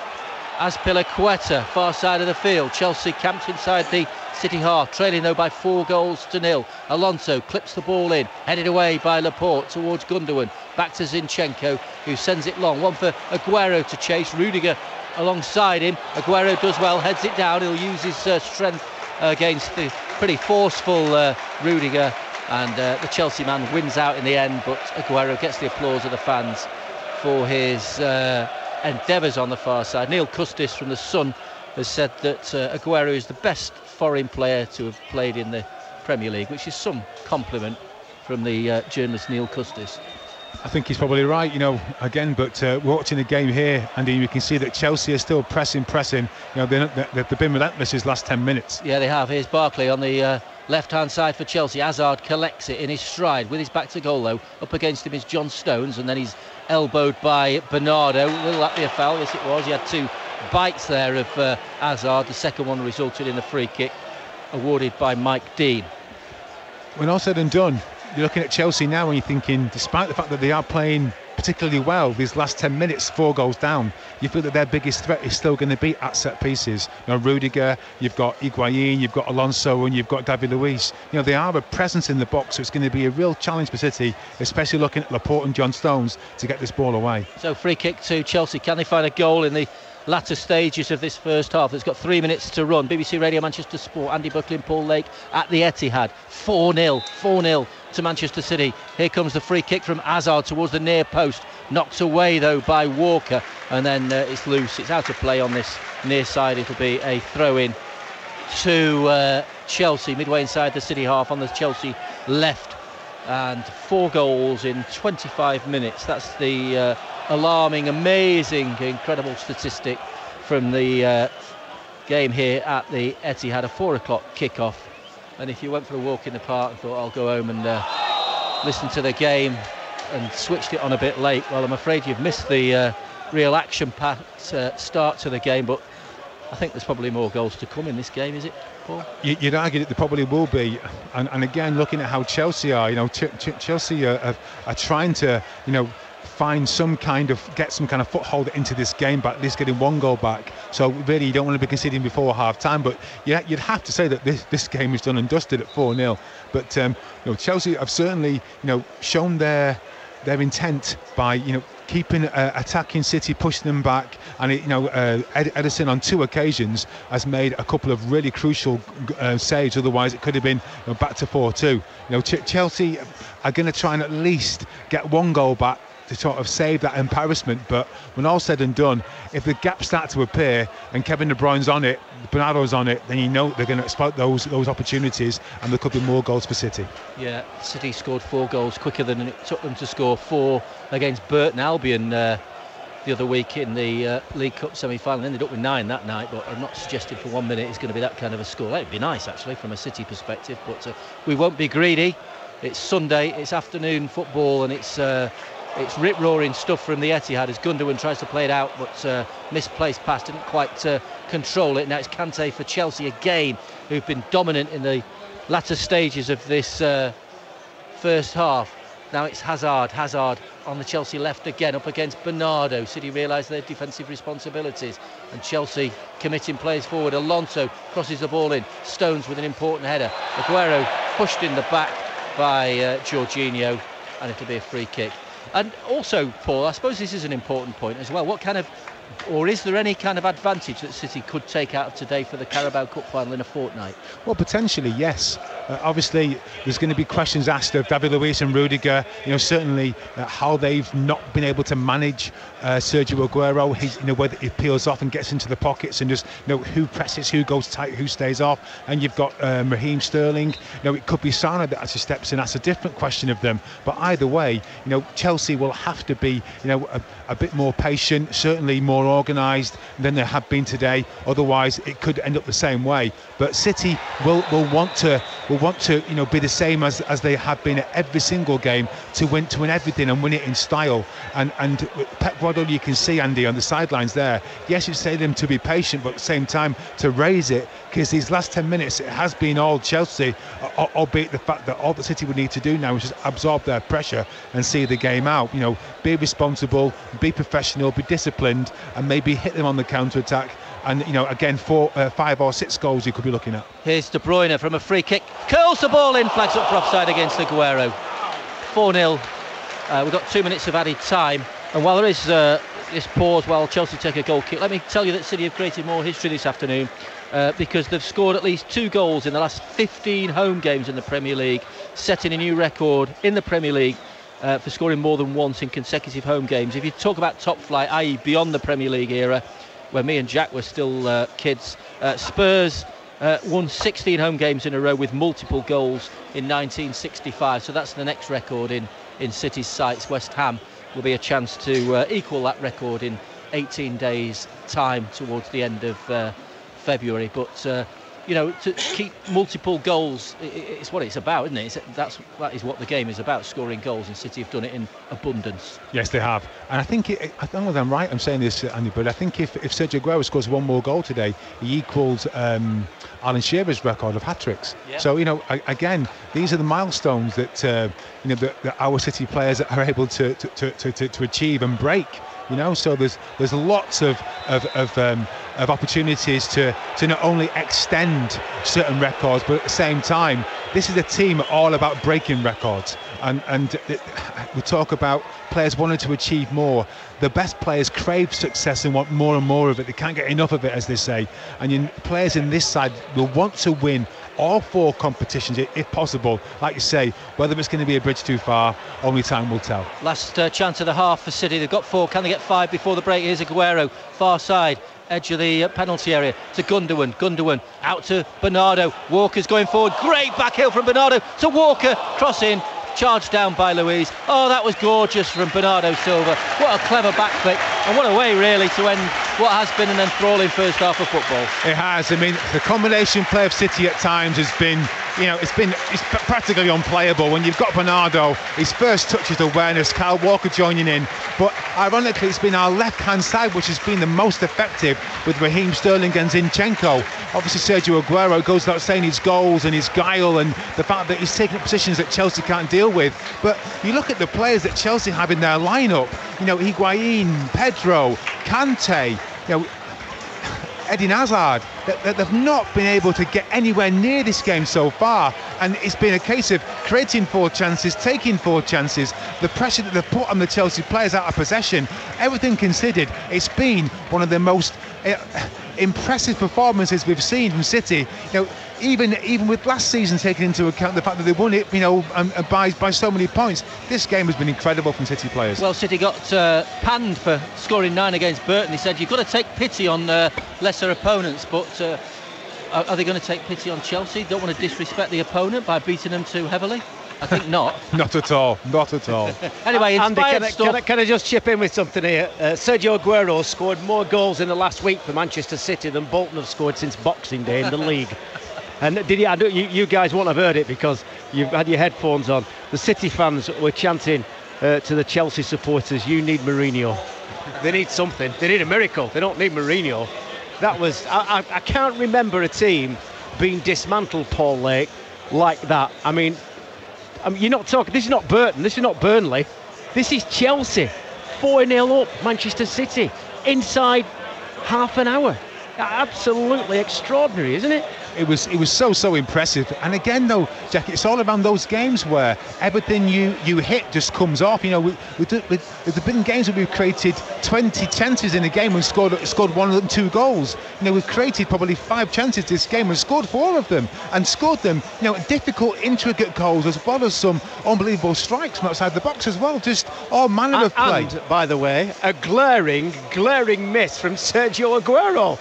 Azpilicueta, far side of the field. Chelsea camped inside the City half, trailing though by 4-0. Alonso clips the ball in, headed away by Laporte towards Gundogan, back to Zinchenko, who sends it long, one for Aguero to chase. Rudiger alongside him. Aguero does well, heads it down. He'll use his strength against the pretty forceful Rudiger, and the Chelsea man wins out in the end, but Aguero gets the applause of the fans for his endeavours on the far side. Neil Custis from The Sun has said that Aguero is the best foreign player to have played in the Premier League, which is some compliment from the journalist Neil Custis. I think he's probably right, again, but watching the game here, Andy, you can see that Chelsea are still pressing. They've been relentless his last 10 minutes. Yeah, they have. Here's Barkley on the left-hand side for Chelsea. Hazard collects it in his stride with his back to goal, though. Up against him is John Stones, and then he's elbowed by Bernardo. Will that be a foul? Yes, it was. He had 2 bites there of Hazard. The second one resulted in a free kick awarded by Mike Dean. When all said and done, you're looking at Chelsea now and you're thinking, despite the fact that they are playing particularly well these last 10 minutes, 4 goals down, you feel that their biggest threat is still going to be at set pieces. Rudiger, you've got Higuain, you've got Alonso, and you've got David Luiz. They are a presence in the box, so it's going to be a real challenge for City, especially looking at Laporte and John Stones, to get this ball away. So free kick to Chelsea. Can they find a goal in the latter stages of this first half? It's got 3 minutes to run. BBC Radio Manchester Sport, Andy Buckley, Paul Lake at the Etihad. 4-0 to Manchester City. Here comes the free kick from Hazard towards the near post, knocked away though by Walker, and then it's loose. It's out of play on this near side. It'll be a throw in to Chelsea midway inside the City half on the Chelsea left, and 4 goals in 25 minutes. That's the alarming, amazing, incredible statistic from the game here at the Etihad. A 4 o'clock kickoff, and if you went for a walk in the park and thought I'll go home and listen to the game and switched it on a bit late, well, I'm afraid you've missed the real action-packed start to the game. But I think there's probably more goals to come in this game, is it, Paul? You'd argue that there probably will be, and again, looking at how Chelsea are, Chelsea are trying to, find some kind of foothold into this game, but at least getting 1 goal back. So really, you don't want to be conceding before half time. But yeah, you'd have to say that this game is done and dusted at 4-0. But Chelsea have certainly shown their intent by keeping attacking City, pushing them back, and Ederson on 2 occasions has made a couple of really crucial saves. Otherwise, it could have been back to 4-2. Chelsea are going to try and at least get 1 goal back to sort of save that embarrassment. But when all said and done, if the gaps start to appear and Kevin De Bruyne's on it, Bernardo's on it, then they're going to exploit those opportunities, and there could be more goals for City. Yeah, City scored 4 goals quicker than it took them to score 4 against Burton Albion the other week in the League Cup semi-final. Ended up with 9 that night, but I'm not suggesting for 1 minute it's going to be that kind of a score. That would be nice, actually, from a City perspective, but we won't be greedy. It's Sunday, it's afternoon football, and it's rip-roaring stuff from the Etihad as Gundogan tries to play it out, but misplaced pass, didn't quite control it. Now it's Kante for Chelsea again, who've been dominant in the latter stages of this first half. Now it's Hazard on the Chelsea left again, up against Bernardo. City realise their defensive responsibilities, and Chelsea committing players forward. Alonso crosses the ball in, Stones with an important header. Aguero pushed in the back by Jorginho, and it'll be a free kick. And also, Paul, I suppose this is an important point as well. Is there any kind of advantage that City could take out of today for the Carabao Cup final in a fortnight? Well, potentially, yes. Obviously, there's going to be questions asked of David Luiz and Rudiger. Certainly how they've not been able to manage Sergio Aguero. Whether he peels off and gets into the pockets, and just who presses, who goes tight, who stays off. And you've got Raheem Sterling. It could be Sana that actually steps in. That's a different question of them. But either way, Chelsea will have to be, a bit more patient, certainly more organised than they have been today. Otherwise, it could end up the same way. But City will want to be the same as they have been at every single game, to win everything and win it in style. And Pep Guardiola, you can see, Andy, on the sidelines there. Yes, you say to them to be patient, but at the same time to raise it, because these last 10 minutes it has been all Chelsea, albeit the fact that all that City would need to do now is just absorb their pressure and see the game out. Be responsible, be professional, be disciplined, and maybe hit them on the counter-attack. And again, 5 or 6 goals you could be looking at. Here's De Bruyne from a free kick, curls the ball in, flags up for offside against Aguero. 4-0. We've got 2 minutes of added time, and while there is this pause while Chelsea take a goal kick, let me tell you that City have created more history this afternoon, because they've scored at least 2 goals in the last 15 home games in the Premier League, setting a new record in the Premier League for scoring more than once in consecutive home games. If you talk about top flight, i.e. beyond the Premier League era, where me and Jack were still kids, Spurs won 16 home games in a row with multiple goals in 1965. So that's the next record in City's sights. West Ham will be a chance to equal that record in 18 days' time towards the end of February. But to keep multiple goals, it's what it's about, isn't it? That is what the game is about, scoring goals, and City have done it in abundance. Yes, they have. And I think, I don't know if I'm right, I'm saying this, Andy, but I think if Sergio Aguero scores 1 more goal today, he equals Alan Shearer's record of hat-tricks. Yeah. So, again, these are the milestones that, that our City players are able to achieve and break. So there's lots of opportunities to not only extend certain records, but at the same time, this is a team all about breaking records. And we talk about players wanting to achieve more. The best players crave success and want more and more of it. They can't get enough of it, as they say. And players in this side will want to win all 4 competitions if possible. Like you say, whether it's going to be a bridge too far, only time will tell. Last chance of the half for City. They've got 4. Can they get 5 before the break? Here's Aguero, far side. edge of the penalty area to Gundogan out to Bernardo. Walker's going forward, great back heel from Bernardo to Walker, cross in, charged down by Luiz. Oh, that was gorgeous from Bernardo Silva. What a clever back flick, and what a way really to end what has been an enthralling first half of football. It has. I mean, the combination play of City at times has been, it's practically unplayable. When you've got Bernardo, his first touch is awareness, Kyle Walker joining in, but ironically it's been our left-hand side which has been the most effective, with Raheem Sterling and Zinchenko. Obviously Sergio Aguero goes without saying, his goals and his guile and the fact that he's taking up positions that Chelsea can't deal with. But you look at the players that Chelsea have in their lineup, Higuain, Pedro, Kante, Eden Hazard, that they've not been able to get anywhere near this game so far, and it's been a case of creating 4 chances, taking 4 chances, the pressure that they've put on the Chelsea players out of possession. Everything considered, it's been one of the most impressive performances we've seen from City. Even with last season taking into account the fact that they won it, by so many points, this game has been incredible from City players. Well, City got panned for scoring 9 against Burton. He said you've got to take pity on lesser opponents, but are they going to take pity on Chelsea? Don't want to disrespect the opponent by beating them too heavily? I think not. Not at all. Not at all. Anyway, Andy, can I just chip in with something here? Sergio Aguero scored more goals in the last week for Manchester City than Bolton have scored since Boxing Day in the league. And you guys won't have heard it because you've had your headphones on. The City fans were chanting to the Chelsea supporters, "You need Mourinho." They need something. They need a miracle. They don't need Mourinho. That was I can't remember a team being dismantled, Paul Lake, like that. I mean, you're not talking. This is not Burton. This is not Burnley. This is Chelsea. 4-0 up, Manchester City, inside half an hour. Absolutely extraordinary, isn't it? It was so impressive. And again though, Jack, it's all around those games where everything you hit just comes off. There've been games where we've created 20 chances in a game and scored 1 of them 2 goals. We've created probably 5 chances this game and scored 4 of them, and scored them difficult, intricate goals, as well as some unbelievable strikes from outside the box as well. Just all manner of play. And by the way, a glaring miss from Sergio Aguero.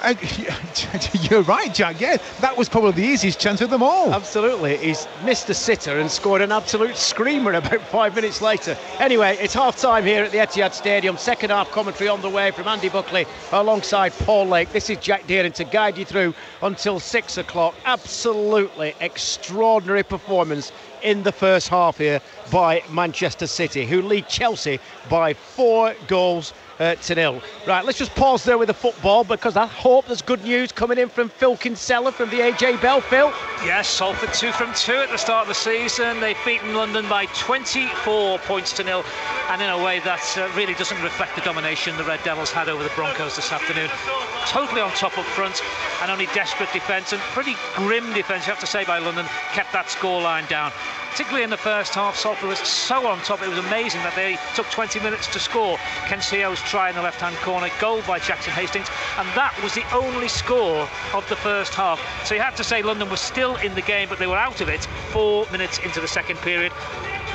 You're right, Jack. Yeah, that was probably the easiest chance of them all. Absolutely. He's missed a sitter and scored an absolute screamer about 5 minutes later. Anyway, it's half-time here at the Etihad Stadium. Second half commentary on the way from Andy Buckley alongside Paul Lake. This is Jack Deering to guide you through until 6 o'clock. Absolutely extraordinary performance in the first half here by Manchester City, who lead Chelsea by 4 goals to 0. Right, let's just pause there with the football, because I hope there's good news coming in from Phil Kinsella from the AJ Bell. Phil? Yes, Salford 2 from 2 at the start of the season. They've beaten London by 24 points to 0, and in a way that really doesn't reflect the domination the Red Devils had over the Broncos this afternoon. Totally on top up front, and only desperate defence and pretty grim defence, you have to say, by London, kept that scoreline down. Particularly in the first half, Salford was so on top. It was amazing that they took 20 minutes to score. Kensio's try in the left-hand corner, goal by Jackson Hastings, and that was the only score of the first half. So you have to say London was still in the game, but they were out of it 4 minutes into the second period.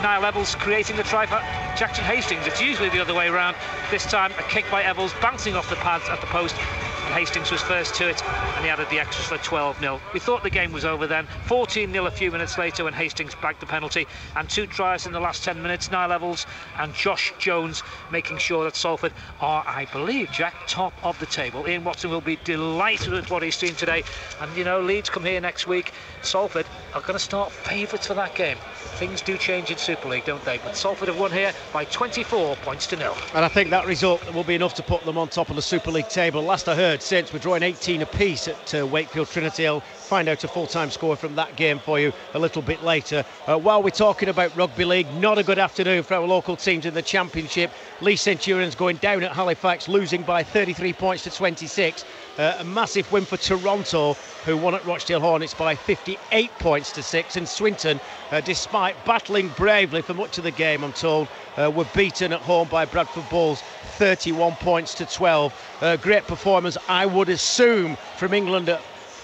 Niall Evalds creating the try for Jackson Hastings. It's usually the other way around. This time a kick by Evalds bouncing off the pads at the post, and Hastings was first to it, and he added the extras for 12-0. We thought the game was over then. 14-0 a few minutes later when Hastings bagged the penalty, and 2 tries in the last 10 minutes. Niall Evalds and Josh Jones making sure that Salford are, I believe, Jack, top of the table. Ian Watson will be delighted with what he's seen today, and Leeds come here next week. Salford are going to start favourites for that game. Things do change in Super League, don't they? But Salford have won here by 24 points to 0. And I think that result will be enough to put them on top of the Super League table. Last I heard, Saints were drawing 18 apiece at Wakefield Trinity. I'll find out a full-time score from that game for you a little bit later. While we're talking about Rugby League, not a good afternoon for our local teams in the Championship. Leigh Centurions going down at Halifax, losing by 33 points to 26. A massive win for Toronto, who won at Rochdale Hornets by 58 points to 6. And Swinton, despite battling bravely for much of the game, I'm told, were beaten at home by Bradford Bulls 31 points to 12. Great performance, I would assume, from England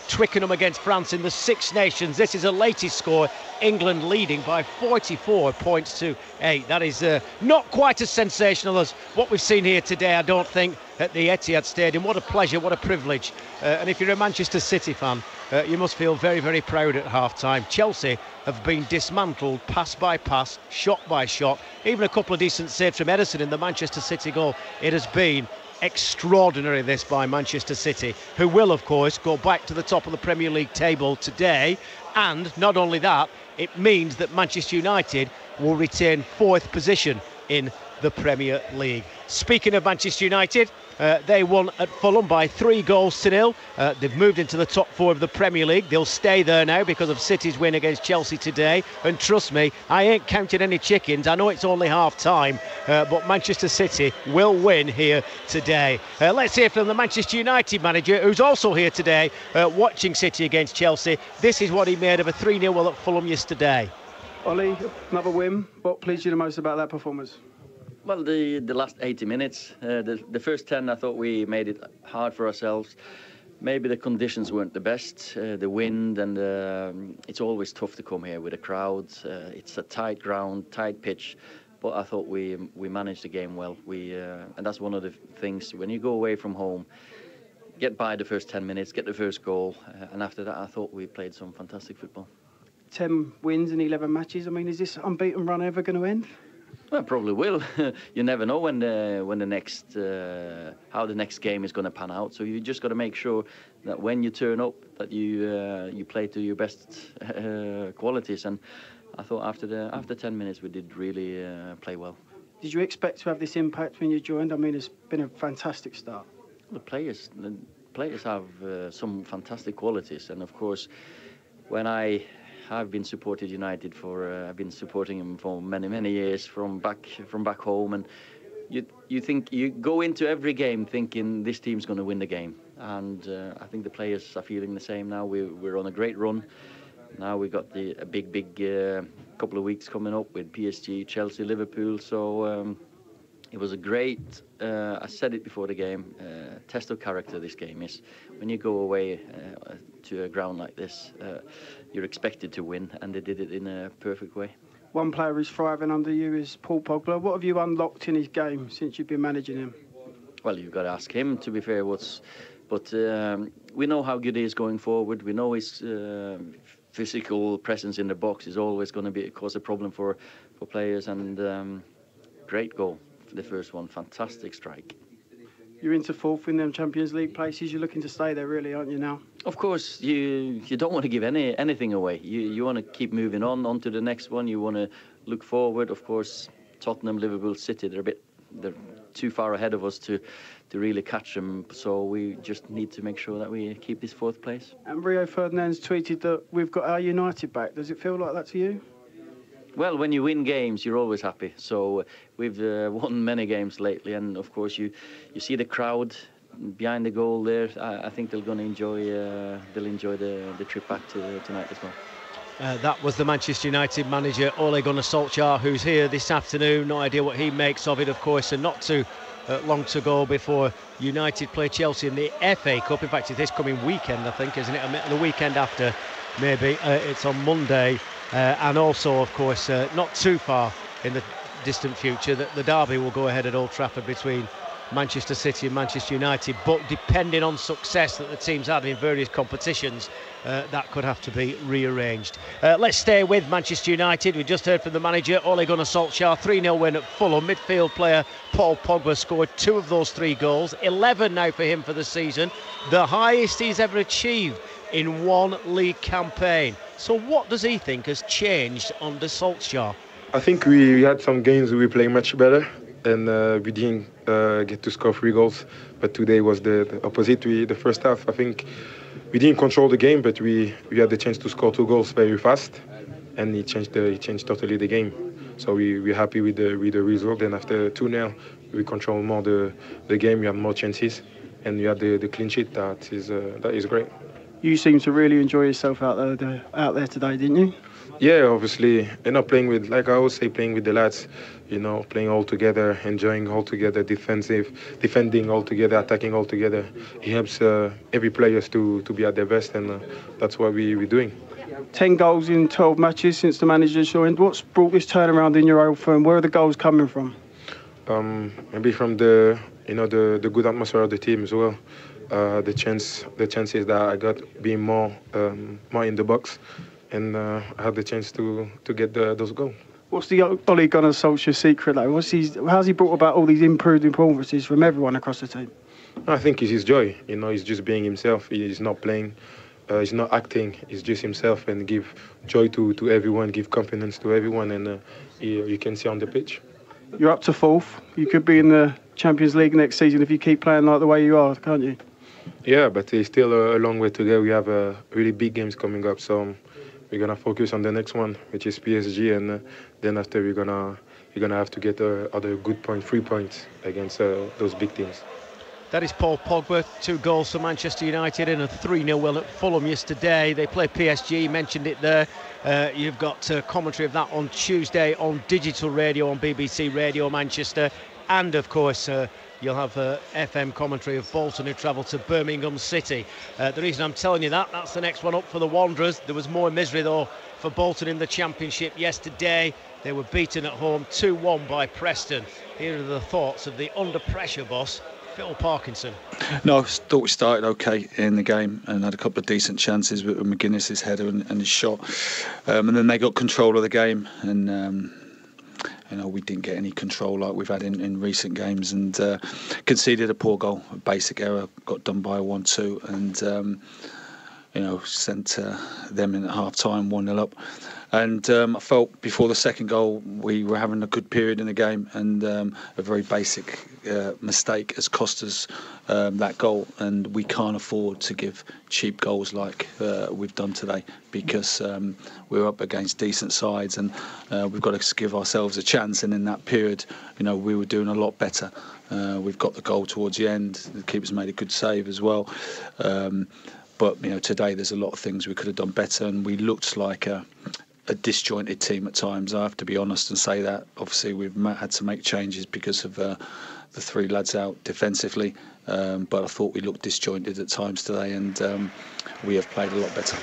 Twickenham against France in the Six Nations. This is the latest score, England leading by 44 points to 8. That is not quite as sensational as what we've seen here today, I don't think, at the Etihad Stadium. What a pleasure, what a privilege. And if you're a Manchester City fan, you must feel very, very proud at half-time. Chelsea have been dismantled pass by pass, shot by shot, even a couple of decent saves from Ederson in the Manchester City goal. It has been extraordinary, this, by Manchester City, who will, of course, go back to the top of the Premier League table today. And not only that, it means that Manchester United will retain 4th position in the Premier League. Speaking of Manchester United, they won at Fulham by 3-0. They've moved into the top 4 of the Premier League. They'll stay there now because of City's win against Chelsea today. And trust me, I ain't counted any chickens. I know it's only half-time, but Manchester City will win here today. Let's hear from the Manchester United manager, who's also here today watching City against Chelsea. This is what he made of a 3-0 win at Fulham yesterday. Ollie, another win. What pleased you the most about that performance? Well, the last 80 minutes, the first 10, I thought we made it hard for ourselves. Maybe the conditions weren't the best, the wind, and it's always tough to come here with a crowd. It's a tight ground, tight pitch, but I thought we managed the game well. And that's one of the things, when you go away from home, get by the first 10 minutes, get the first goal, and after that I thought we played some fantastic football. 10 wins in 11 matches. I mean, is this unbeaten run ever going to end? Well, probably will. You never know when the next how the next game is going to pan out. So you just got to make sure that when you turn up, that you play to your best qualities. And I thought after 10 minutes we did really play well. Did you expect to have this impact when you joined? I mean, it's been a fantastic start. The players have some fantastic qualities, and of course, when I've been supported United I've been supporting him for many years from back home, and you think you go into every game thinking this team's going to win the game, and I think the players are feeling the same now. We're on a great run. Now we've got a big couple of weeks coming up with PSG, Chelsea, Liverpool. So it was a great. I said it before the game. Test of character. This game is when you go away to a ground like this. You're expected to win, and they did it in a perfect way. One player who's thriving under you is Paul Pogba. What have you unlocked in his game since you've been managing him? Well, you've got to ask him, to be fair. But we know how good he is going forward. We know his physical presence in the box is always going to cause a problem for players. And great goal for the first one. Fantastic strike. You're into 4th in them Champions League places. You're looking to stay there, really, aren't you now? Of course, you don't want to give anything away. You want to keep moving on to the next one. You want to look forward. Of course, Tottenham, Liverpool, City, they're too far ahead of us to really catch them. So we just need to make sure that we keep this 4th place. And Rio Ferdinand's tweeted that we've got our United back. Does it feel like that to you? Well, when you win games, you're always happy. So we've won many games lately, and of course you see the crowd behind the goal there. I think they're going to enjoy. They'll enjoy the trip back tonight as well. That was the Manchester United manager Ole Gunnar Solskjaer, who's here this afternoon. No idea what he makes of it, of course, and not too long to go before United play Chelsea in the FA Cup. In fact, it's this coming weekend, I think, isn't it? The weekend after, maybe. It's on Monday. And also, of course, not too far in the distant future, that the derby will go ahead at Old Trafford between Manchester City and Manchester United. But depending on success that the teams had in various competitions, that could have to be rearranged. Let's stay with Manchester United. We just heard from the manager, Ole Gunnar Solskjaer. 3-0 win at Fulham. Midfield player Paul Pogba scored 2 of those 3 goals. 11 now for him for the season. The highest he's ever achieved in one league campaign. So what does he think has changed under Solskjaer? I think we had some games we played much better, and we didn't get to score 3 goals. But today was the opposite. The first half, I think we didn't control the game, but we had the chance to score 2 goals very fast, and it changed totally the game. So we're happy with the result. And after 2-0, we control more the game. We have more chances, and we had the clean sheet. That is great. You seem to really enjoy yourself out there today, didn't you? Yeah, obviously, playing with, like I always say, playing with the lads, playing all together, enjoying all together, defending all together, attacking all together. It helps every players to be at their best, and that's what we're doing. 10 goals in 12 matches since the manager's joined. What's brought this turnaround in your old firm? Where are the goals coming from? Maybe from the good atmosphere of the team as well. The chances that I got being more in the box, and I had the chance to get those goals. What's the Ole Gunnar Solskjaer secret though? How's he brought about all these improved performances from everyone across the team? I think it's his joy. He's just being himself. He's not playing. He's not acting. He's just himself, and give joy to everyone, give confidence to everyone, and you can see on the pitch. You're up to 4th. You could be in the Champions League next season if you keep playing like the way you are, can't you? Yeah, but there's still a long way to go. We have really big games coming up, so we're gonna focus on the next one, which is PSG, and then after you're gonna have to get other good 3 points against those big teams. That is Paul Pogba, 2 goals for Manchester United and a 3-0 win at Fulham yesterday. They play PSG, mentioned it there. You've got commentary of that on Tuesday on digital radio on BBC Radio Manchester. And of course, you'll have FM commentary of Bolton, who travel to Birmingham City. The reason I'm telling you that's the next one up for the Wanderers. There was more misery though for Bolton in the Championship yesterday. They were beaten at home 2-1 by Preston. Here are the thoughts of the under pressure boss, Phil Parkinson. No, I thought we started okay in the game and had a couple of decent chances with McGuinness's header and his shot, and then they got control of the game, and we didn't get any control like we've had in recent games, and conceded a poor goal, a basic error, got done by a 1-2, and sent them in at half time 1-0 up. And I felt before the second goal we were having a good period in the game, and a very basic mistake has cost us that goal, and we can't afford to give cheap goals like we've done today, because we're up against decent sides, and we've got to give ourselves a chance. And in that period, we were doing a lot better. We've got the goal towards the end. The keeper's made a good save as well. But today there's a lot of things we could have done better, and we looked like a disjointed team at times. I have to be honest and say that. Obviously we've had to make changes because of the 3 lads out defensively, but I thought we looked disjointed at times today, and we have played a lot better.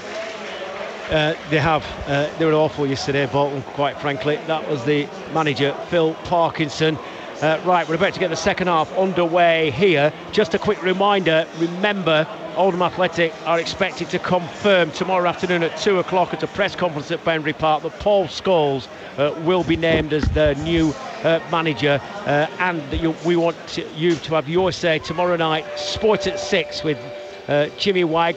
They were awful yesterday, Bolton, quite frankly. That was the manager, Phil Parkinson. Right, we're about to get the second half underway here. Just a quick reminder, remember, Oldham Athletic are expected to confirm tomorrow afternoon at 2 o'clock at a press conference at Boundary Park that Paul Scholes will be named as the new manager, and we want you to have your say tomorrow night. Sport at 6 with Jimmy Wag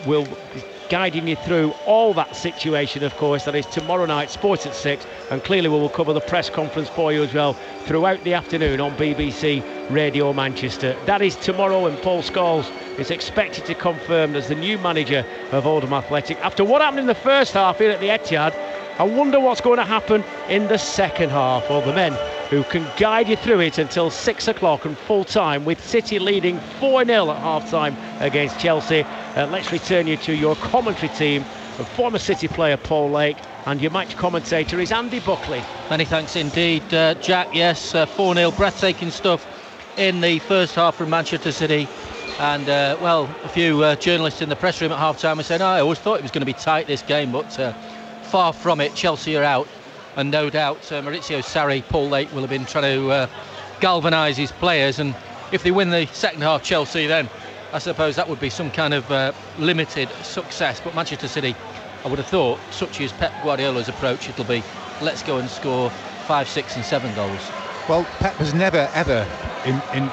will be guiding you through all that situation, of course. That is tomorrow night, Sport at 6, and clearly we will cover the press conference for you as well throughout the afternoon on BBC Radio Manchester. That is tomorrow, and Paul Scholes is expected to confirm as the new manager of Oldham Athletic. After what happened in the first half here at the Etihad, I wonder what's going to happen in the second half. Well, the men who can guide you through it until 6 o'clock and full time, with City leading 4-0 at half time against Chelsea. Let's return you to your commentary team of former City player Paul Lake, and your match commentator is Andy Buckley. Many thanks indeed, Jack. Yes, 4-0, breathtaking stuff in the first half from Manchester City. And, a few journalists in the press room at half-time were saying, I always thought it was going to be tight, this game, but far from it. Chelsea are out, and no doubt Maurizio Sarri, Paul Lake, will have been trying to galvanise his players, and if they win the second half, Chelsea, then I suppose that would be some kind of limited success. But Manchester City, I would have thought, such as Pep Guardiola's approach, it'll be let's go and score 5, 6 and 7 goals. Well, Pep has never ever,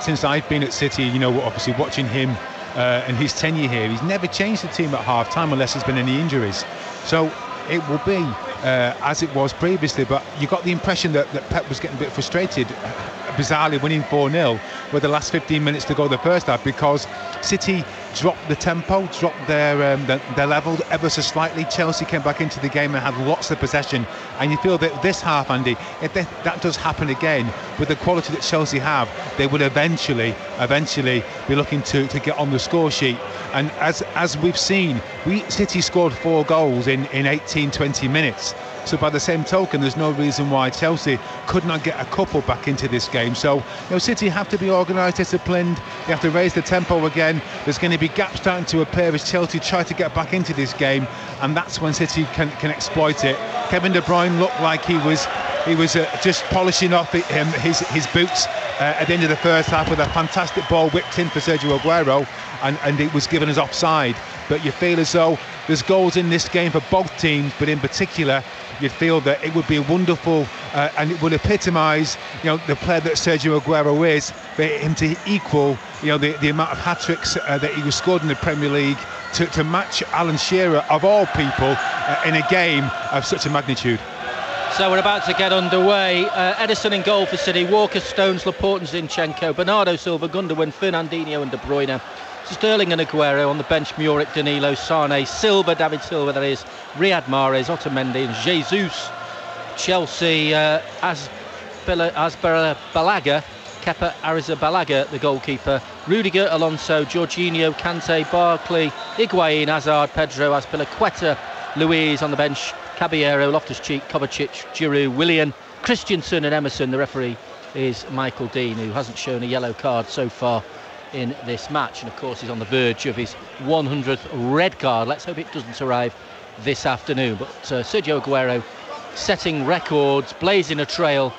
since I've been at City, obviously watching him and his tenure here, he's never changed the team at half time unless there's been any injuries. So it will be as it was previously, but you got the impression that Pep was getting a bit frustrated, bizarrely winning 4-0 with the last 15 minutes to go the first half, because City dropped the tempo, dropped their level ever so slightly. Chelsea came back into the game and had lots of possession, and you feel that this half, Andy, if that does happen again, with the quality that Chelsea have, they would eventually be looking to get on the score sheet. And as we've seen, City scored 4 goals in 18-20 minutes. So by the same token, there's no reason why Chelsea could not get a couple back into this game. So, City have to be organised, disciplined. They have to raise the tempo again. There's going to be gaps starting to appear as Chelsea try to get back into this game, and that's when City can exploit it. Kevin De Bruyne looked like he was just polishing off his boots at the end of the first half with a fantastic ball whipped in for Sergio Aguero, and it was given as offside. But you feel as though there's goals in this game for both teams, but in particular you'd feel that it would be wonderful and it would epitomise the player that Sergio Aguero is, for him to equal the amount of hat-tricks that he was scored in the Premier League, to match Alan Shearer of all people in a game of such a magnitude. So we're about to get underway. Ederson in goal for City, Walker, Stones, Laporte and Zinchenko, Bernardo Silva, Gundogan, Fernandinho and De Bruyne. Sterling and Aguero on the bench, Muric, Danilo, Sane, Silva, David Silva, that is, Riyad Mahrez, Otamendi and Jesus. Chelsea, Balaga, Kepa Arrizabalaga, the goalkeeper, Rudiger, Alonso, Jorginho, Kante, Barkley, Higuain, Hazard, Pedro, Azpilicueta, Luiz on the bench, Caballero, Loftus-Cheek, Kovacic, Giroud, Willian, Christensen and Emerson. The referee is Michael Dean, who hasn't shown a yellow card so far in this match, and of course he's on the verge of his 100th red card. Let's hope it doesn't arrive this afternoon. But Sergio Aguero setting records, blazing a trail,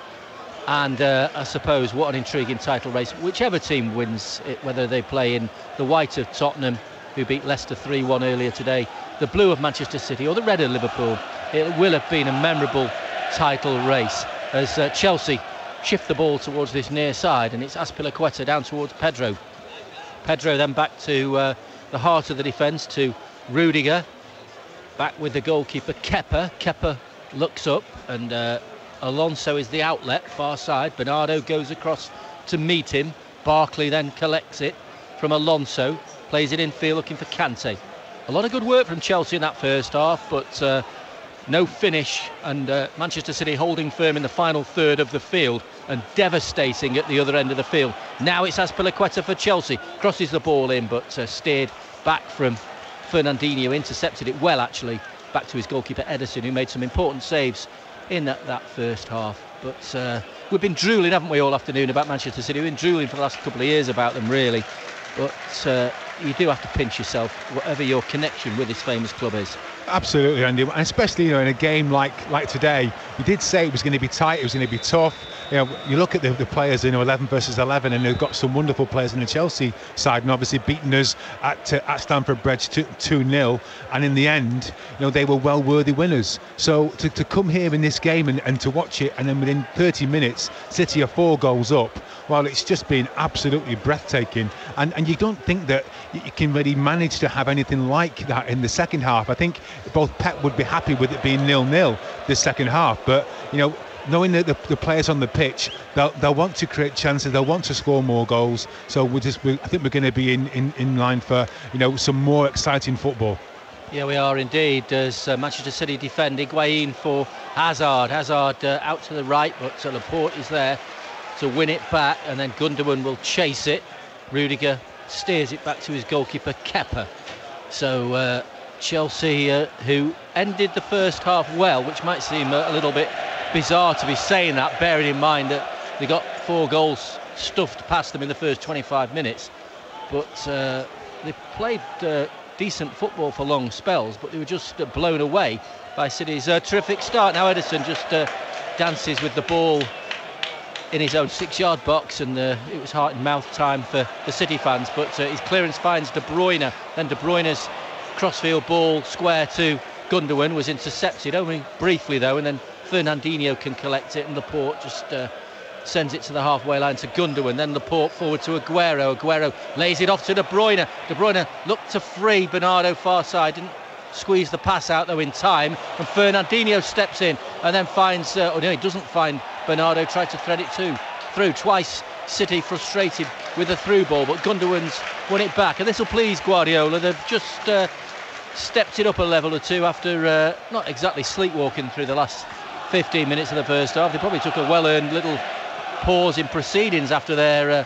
and I suppose what an intriguing title race. Whichever team wins it, whether they play in the white of Tottenham, who beat Leicester 3-1 earlier today, the blue of Manchester City or the red of Liverpool, it will have been a memorable title race as Chelsea shift the ball towards this near side, and it's Azpilicueta down towards Pedro. Pedro then back to the heart of the defence, to Rudiger, back with the goalkeeper Kepa. Kepa looks up, and Alonso is the outlet, far side. Bernardo goes across to meet him. Barkley then collects it from Alonso, plays it in field looking for Kante. A lot of good work from Chelsea in that first half, but no finish, and Manchester City holding firm in the final third of the field and devastating at the other end of the field. Now it's Azpilicueta for Chelsea, crosses the ball in, but steered back from Fernandinho, intercepted it well actually, back to his goalkeeper Ederson, who made some important saves in that first half. But we've been drooling, haven't we, all afternoon about Manchester City. We've been drooling for the last couple of years about them, really, but you do have to pinch yourself, whatever your connection with this famous club is. Absolutely, Andy, and especially in a game like today, we did say it was going to be tight, it was going to be tough. You look at the players, 11 versus 11, and they've got some wonderful players in the Chelsea side, and obviously beaten us at Stamford Bridge 2-0, and in the end, they were well worthy winners. So to come here in this game and to watch it, and then within 30 minutes, City are 4 goals up. Well, it's just been absolutely breathtaking, and you don't think that you can really manage to have anything like that in the second half. I think both Pep would be happy with it being 0-0 this second half, but knowing that the players on the pitch, they'll want to create chances, they'll want to score more goals. So I think we're going to be in line for some more exciting football. Yeah, we are indeed, as Manchester City defend. Higuain for Hazard. Hazard out to the right, but Laporte is there to win it back, and then Gundogan will chase it. Rudiger steers it back to his goalkeeper Kepa. So Chelsea, who ended the first half well, which might seem a little bit bizarre to be saying that, bearing in mind that they got 4 goals stuffed past them in the first 25 minutes. But they played decent football for long spells, but they were just blown away by City's terrific start. Now Ederson just dances with the ball in his own 6-yard box, and it was heart and mouth time for the City fans, but his clearance finds De Bruyne, then De Bruyne's crossfield ball square to Gundogan was intercepted, only briefly though, and then Fernandinho can collect it, and Laporte just sends it to the halfway line to Gundogan, then Laporte forward to Aguero. Aguero lays it off to De Bruyne. De Bruyne looked to free Bernardo far side, didn't squeeze the pass out though in time, and Fernandinho steps in and then finds, he doesn't find Bernardo, tried to thread it through twice City frustrated with the through ball, but Gundogan's won it back, and this will please Guardiola. They've just stepped it up a level or two after not exactly sleepwalking through the last 15 minutes of the first half. They probably took a well-earned little pause in proceedings after their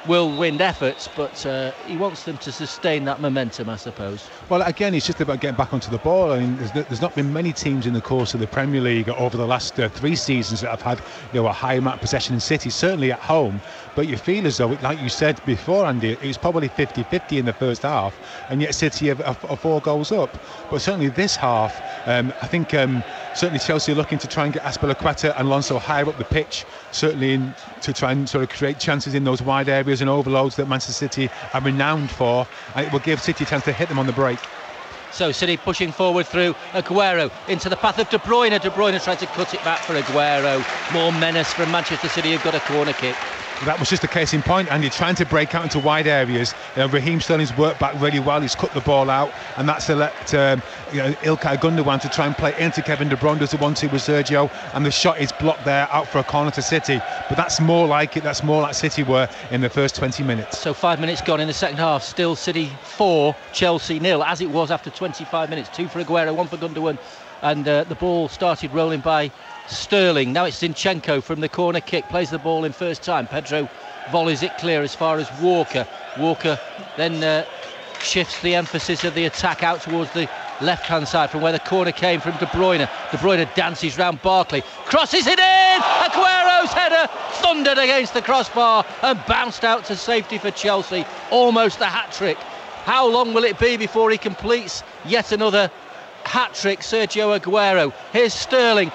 whirlwind efforts, but he wants them to sustain that momentum, I suppose. Well, again, it's just about getting back onto the ball. I mean, there's not been many teams in the course of the Premier League over the last 3 seasons that have had, a high amount of possession in City, certainly at home. But you feel as though, like you said before, Andy, it was probably 50-50 in the first half, and yet City are 4 goals up. But certainly this half, I think certainly Chelsea are looking to try and get Azpilicueta and Alonso higher up the pitch, certainly to try and sort of create chances in those wide areas and overloads that Manchester City are renowned for, and it will give City a chance to hit them on the break. So City pushing forward through Aguero into the path of De Bruyne. De Bruyne trying to cut it back for Aguero. More menace from Manchester City, who've got a corner kick. That was just a case in point, and you're trying to break out into wide areas. Raheem Sterling's worked back really well. He's cut the ball out, and that's to let Ilkay Gundogan to try and play into Kevin De Bruyne, does the 1-2 with Sergio, and the shot is blocked there out for a corner to City. But that's more like it. That's more like City were in the first 20 minutes. So 5 minutes gone in the second half. Still City 4, Chelsea 0, as it was after 25 minutes. 2 for Aguero, 1 for Gundogan, and the ball started rolling by Sterling. Now it's Zinchenko from the corner kick, plays the ball in first time. Pedro volleys it clear as far as Walker. Walker then shifts the emphasis of the attack out towards the left-hand side from where the corner came from De Bruyne. De Bruyne dances round Barkley, crosses it in! Aguero's header thundered against the crossbar and bounced out to safety for Chelsea. Almost a hat-trick. How long will it be before he completes yet another hat-trick? Sergio Aguero. Here's Sterling.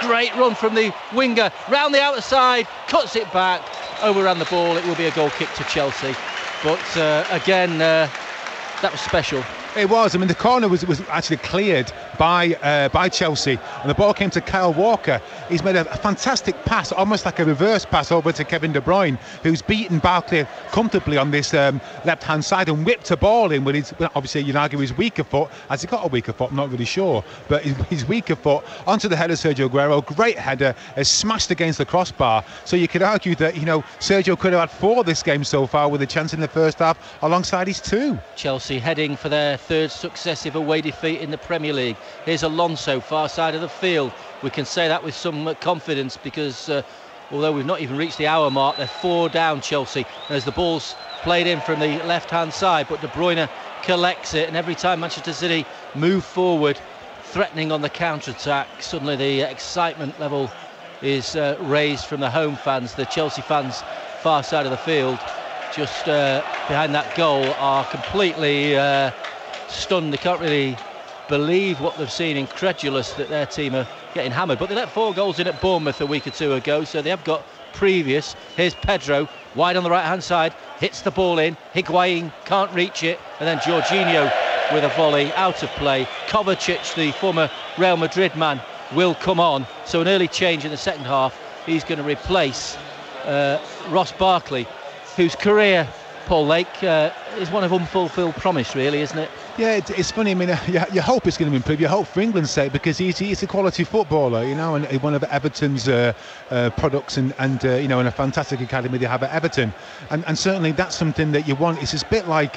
Great run from the winger, round the outside, cuts it back, overran the ball. It will be a goal kick to Chelsea. But again, that was special. It was. I mean, the corner was actually cleared by Chelsea, and the ball came to Kyle Walker. He's made a fantastic pass, almost like a reverse pass over to Kevin De Bruyne, who's beaten Barkley comfortably on this left-hand side and whipped a ball in with his, obviously you'd argue his weaker foot. Has he got a weaker foot? I'm not really sure, but his weaker foot onto the header. Sergio Aguero, great header, has smashed against the crossbar. So you could argue that Sergio could have had 4 this game so far, with a chance in the first half alongside his 2. Chelsea heading for their 3rd successive away defeat in the Premier League. Here's Alonso, far side of the field. We can say that with some confidence because although we've not even reached the hour mark, they're 4 down, Chelsea, as the ball's played in from the left-hand side, but De Bruyne collects it, and every time Manchester City move forward, threatening on the counter-attack, suddenly the excitement level is raised from the home fans. The Chelsea fans, far side of the field, just behind that goal, are completely stunned. They can't really believe what they've seen, incredulous that their team are getting hammered. But they let 4 goals in at Bournemouth a week or 2 ago, so they have got previous. Here's Pedro, wide on the right-hand side, hits the ball in. Higuain can't reach it, and then Jorginho with a volley out of play. Kovacic, the former Real Madrid man, will come on. So an early change in the second half. He's going to replace Ross Barkley, whose career, Paul Lake, is one of unfulfilled promise, really, isn't it? Yeah, it's funny. I mean, you hope it's going to improve. You hope for England's sake, because he's a quality footballer, and one of Everton's products, and a fantastic academy they have at Everton, and certainly that's something that you want. It's a bit like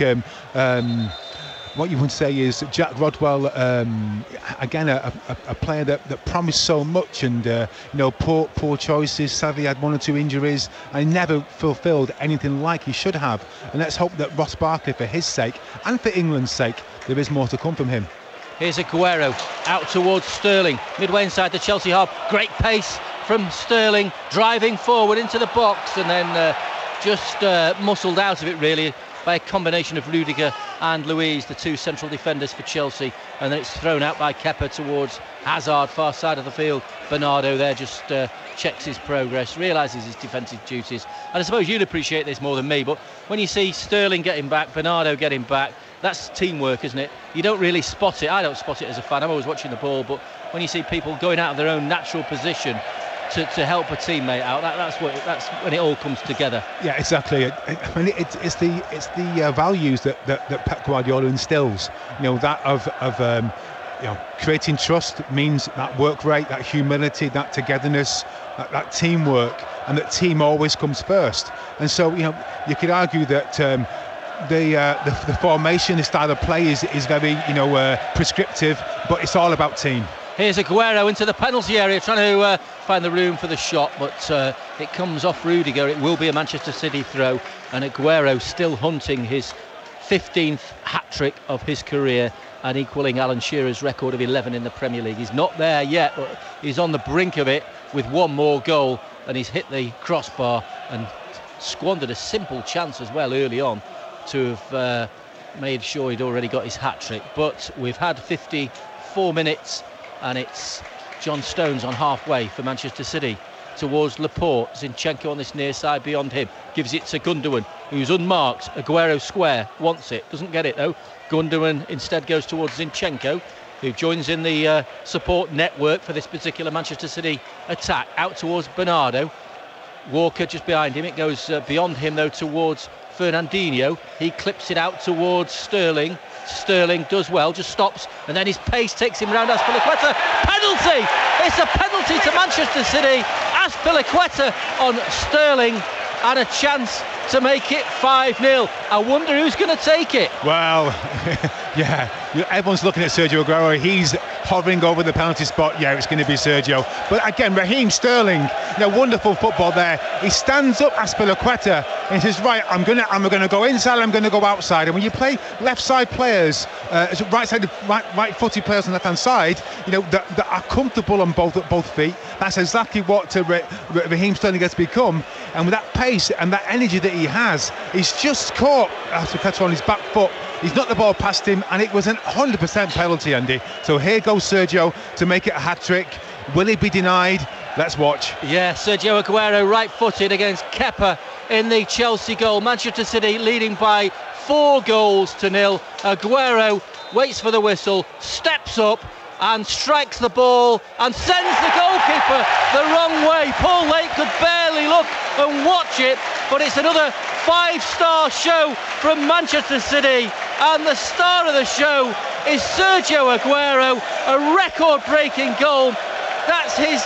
what you would say is Jack Rodwell, again a player that promised so much, and poor choices. Sadly had 1 or 2 injuries and never fulfilled anything like he should have. And let's hope that Ross Barkley, for his sake and for England's sake, there is more to come from him. Here's Aguero out towards Sterling, midway inside the Chelsea half. Great pace from Sterling, driving forward into the box, and then just muscled out of it really by a combination of Rudiger and Luiz, the 2 central defenders for Chelsea, and then it's thrown out by Kepa towards Hazard, far side of the field. Bernardo there just checks his progress, realises his defensive duties, and I suppose you'd appreciate this more than me, but when you see Sterling getting back, Bernardo getting back, that's teamwork, isn't it? You don't really spot it. I don't spot it as a fan. I'm always watching the ball, but when you see people going out of their own natural position to help a teammate out, that's when it all comes together. Yeah, exactly. I mean, it's the values that Pep Guardiola instills. That of creating trust means that work rate, that humility, that togetherness, that teamwork, and that team always comes first. And so, you know, you could argue that the formation, the style of play is very, you know, prescriptive, but it's all about team. Here's Aguero into the penalty area, trying to find the room for the shot, but it comes off Rudiger. It will be a Manchester City throw, and Aguero still hunting his 15th hat-trick of his career and equalling Alan Shearer's record of 11 in the Premier League. He's not there yet, but he's on the brink of it with one more goal, and he's hit the crossbar and squandered a simple chance as well early on to have made sure he'd already got his hat-trick. But we've had 54 minutes, and it's John Stones on halfway for Manchester City towards Laporte. Zinchenko on this near side beyond him, gives it to Gundogan, who's unmarked. Aguero square, wants it, doesn't get it though. Gundogan instead goes towards Zinchenko, who joins in the support network for this particular Manchester City attack, out towards Bernardo. Walker just behind him, it goes beyond him though towards Fernandinho. He clips it out towards Sterling. Sterling does well, just stops, and then his pace takes him round Azpilicueta. Penalty! It's a penalty to Manchester City. Azpilicueta on Sterling, and a chance to make it 5-0. I wonder who's going to take it. Well, yeah, everyone's looking at Sergio Aguero. He's hovering over the penalty spot. Yeah, it's going to be Sergio. But again, Raheem Sterling, you know, wonderful football there. He stands up Azpilicueta and says, right, I'm going to go inside, I'm going to go outside. And when you play left side players, right footed players on the left hand side, you know, that are comfortable on both feet, that's exactly what Raheem Sterling has become. And with that pace and that energy that he has, he's just caught Azpilicueta on his back foot. He's knocked the ball past him, and it was an 100% penalty, Andy. So here goes Sergio to make it a hat-trick. Will he be denied? Let's watch. Yeah, Sergio Aguero right-footed against Kepa in the Chelsea goal. Manchester City leading by 4-0. Aguero waits for the whistle, steps up and strikes the ball and sends the goalkeeper the wrong way. Paul Lake could barely look and watch it, but it's another 5-star show from Manchester City, and the star of the show is Sergio Aguero, a record-breaking goal. That's his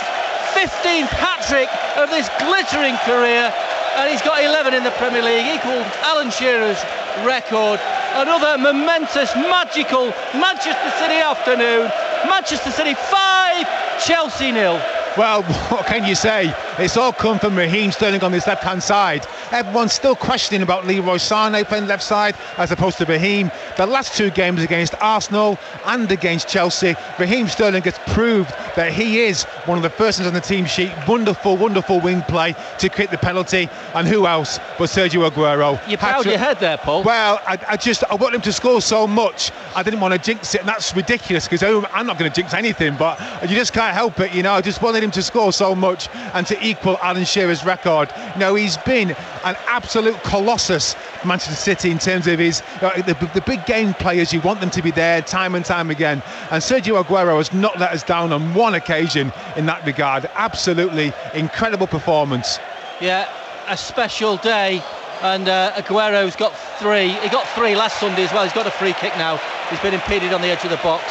15th hat-trick of this glittering career, and he's got 11 in the Premier League, equalled Alan Shearer's record. Another momentous, magical Manchester City afternoon. Manchester City 5, Chelsea 0. Well, what can you say? It's all come from Raheem Sterling on this left-hand side. Everyone's still questioning about Leroy Sané playing left side as opposed to Raheem. The last two games against Arsenal and against Chelsea, Raheem Sterling has proved that he is one of the first ones on the team sheet. Wonderful, wonderful wing play to create the penalty. And who else but Sergio Aguero? You bowed your head there, Paul. Well, I want him to score so much. I didn't want to jinx it, and that's ridiculous because I'm not going to jinx anything, but you just can't help it, you know. I just wanted him to score so much and to equal Alan Shearer's record. You know, he's been an absolute colossus for Manchester City in terms of his the big game players. You want them to be there time and time again, and Sergio Aguero has not let us down on one occasion in that regard. Absolutely incredible performance. Yeah, a special day, and Aguero's got 3. He got 3 last Sunday as well. He's got a free kick now. He's been impeded on the edge of the box,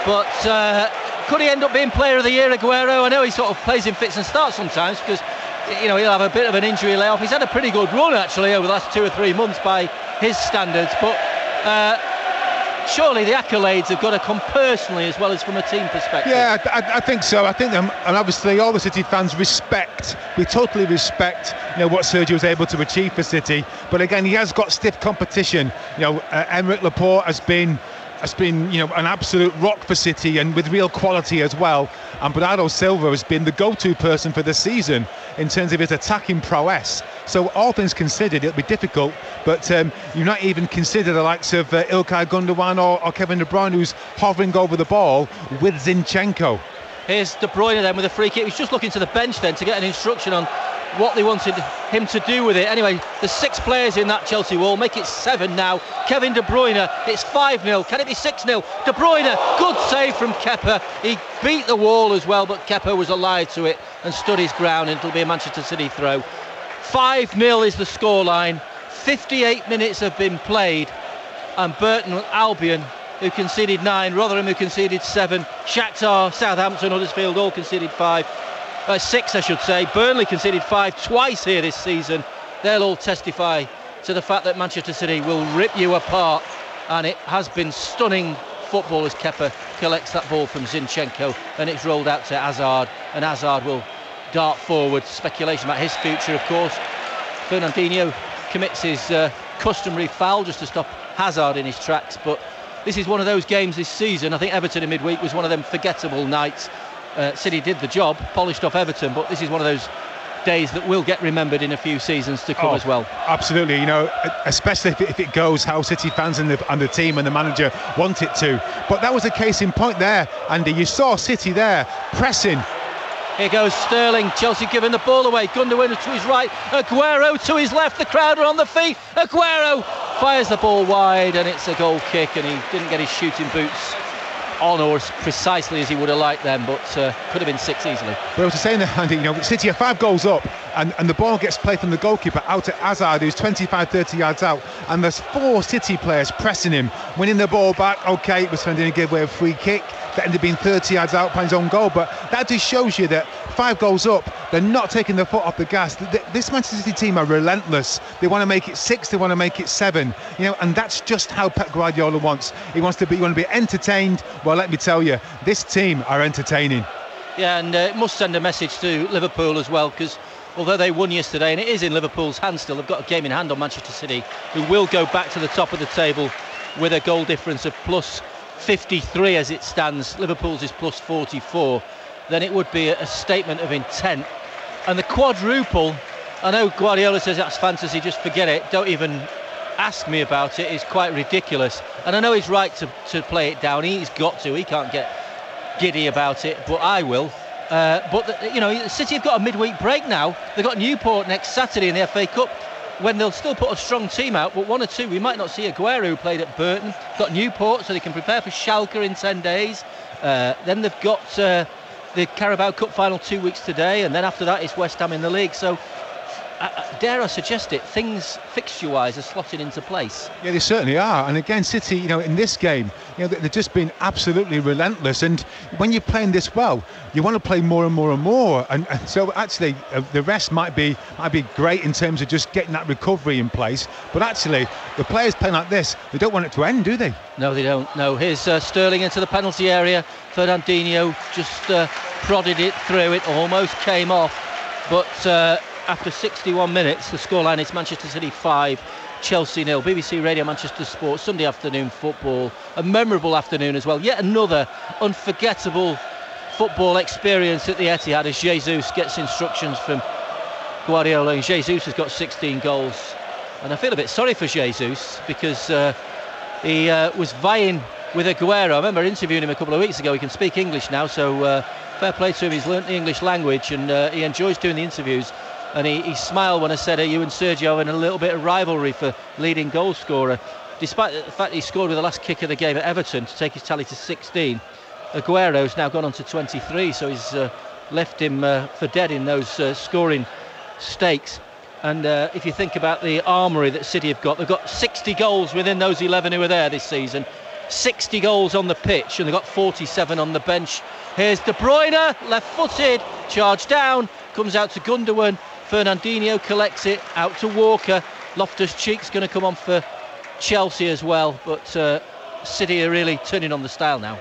but could he end up being Player of the Year, Aguero? I know he sort of plays in fits and starts sometimes because, you know, he'll have a bit of an injury layoff. He's had a pretty good run actually over the last 2 or 3 months by his standards, but surely the accolades have got to come personally as well as from a team perspective. Yeah, I think so. I think, and obviously all the City fans we totally respect, you know, what Sergio was able to achieve for City. But again, he has got stiff competition. You know, Aymeric Laporte has been, you know, an absolute rock for City and with real quality as well. And Bernardo Silva has been the go-to person for the season in terms of his attacking prowess. So all things considered, it'll be difficult, but you not even consider the likes of Ilkay Gundogan or Kevin De Bruyne, who's hovering over the ball with Zinchenko. Here's De Bruyne then with a free kick. He's just looking to the bench then to get an instruction on what they wanted him to do with it. Anyway, there's 6 players in that Chelsea wall, make it 7 now. Kevin De Bruyne, it's 5-0, can it be 6-0? De Bruyne, good save from Kepa. He beat the wall as well, but Kepa was alive to it and stood his ground, and it'll be a Manchester City throw. 5-0 is the scoreline. 58 minutes have been played, and Burton Albion, who conceded 9, Rotherham, who conceded 7, Shakhtar, Southampton, Huddersfield all conceded 5. 6 I should say. Burnley conceded 5 twice here this season. They'll all testify to the fact that Manchester City will rip you apart, and it has been stunning football as Kepa collects that ball from Zinchenko and it's rolled out to Hazard, and Hazard will dart forward. Speculation about his future, of course. Fernandinho commits his customary foul just to stop Hazard in his tracks, but this is one of those games this season. I think Everton in midweek was one of them forgettable nights. City did the job, polished off Everton, but this is one of those days that will get remembered in a few seasons to come as well. Absolutely, you know, especially if it goes how City fans and the team and the manager want it to. But that was a case in point there, Andy. You saw City there pressing. Here goes Sterling, Chelsea giving the ball away. Gundogan to his right, Aguero to his left, the crowd are on the feet. Aguero fires the ball wide and it's a goal kick, and he didn't get his shooting boots on or as precisely as he would have liked them, but could have been 6 easily. But I was saying that, Andy, you know, City are 5 goals up and the ball gets played from the goalkeeper out to Hazard, who's 25-30 yards out, and there's 4 City players pressing him, winning the ball back. Okay, it was Fernandinho gave away a free kick that ended up being 30 yards out by his own goal, but that just shows you that 5 goals up, they're not taking their foot off the gas. This Manchester City team are relentless. They want to make it 6, they want to make it 7, you know, and that's just how Pep Guardiola wants. He wants to be entertained. Well, let me tell you, this team are entertaining. Yeah, and it must send a message to Liverpool as well, because although they won yesterday, and it is in Liverpool's hands still, they've got a game in hand on Manchester City, who will go back to the top of the table with a goal difference of plus 53 as it stands. Liverpool's is plus 44. Then it would be a statement of intent. And the quadruple, I know Guardiola says that's fantasy, just forget it, don't even ask me about it, is quite ridiculous. And I know he's right to play it down. He's got to, he can't get giddy about it, but I will. But you know, City have got a midweek break now. They've got Newport next Saturday in the FA Cup, when they'll still put a strong team out, but 1 or 2 we might not see. Aguero, who played at Burton, got Newport, so they can prepare for Schalke in 10 days. Then they've got the Carabao Cup final 2 weeks today, and then after that it's West Ham in the league. So dare I suggest it, things fixture-wise are slotted into place. Yeah, they certainly are. And again, City, you know, in this game, you know, they've just been absolutely relentless. And when you're playing this well, you want to play more and more and more. And so actually, the rest might be great in terms of just getting that recovery in place. But actually, the players playing like this, they don't want it to end, do they? No, they don't. No. Here's Sterling into the penalty area. Fernandinho just prodded it through. It almost came off, but after 61 minutes, the scoreline is Manchester City 5, Chelsea 0. BBC Radio Manchester Sport, Sunday afternoon football. A memorable afternoon as well. Yet another unforgettable football experience at the Etihad as Jesus gets instructions from Guardiola. And Jesus has got 16 goals. And I feel a bit sorry for Jesus because he was vying with Aguero. I remember interviewing him a couple of weeks ago. He can speak English now, so fair play to him. He's learnt the English language and he enjoys doing the interviews. And he smiled when I said, are you and Sergio in a little bit of rivalry for leading goal scorer? Despite the fact he scored with the last kick of the game at Everton to take his tally to 16, Aguero's now gone on to 23, so he's left him for dead in those scoring stakes. And if you think about the armoury that City have got, they've got 60 goals within those 11 who are there this season. 60 goals on the pitch, and they've got 47 on the bench. Here's De Bruyne, left-footed, charged down, comes out to Gundogan. Fernandinho collects it out to Walker. Loftus-Cheek's going to come on for Chelsea as well, but City are really turning on the style now.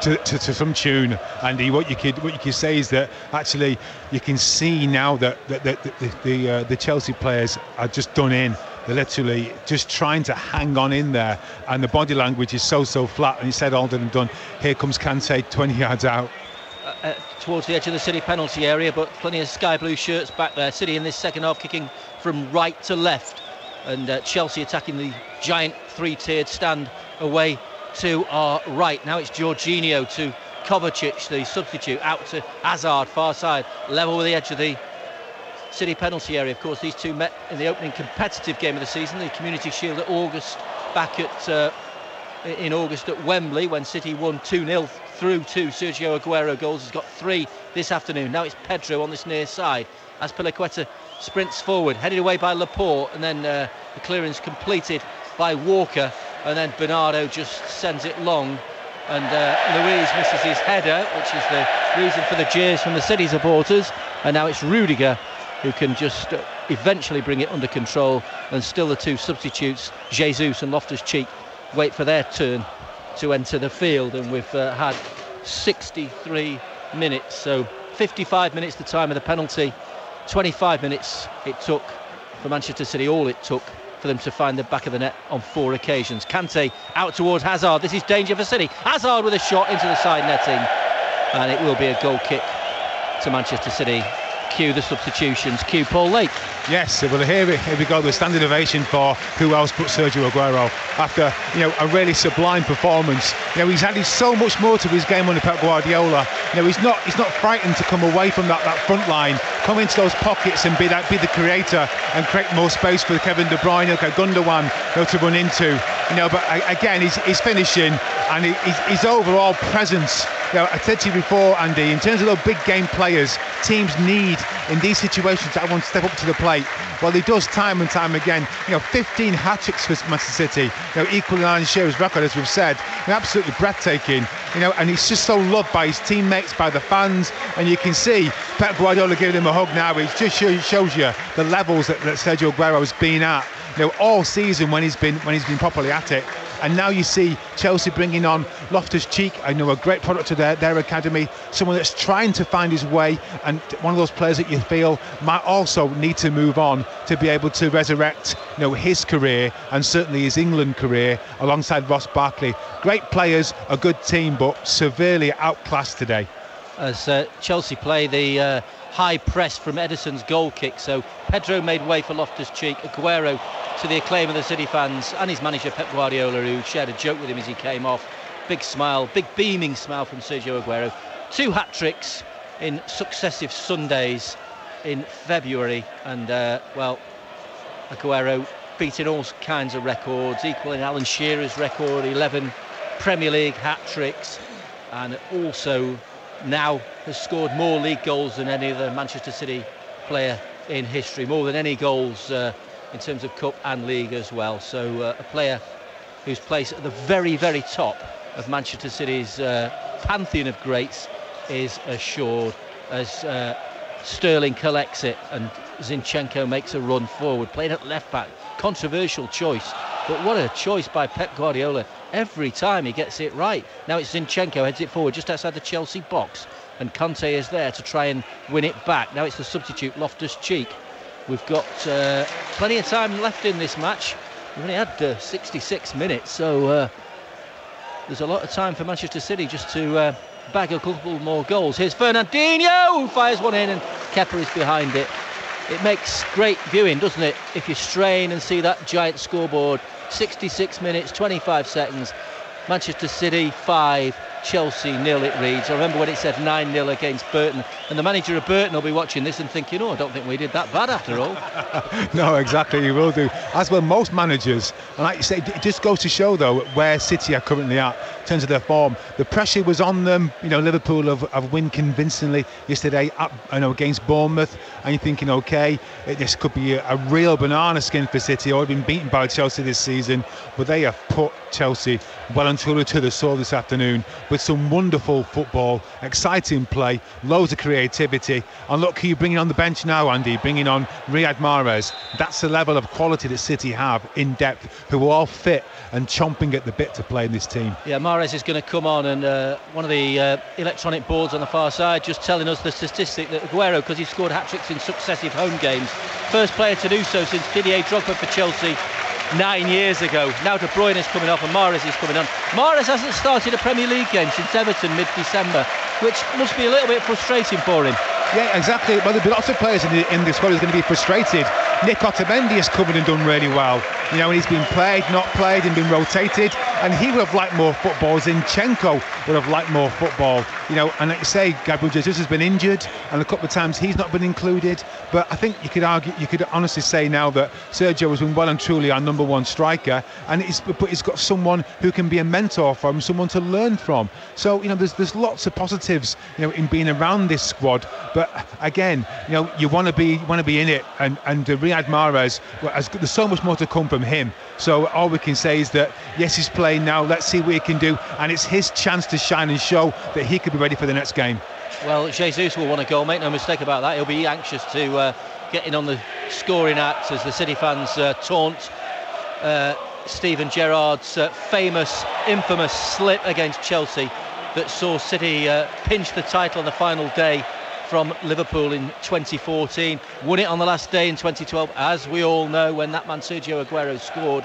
to some tune, Andy. What you could say is that actually you can see now that the Chelsea players are just done in. They're literally just trying to hang on in there, and the body language is so flat. And he said, all done and done. Here comes Kante, 20 yards out. Towards the edge of the City penalty area, but plenty of sky blue shirts back there. City in this second half kicking from right to left, and Chelsea attacking the giant 3-tiered stand away to our right. Now it's Jorginho to Kovacic, the substitute, out to Hazard, far side, level with the edge of the City penalty area. Of course, these two met in the opening competitive game of the season, the Community Shield at August, back at in August at Wembley, when City won 2-0 through 2 Sergio Aguero goals. He's got 3 this afternoon. Now it's Pedro on this near side as Pelequeta sprints forward, headed away by Laporte, and then the clearance completed by Walker, and then Bernardo just sends it long and Luiz misses his header, which is the reason for the jeers from the City supporters. And now it's Rudiger who can just eventually bring it under control, and still the two substitutes, Jesus and Loftus-Cheek, wait for their turn to enter the field. And we've had 63 minutes, so 55 minutes the time of the penalty, 25 minutes it took for Manchester City, all it took for them to find the back of the net on 4 occasions. Kante out towards Hazard. This is danger for City. Hazard with a shot into the side netting, and it will be a goal kick to Manchester Cue cue the substitutions, cue Paul Lake. Yes, well here we go, the standing ovation for who else but Sergio Aguero after a really sublime performance. He's added so much more to his game under Pep Guardiola. He's not frightened to come away from that front line, come into those pockets and be the creator and create more space for Kevin De Bruyne, Gundogan to run into. But again, his finishing and his overall presence. I said to you before, Andy, in terms of those big game players, teams need in these situations that want to step up to the plate. Well, he does time and time again. 15 hat-tricks for Manchester City, equaling Alan Shearer's record, as we've said. Absolutely breathtaking. And he's just so loved by his teammates, by the fans, and you can see Pep Guardiola giving him a hug now. It just shows you the levels that Sergio Aguero has been at, all season when he's been properly at it. And now you see Chelsea bringing on Loftus-Cheek, a great product of their academy, someone that's trying to find his way, and one of those players that you feel might also need to move on to be able to resurrect his career and certainly his England career alongside Ross Barkley. Great players, a good team, but severely outclassed today. As Chelsea play the high press from Ederson's goal kick, so Pedro made way for Loftus-Cheek. Aguero, to the acclaim of the City fans and his manager Pep Guardiola, who shared a joke with him as he came off. Big smile, big beaming smile from Sergio Aguero. 2 hat-tricks in successive Sundays in February, and Aguero beating all kinds of records, equaling Alan Shearer's record, 11 Premier League hat-tricks, and also now has scored more league goals than any other Manchester City player in history, more than any goals in terms of cup and league as well. So a player whose place at the very, very top of Manchester City's pantheon of greats is assured, as Sterling collects it and Zinchenko makes a run forward, playing at left back. Controversial choice, but what a choice by Pep Guardiola. Every time he gets it right. Now it's Zinchenko, heads it forward just outside the Chelsea box, and Kante is there to try and win it back. Now it's the substitute Loftus-Cheek. We've got plenty of time left in this match. We've only had 66 minutes, so there's a lot of time for Manchester City just to bag a couple more goals. Here's Fernandinho, who fires one in, and Kepa is behind it. It makes great viewing, doesn't it, if you strain and see that giant scoreboard. 66 minutes, 25 seconds. Manchester City 5, Chelsea 0 it reads. I remember when it said 9-0 against Burton, and the manager of Burton will be watching this and thinking, I don't think we did that bad after all. No, exactly, you will do. As well, most managers. And like you say, it just goes to show, though, where City are currently at in terms of their form. The pressure was on them. Liverpool have won convincingly yesterday against Bournemouth, and you're thinking, OK, this could be a real banana skin for City. Already been beaten by Chelsea this season, but they have put Chelsea well and truly to the sword this afternoon with some wonderful football, exciting play, loads of creativity. And look who you're bringing on the bench now, Andy, bringing on Riyad Mahrez. That's the level of quality that City have in depth, who are all fit and chomping at the bit to play in this team. Yeah, Mahrez is going to come on, and one of the electronic boards on the far side just telling us the statistic that Aguero, because he's scored hat-tricks in successive home games, first player to do so since Didier Drogba for Chelsea 9 years ago. Now De Bruyne is coming off and Mahrez is coming on. Mahrez hasn't started a Premier League game since Everton mid-December, which must be a little bit frustrating for him. Yeah, exactly. Well, there'll be lots of players in the squad who's going to be frustrated. Nick Otamendi has come in and done really well. And he's been played, not played, and been rotated. And he would have liked more football. Zinchenko would have liked more football. And like you say, Gabriel Jesus has been injured, and a couple of times he's not been included. But I think you could honestly say now that Sergio has been well and truly our number one striker, and he's got someone who can be a mentor for him, someone to learn from. So there's lots of positives in being around this squad. But again, you want to be in it, and Riyad Mahrez, there's so much more to come from from him. So all we can say is that, yes, he's playing now, let's see what he can do, and it's his chance to shine and show that he could be ready for the next game. Well, Jesus will want a goal, make no mistake about that. He'll be anxious to get in on the scoring act as the City fans taunt Steven Gerrard's famous, infamous slip against Chelsea that saw City pinch the title on the final day from Liverpool in 2014. Won it on the last day in 2012, as we all know, when that man Sergio Aguero scored.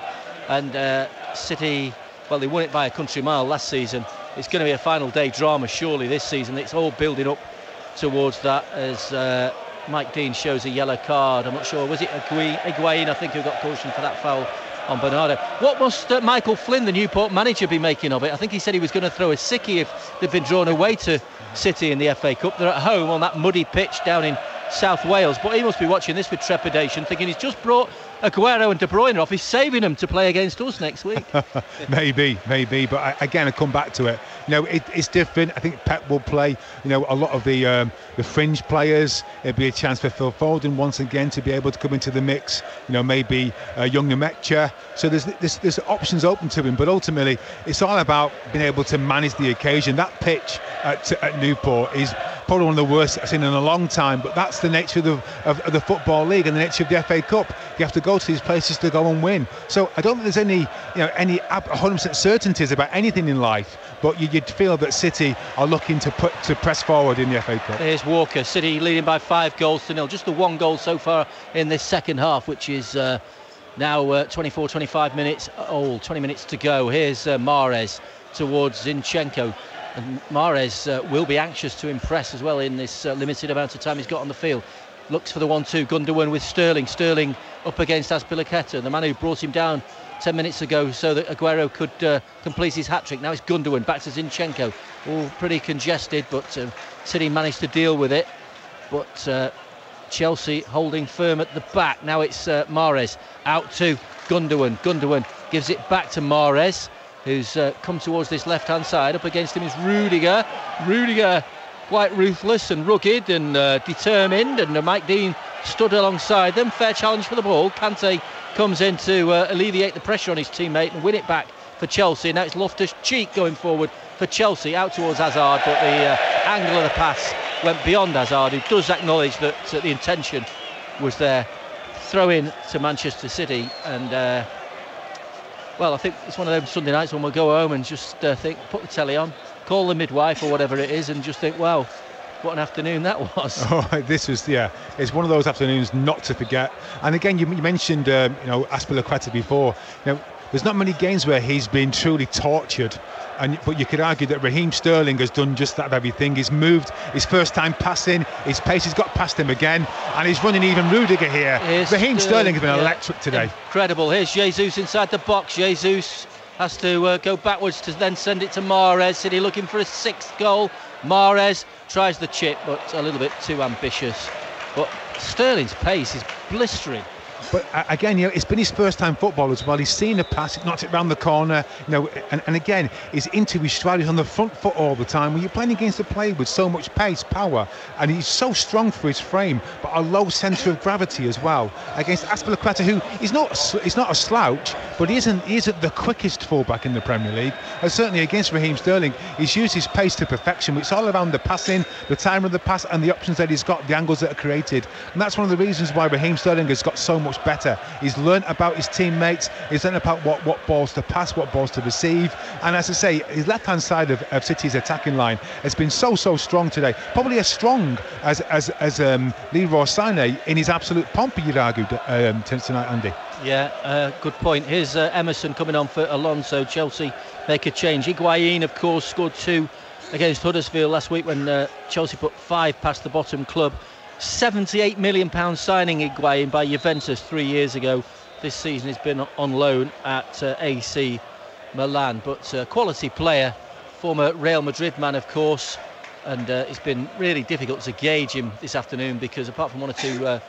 And City, well, they won it by a country mile last season. It's going to be a final day drama surely this season. It's all building up towards that as Mike Dean shows a yellow card. I'm not sure, was it Higuain, I think, who got cautioned for that foul on Bernardo. What must Michael Flynn, the Newport manager, be making of it? I think he said he was going to throw a sickie if they'd been drawn away to City in the FA Cup. They're at home on that muddy pitch down in South Wales, but he must be watching this with trepidation, thinking he's just brought Aguero and De Bruyne off. He's saving them to play against us next week. maybe, but again, I come back to it. It's different. I think Pep will play, a lot of the fringe players. It'll be a chance for Phil Foden once again to be able to come into the mix. Maybe young Nemecha. So there's options open to him, but ultimately it's all about being able to manage the occasion. That pitch at Newport is probably one of the worst I've seen in a long time, but that's the nature of the Football League and the nature of the FA Cup. You have to go to these places to go and win. So I don't think there's any 100% certainties about anything in life, but you'd feel that City are looking to press forward in the FA Cup. Here's Walker. City leading by 5-0. Just the one goal so far in this second half, which is now 25 minutes old. 20 minutes to go. Here's Mahrez towards Zinchenko. And Mahrez will be anxious to impress as well in this limited amount of time he's got on the field. Looks for the 1-2. Gundogan with Sterling. Sterling up against Azpilicueta, the man who brought him down 10 minutes ago so that Aguero could complete his hat-trick. Now it's Gundogan back to Zinchenko. All pretty congested, but City managed to deal with it. But Chelsea holding firm at the back. Now it's Mahrez out to Gundogan. Gundogan gives it back to Mahrez, who's come towards this left-hand side. Up against him is Rudiger. Rudiger, quite ruthless and rugged and determined, and Mike Dean stood alongside them. Fair challenge for the ball. Kante comes in to alleviate the pressure on his teammate and win it back for Chelsea. Now it's Loftus-Cheek going forward for Chelsea, out towards Hazard, but the angle of the pass went beyond Hazard, who does acknowledge that the intention was there. Throw in to Manchester City, and well, I think it's one of those Sunday nights when we'll go home and just think, put the telly on, call the midwife or whatever it is, and just think, wow, what an afternoon that was. Oh, this was, it's one of those afternoons not to forget. And again, you mentioned, Azpilicueta before. There's not many games where he's been truly tortured. But you could argue that Raheem Sterling has done just that very thing. He's moved, his first time passing, his pace has got past him again, and he's running even Rudiger here. Raheem Sterling has been electric today. Incredible. Here's Jesus inside the box. Jesus has to go backwards to then send it to Mahrez. City looking for a 6th goal. Mahrez tries the chip, but a little bit too ambitious. But Sterling's pace is blistering. But again, it's been his first time football as well. He's seen a pass, he knocked it round the corner, and again, he's into his stride. He's on the front foot all the time. When you're playing against a player with so much pace, power, and he's so strong for his frame, but a low centre of gravity as well. Against Azpilicueta, who he's not a slouch, but he isn't the quickest fullback in the Premier League. And certainly against Raheem Sterling, he's used his pace to perfection. It's all around the passing, the time of the pass, and the options that he's got, the angles that are created. And that's one of the reasons why Raheem Sterling has got so much better. He's learnt about his teammates, he's learnt about what balls to pass, what balls to receive, and as I say, his left-hand side of City's attacking line has been so strong today, probably as strong as Leroy Sané in his absolute pomp, you'd argue, tonight, Andy. Yeah, good point. Here's Emerson coming on for Alonso. Chelsea make a change. Higuain, of course, scored 2 against Huddersfield last week when Chelsea put 5 past the bottom club. £78 million signing Higuain by Juventus 3 years ago. This season he's been on loan at AC Milan, but quality player, former Real Madrid man, of course, and it's been really difficult to gauge him this afternoon because apart from 1 or 2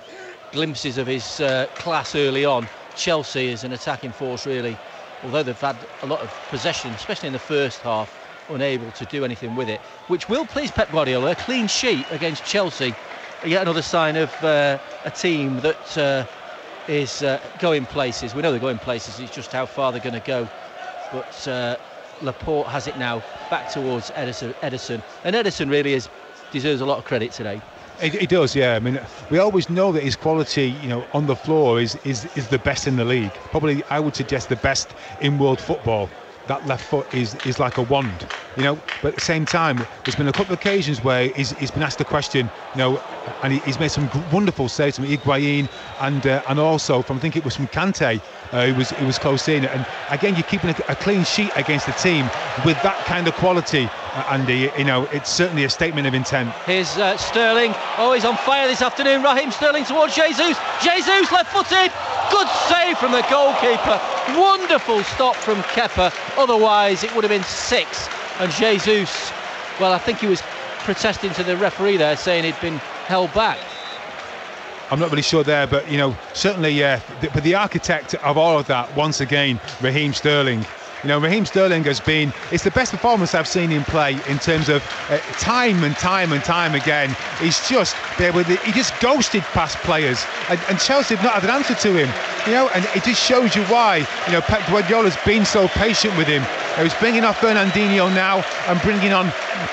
glimpses of his class early on, Chelsea is an attacking force really, although they've had a lot of possession, especially in the first half, unable to do anything with it, which will please Pep Guardiola. A clean sheet against Chelsea, yet another sign of a team that is going places. We know they're going places, it's just how far they're going to go. But Laporte has it now, back towards Ederson. And Ederson really deserves a lot of credit today. He does, yeah. I mean, we always know that his quality, on the floor is the best in the league. Probably, I would suggest, the best in world football. That left foot is like a wand, But at the same time, there's been a couple of occasions where he's been asked a question, and he's made some wonderful saves from Higuain and also from, I think it was from Kante, who was close in. And again, you're keeping a clean sheet against the team with that kind of quality, Andy. It's certainly a statement of intent. Here's Sterling. Oh, he's on fire this afternoon. Raheem Sterling towards Jesus. Jesus left-footed. Good save from the goalkeeper. Wonderful stop from Kepa. Otherwise, it would have been 6. And Jesus, well, I think he was protesting to the referee there, saying he'd been held back. I'm not really sure there, but certainly, but the architect of all of that, once again, Raheem Sterling. Raheem Sterling it's the best performance I've seen him play in terms of time and time again. He's just there he just ghosted past players, and Chelsea have not had an answer to him. And it just shows you why Pep Guardiola's been so patient with him. He's bringing off Fernandinho now and bringing on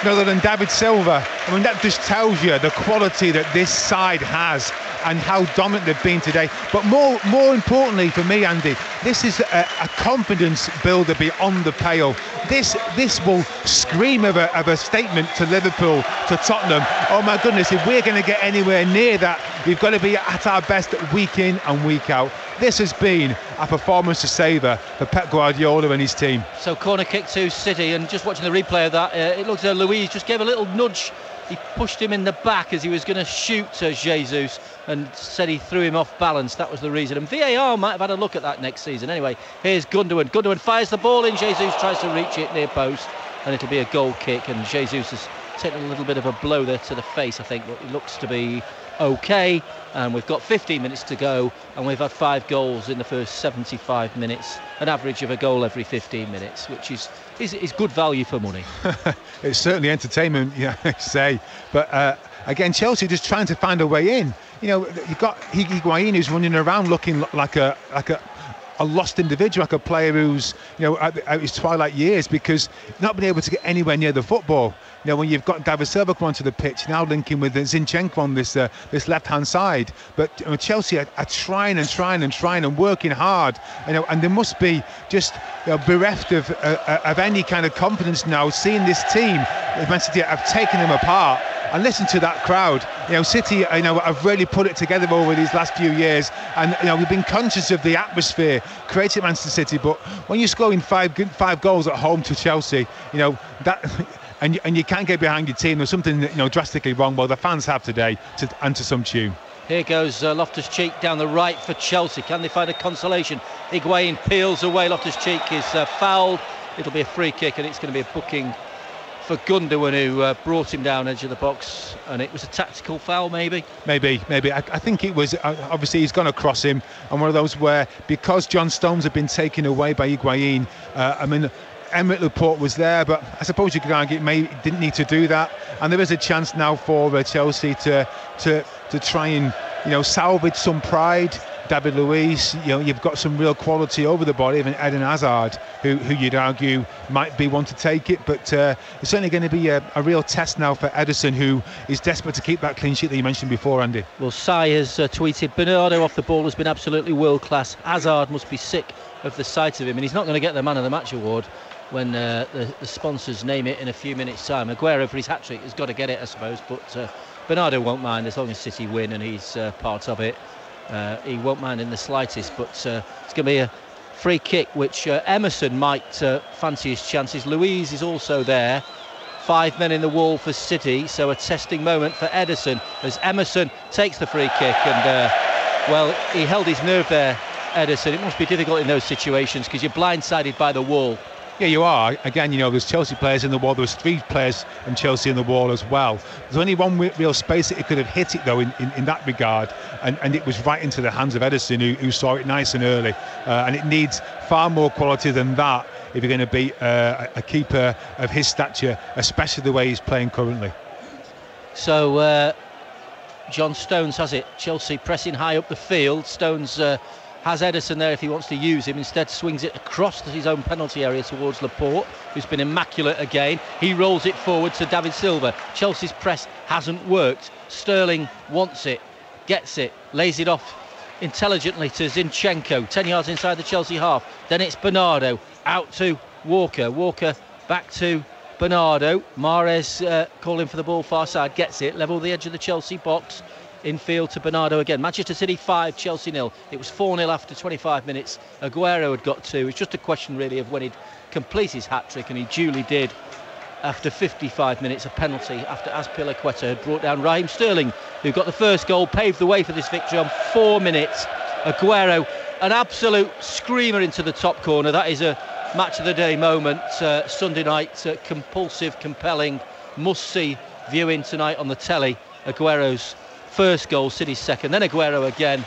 none other than David Silva. I mean, that just tells you the quality that this side has and how dominant they've been today. But more importantly for me, Andy, this is a confidence builder beyond the pale. This will scream of a statement to Liverpool, to Tottenham. Oh my goodness, if we're going to get anywhere near that, we've got to be at our best week in and week out. This has been a performance to savour for Pep Guardiola and his team. So corner kick to City, and just watching the replay of that, it looks like Luiz just gave a little nudge. He pushed him in the back as he was going to shoot Jesus, and said he threw him off balance. That was the reason. And VAR might have had a look at that next season. Anyway, here's Gundogan. Gundogan fires the ball in. Jesus tries to reach it near post, and it'll be a goal kick. And Jesus has taken a little bit of a blow there to the face, I think, but it looks to be okay. And we've got 15 minutes to go, and we've had 5 goals in the first 75 minutes, an average of a goal every 15 minutes, which is good value for money. It's certainly entertainment, I say. But again, Chelsea just trying to find a way in. You've got Higuain, who's running around looking like a lost individual, like a player who's at his twilight years, because not been able to get anywhere near the football. When you've got David Silva come onto the pitch, now linking with Zinchenko on this left-hand side. But Chelsea are trying and working hard, and they must be just bereft of any kind of confidence now, seeing this team, Man City, have taken them apart. And listen to that crowd. City, have really put it together over these last few years, and we've been conscious of the atmosphere created at Manchester City. But when you're scoring five goals at home to Chelsea, that. And you can't get behind your team. There's something drastically wrong. Well, the fans have today, to some tune. Here goes Loftus-Cheek down the right for Chelsea. Can they find a consolation? Higuain peels away. Loftus-Cheek is fouled. It'll be a free kick, and it's going to be a booking for Gundogan, who brought him down edge of the box, and it was a tactical foul, maybe. Maybe. I think it was. Obviously, he's gone across him, and one of those where, because John Stones had been taken away by Higuain, Emerick Laporte was there, but I suppose you could argue maybe didn't need to do that. And there is a chance now for Chelsea to try and salvage some pride. David Luiz, you've got some real quality over the body, even Eden Hazard, who you'd argue might be one to take it, but it's certainly going to be a real test now for Ederson, who is desperate to keep that clean sheet that you mentioned before, Andy. Well, Sai has tweeted, Bernardo off the ball has been absolutely world class. Hazard must be sick of the sight of him, and he's not going to get the Man of the Match award when the sponsors name it in a few minutes' time. Aguero, for his hat-trick, has got to get it, I suppose, but Bernardo won't mind as long as City win and he's part of it. He won't mind in the slightest, but it's going to be a free kick, which Emerson might fancy his chances. Luiz is also there. 5 men in the wall for City, so a testing moment for Ederson as Emerson takes the free kick, and well, he held his nerve there, Ederson. It must be difficult in those situations because you're blindsided by the wall. Yeah, you are. Again, there's Chelsea players in the wall. There was 3 players from Chelsea in the wall as well. There's only one real space that he could have hit it, though, in that regard. And it was right into the hands of Ederson, who saw it nice and early. And it needs far more quality than that if you're going to be a keeper of his stature, especially the way he's playing currently. So John Stones has it. Chelsea pressing high up the field. Stones has Ederson there if he wants to use him. Instead swings it across his own penalty area towards Laporte, who's been immaculate again. He rolls it forward to David Silva. Chelsea's press hasn't worked. Sterling wants it, gets it, lays it off intelligently to Zinchenko, 10 yards inside the Chelsea half. Then it's Bernardo out to Walker. Walker back to Bernardo. Mahrez calling for the ball far side, gets it, level the edge of the Chelsea box. Infield to Bernardo again. Manchester City 5, Chelsea 0. It was 4-0 after 25 minutes. Aguero had got 2. It's just a question really of when he'd complete his hat-trick, and he duly did after 55 minutes, a penalty after Azpilicueta had brought down Raheem Sterling, who got the first goal, paved the way for this victory on 4 minutes. Aguero, an absolute screamer into the top corner. That is a match of the day moment. Sunday night, compulsive, compelling, must-see viewing tonight on the telly. Aguero's first goal, City's second, then Aguero again,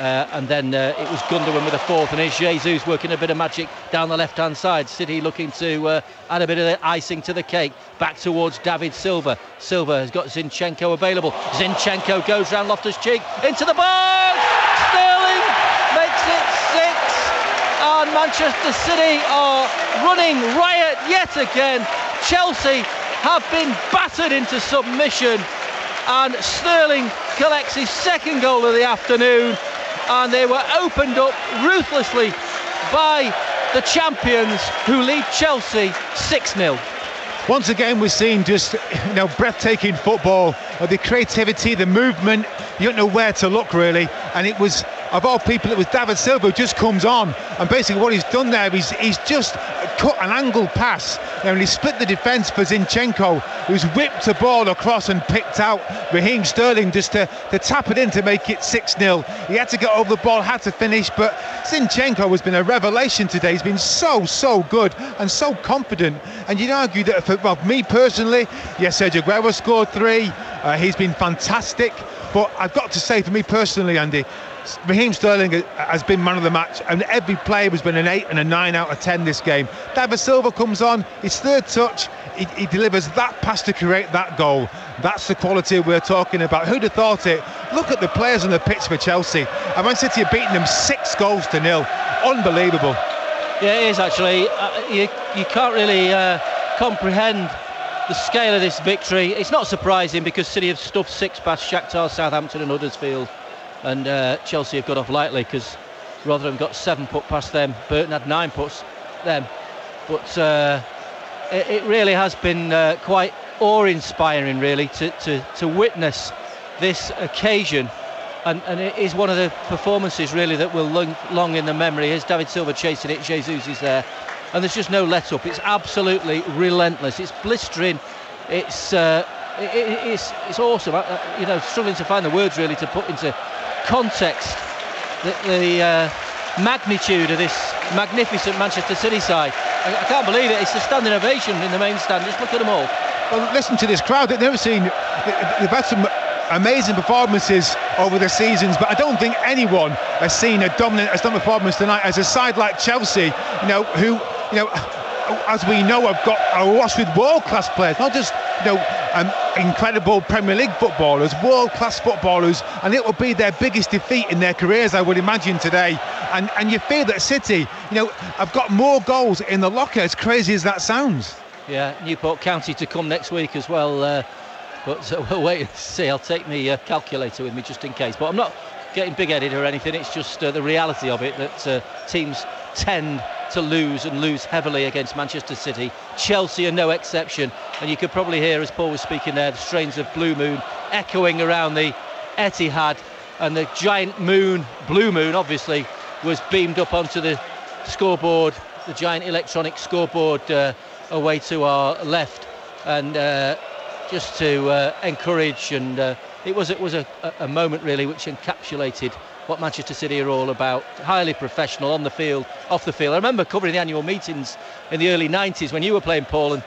and then it was Gundogan with a fourth, and here's Jesus working a bit of magic down the left-hand side. City looking to add a bit of the icing to the cake. Back towards David Silva. Silva has got Zinchenko available. Zinchenko goes round Loftus-Cheek into the box. Sterling makes it 6, and Manchester City are running riot yet again. Chelsea have been battered into submission, and Sterling collects his second goal of the afternoon, and they were opened up ruthlessly by the champions, who lead Chelsea 6-0. Once again, we're seeing just breathtaking football. The creativity, the movement, you don't know where to look really. And it was, of all people, it was David Silva who just comes on, and basically what he's done there is he's just cut an angled pass, and he split the defence for Zinchenko, who's whipped the ball across and picked out Raheem Sterling just to tap it in to make it 6-0. He had to get over the ball, had to finish, but Zinchenko has been a revelation today. He's been so good and so confident. And you'd argue that for me personally, yes, Sergio Aguero scored 3. He's been fantastic, but I've got to say, for me personally, Andy, Raheem Sterling has been man of the match, and every player has been an 8 and a 9 out of 10 this game. David Silva comes on, his third touch, he delivers that pass to create that goal. That's the quality we're talking about. Who'd have thought it? Look at the players on the pitch for Chelsea. And Man City have beaten them 6-0. Unbelievable. Yeah, it is actually. You can't really comprehend the scale of this victory. It's not surprising, because City have stuffed 6 past Shakhtar, Southampton and Huddersfield, and Chelsea have got off lightly because Rotherham got 7 put past them. Burton had 9 puts them, but it really has been quite awe-inspiring really to witness this occasion, and it is one of the performances really that will long in the memory. Here's David Silva chasing it, Jesus is there, and there's just no let up. It's absolutely relentless, it's blistering, it's awesome. Struggling to find the words really to put into context the magnitude of this magnificent Manchester City side. I can't believe it. It's a standing ovation in the main stand. Just look at them all. Well, listen to this crowd. They've never seen. They've had some amazing performances over the seasons, but I don't think anyone has seen a dominant performance tonight as a side like Chelsea, who as we know, have got a wash with world-class players, not just incredible Premier League footballers, world-class footballers, and it will be their biggest defeat in their careers, I would imagine, today. And you feel that City, have got more goals in the locker, as crazy as that sounds. Yeah, Newport County to come next week as well, but we'll wait and see. I'll take my calculator with me just in case, but I'm not getting big-headed or anything. It's just the reality of it, that teams tend to lose, and lose heavily, against Manchester City. Chelsea are no exception, and you could probably hear, as Paul was speaking there, the strains of Blue Moon echoing around the Etihad, and the giant moon, Blue Moon obviously, was beamed up onto the scoreboard, the giant electronic scoreboard away to our left, and just to encourage, and it was a moment really which encapsulated what Manchester City are all about. Highly professional on the field, off the field. I remember covering the annual meetings in the early 90s when you were playing, Paul, and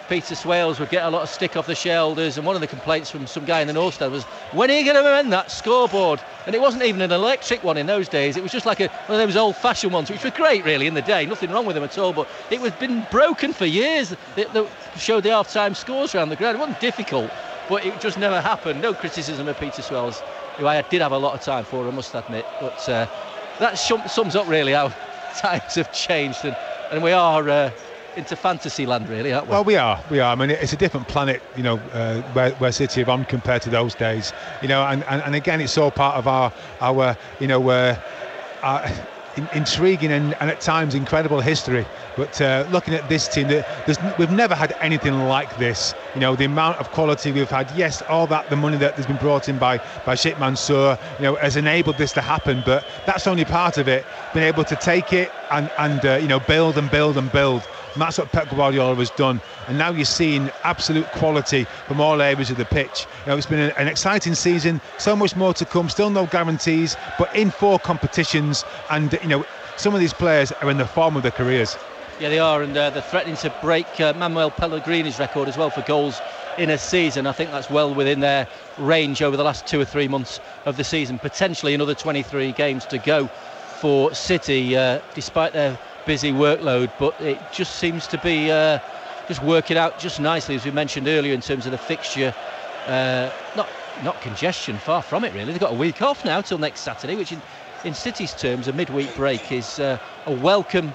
Peter Swales would get a lot of stick off the shoulders, and one of the complaints from some guy in the North Stand was, when are you going to amend that scoreboard? And it wasn't even an electric one in those days. It was just like one of those old-fashioned ones, which were great really in the day, nothing wrong with them at all, but it was been broken for years. That showed the half-time scores around the ground. It wasn't difficult but it just never happened. No criticism of Peter Swells, who I did have a lot of time for, I must admit. But that sums up really how times have changed, and we are into fantasy land, really, aren't we? Well, we are. I mean, it's a different planet, you know, where City are on compared to those days, you know. And again, it's all part of our you know, our intriguing and at times incredible history. But looking at this team, we've never had anything like this. You know, the amount of quality we've had. Yes, all that, the money that has been brought in by Sheikh Mansour, you know, has enabled this to happen. But that's only part of it. Being able to take it and you know, build and build and build. And that's what Pep Guardiola has done. And now you're seeing absolute quality from all areas of the pitch. You know, it's been an exciting season. So much more to come. Still no guarantees, but in 4 competitions. And you know, some of these players are in the form of their careers. Yeah, they are, and they're threatening to break Manuel Pellegrini's record as well for goals in a season. I think that's well within their range over the last 2 or 3 months of the season. Potentially another 23 games to go for City, despite their busy workload, but it just seems to be just working out just nicely, as we mentioned earlier, in terms of the fixture. Not congestion, far from it really. They've got a week off now till next Saturday, which in City's terms, a midweek break is a welcome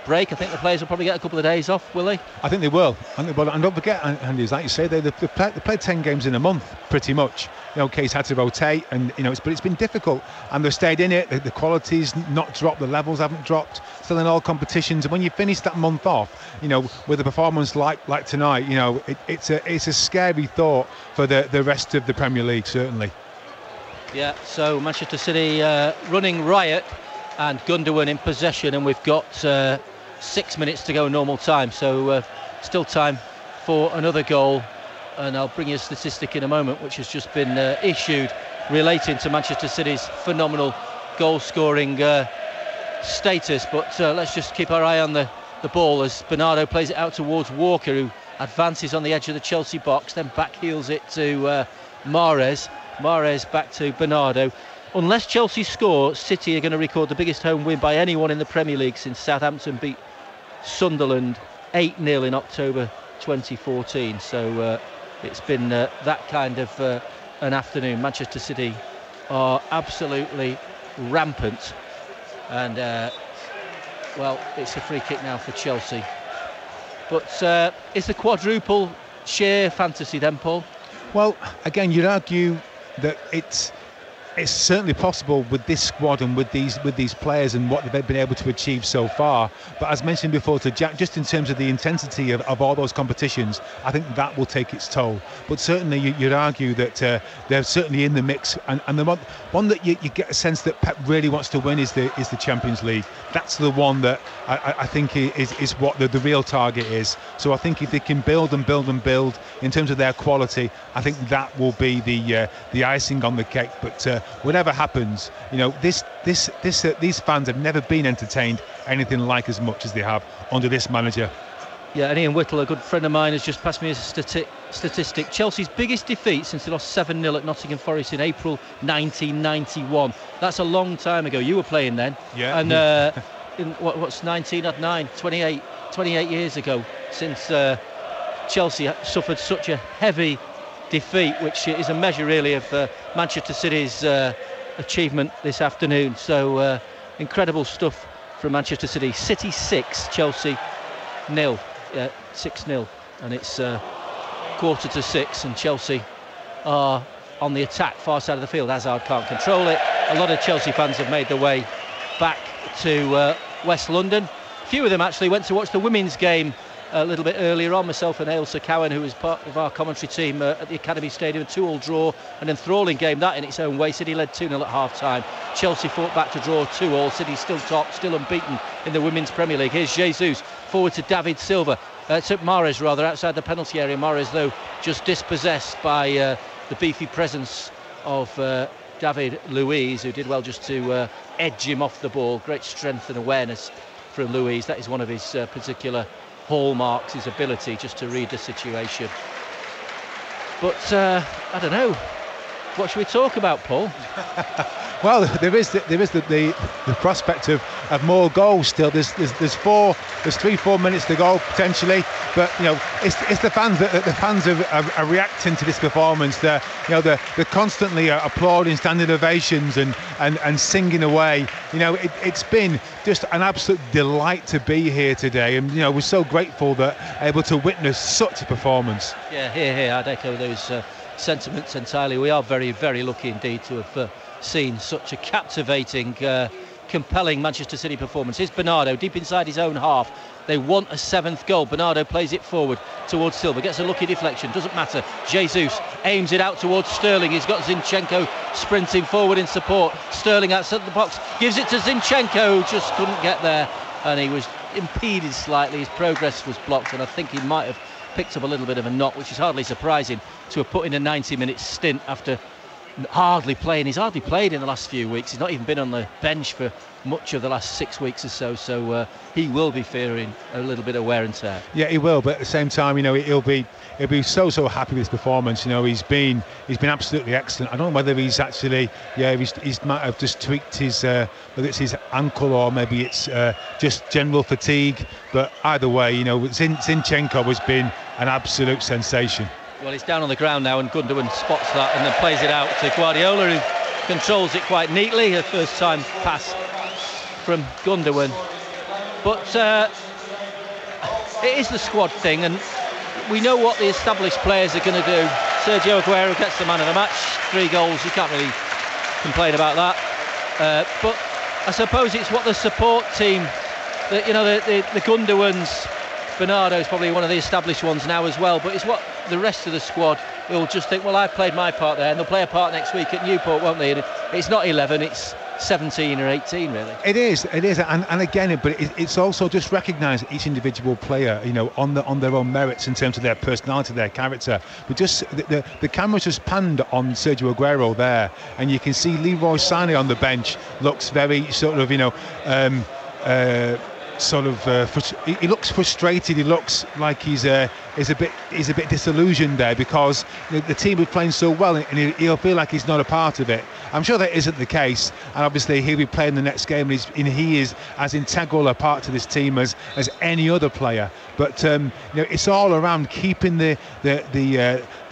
break. I think the players will probably get a couple of days off, will they? I think they will. And don't forget, Andy, like you say, they played 10 games in a month, pretty much. You know, K's had to rotate, and you know, but it's been difficult, and they've stayed in it. The quality's not dropped, the levels haven't dropped. Still in all competitions, and when you finish that month off, you know, with a performance like tonight, you know, it's a scary thought for the rest of the Premier League, certainly. Yeah. So Manchester City running riot, and Gundogan in possession, and we've got 6 minutes to go normal time. So still time for another goal. And I'll bring you a statistic in a moment, which has just been issued relating to Manchester City's phenomenal goal-scoring status. But let's just keep our eye on the ball as Bernardo plays it out towards Walker, who advances on the edge of the Chelsea box, then backheels it to Mahrez. Mahrez back to Bernardo. Unless Chelsea score, City are going to record the biggest home win by anyone in the Premier League since Southampton beat Sunderland 8-0 in October 2014. So it's been that kind of an afternoon. Manchester City are absolutely rampant, and well, it's a free kick now for Chelsea. But is the quadruple sheer fantasy then, Paul? Well, again, you'd argue that it's certainly possible with this squad and with these players and what they've been able to achieve so far. But as mentioned before to Jack, just in terms of the intensity of all those competitions, I think that will take its toll. But certainly you'd argue that they're certainly in the mix. And the one that you get a sense that Pep really wants to win is the Champions League. That's the one that I think is what the real target is. So I think if they can build and build and build in terms of their quality, I think that will be the icing on the cake. But whatever happens, you know, these fans have never been entertained anything like as much as they have under this manager. Yeah, and Ian Whittle, a good friend of mine, has just passed me a statistic. Chelsea's biggest defeat since they lost 7-0 at Nottingham Forest in April 1991. That's a long time ago. You were playing then. Yeah. And in what's 19 at 9, 28 years ago since Chelsea suffered such a heavy defeat, which is a measure really of Manchester City's achievement this afternoon. So incredible stuff from Manchester City. City 6, Chelsea 0, 6-0, and it's 5:45, and Chelsea are on the attack, far side of the field. Hazard can't control it. A lot of Chelsea fans have made their way back to West London. A few of them actually went to watch the women's game a little bit earlier on. Myself and Ailsa Cowan, who was part of our commentary team at the Academy Stadium, a 2-2 draw, an enthralling game that in its own way. City led 2-0 at half-time. Chelsea fought back to draw 2-2. City still top, still unbeaten in the Women's Premier League. Here's Jesus, forward to David Silva, to Mahrez rather, outside the penalty area. Mahrez, though, just dispossessed by the beefy presence of David Luiz, who did well just to edge him off the ball. Great strength and awareness from Luiz. That is one of his particular hallmarks, his ability just to read the situation. But I don't know, what should we talk about, Paul? Well, there is the prospect of more goals still. There's 3-4 minutes to go potentially, but it's the fans that are reacting to this performance. They're constantly applauding, standing ovations, and singing away. It's been just an absolute delight to be here today, and we're so grateful that able to witness such a performance. Yeah, here, I'd echo those sentiments entirely. We are very, very lucky indeed to have seen such a captivating, compelling Manchester City performance. Here's Bernardo deep inside his own half. They want a 7th goal. Bernardo plays it forward towards Silva, gets a lucky deflection, doesn't matter. Jesus aims it out towards Sterling. He's got Zinchenko sprinting forward in support. Sterling outside the box, gives it to Zinchenko, just couldn't get there, and he was impeded slightly. His progress was blocked, and I think he might have picked up a little bit of a knock, which is hardly surprising to have put in a 90-minute stint after hardly playing. He's hardly played in the last few weeks. He's not even been on the bench for much of the last 6 weeks or so. So he will be fearing a little bit of wear and tear. Yeah, he will. But at the same time, he'll be so happy with his performance. He's been absolutely excellent. I don't know whether he's actually he might have just tweaked his whether it's his ankle or maybe it's just general fatigue. But either way, Zinchenko has been an absolute sensation. Well, he's down on the ground now, and Gundogan spots that and then plays it out to Guardiola, who controls it quite neatly. A first-time pass from Gundogan. But it is the squad thing, and we know what the established players are going to do. Sergio Aguero gets the man of the match, 3 goals. You can't really complain about that. But I suppose it's what the support team, the Gundogans. Bernardo's probably one of the established ones now as well, but it's what the rest of the squad will just think, well, I've played my part there, and they'll play a part next week at Newport, won't they? And it's not 11, it's 17 or 18, really. It is, and again, but it's also just recognise each individual player, on their own merits in terms of their personality, their character. But just the camera's just panned on Sergio Aguero there, and you can see Leroy Sané on the bench looks very sort of, he looks frustrated. He looks like he's a bit disillusioned there because the team is playing so well, and he'll feel like he's not a part of it. I'm sure that isn't the case, and obviously he'll be playing the next game, and he is as integral a part to this team as any other player. But it's all around keeping the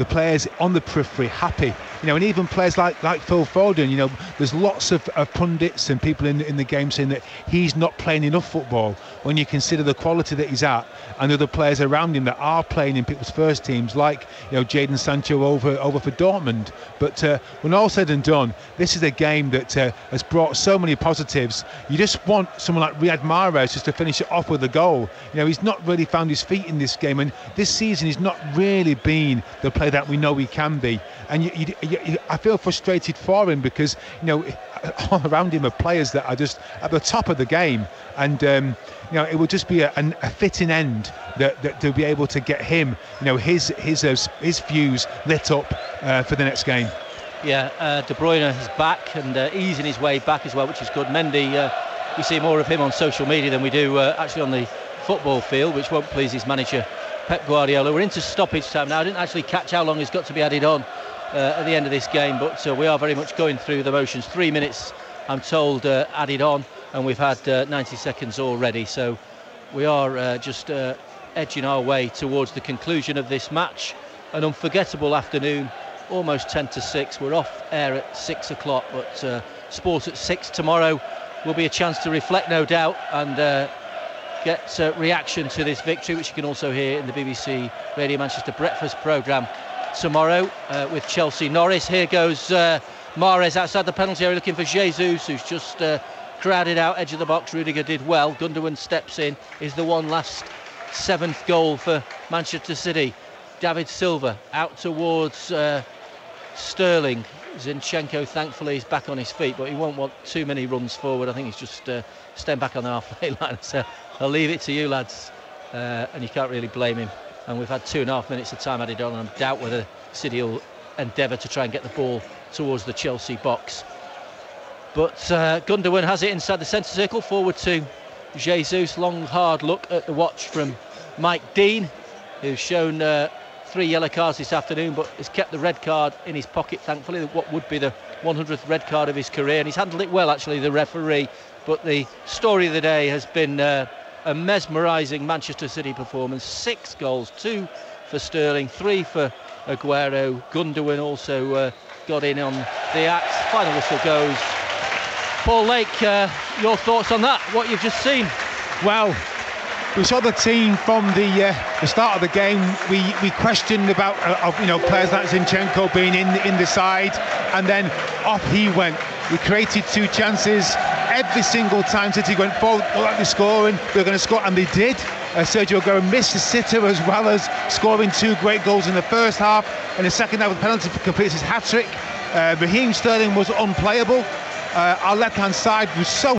players on the periphery happy. And even players like Phil Foden. There's lots of pundits and people in the game saying that he's not playing enough football. When you consider the quality that he's at, and other players around him that are playing in people's first teams, like Jadon Sancho over for Dortmund. But when all said and done, this is a game that has brought so many positives. You just want someone like Riyad Mahrez just to finish it off with a goal. He's not really found his feet in this game, and this season he's not really been the player that we know he can be. And I feel frustrated for him because all around him are players that are just at the top of the game, and it would just be a fitting end that to be able to get him his fuse lit up for the next game. Yeah, De Bruyne is back and easing his way back as well, which is good. Mendy, we see more of him on social media than we do actually on the football field, which won't please his manager Pep Guardiola. We're into stoppage time now. I didn't actually catch how long has got to be added on at the end of this game, but we are very much going through the motions. 3 minutes, I'm told, added on, and we've had 90 seconds already, so we are just edging our way towards the conclusion of this match. An unforgettable afternoon, almost 10 to 6. We're off air at 6 o'clock, but sport at 6 tomorrow will be a chance to reflect, no doubt, and get reaction to this victory, which you can also hear in the BBC Radio Manchester breakfast programme tomorrow with Chelsea Norris. Here goes Mahrez outside the penalty area looking for Jesus, who's just crowded out edge of the box. Rudiger did well. Gundogan steps in. Is the one last 7th goal for Manchester City. David Silva out towards Sterling. Zinchenko thankfully is back on his feet, but he won't want too many runs forward. I think he's just staying back on the halfway line. So I'll leave it to you lads, and you can't really blame him. And we've had 2.5 minutes of time added on, and I doubt whether City will endeavour to try and get the ball towards the Chelsea box. But Gundogan has it inside the centre circle, forward to Jesus. Long hard look at the watch from Mike Dean, who's shown 3 yellow cards this afternoon, but has kept the red card in his pocket, thankfully. What would be the 100th red card of his career, and he's handled it well, actually, the referee. But the story of the day has been a mesmerising Manchester City performance. 6 goals, 2 for Sterling, 3 for Aguero. Gundogan also got in on the act. Final whistle goes. Paul Lake, your thoughts on that, what you've just seen? Well, we saw the team from the start of the game. We questioned about players like Zinchenko being in the side, and then off he went. We created 2 chances. Every single time City went forward, like they're scoring, they're going to score, and they did. Sergio Aguero missed the sitter, as well as scoring 2 great goals in the first half. In the second half, the penalty completes his hat-trick. Raheem Sterling was unplayable. Our left-hand side was so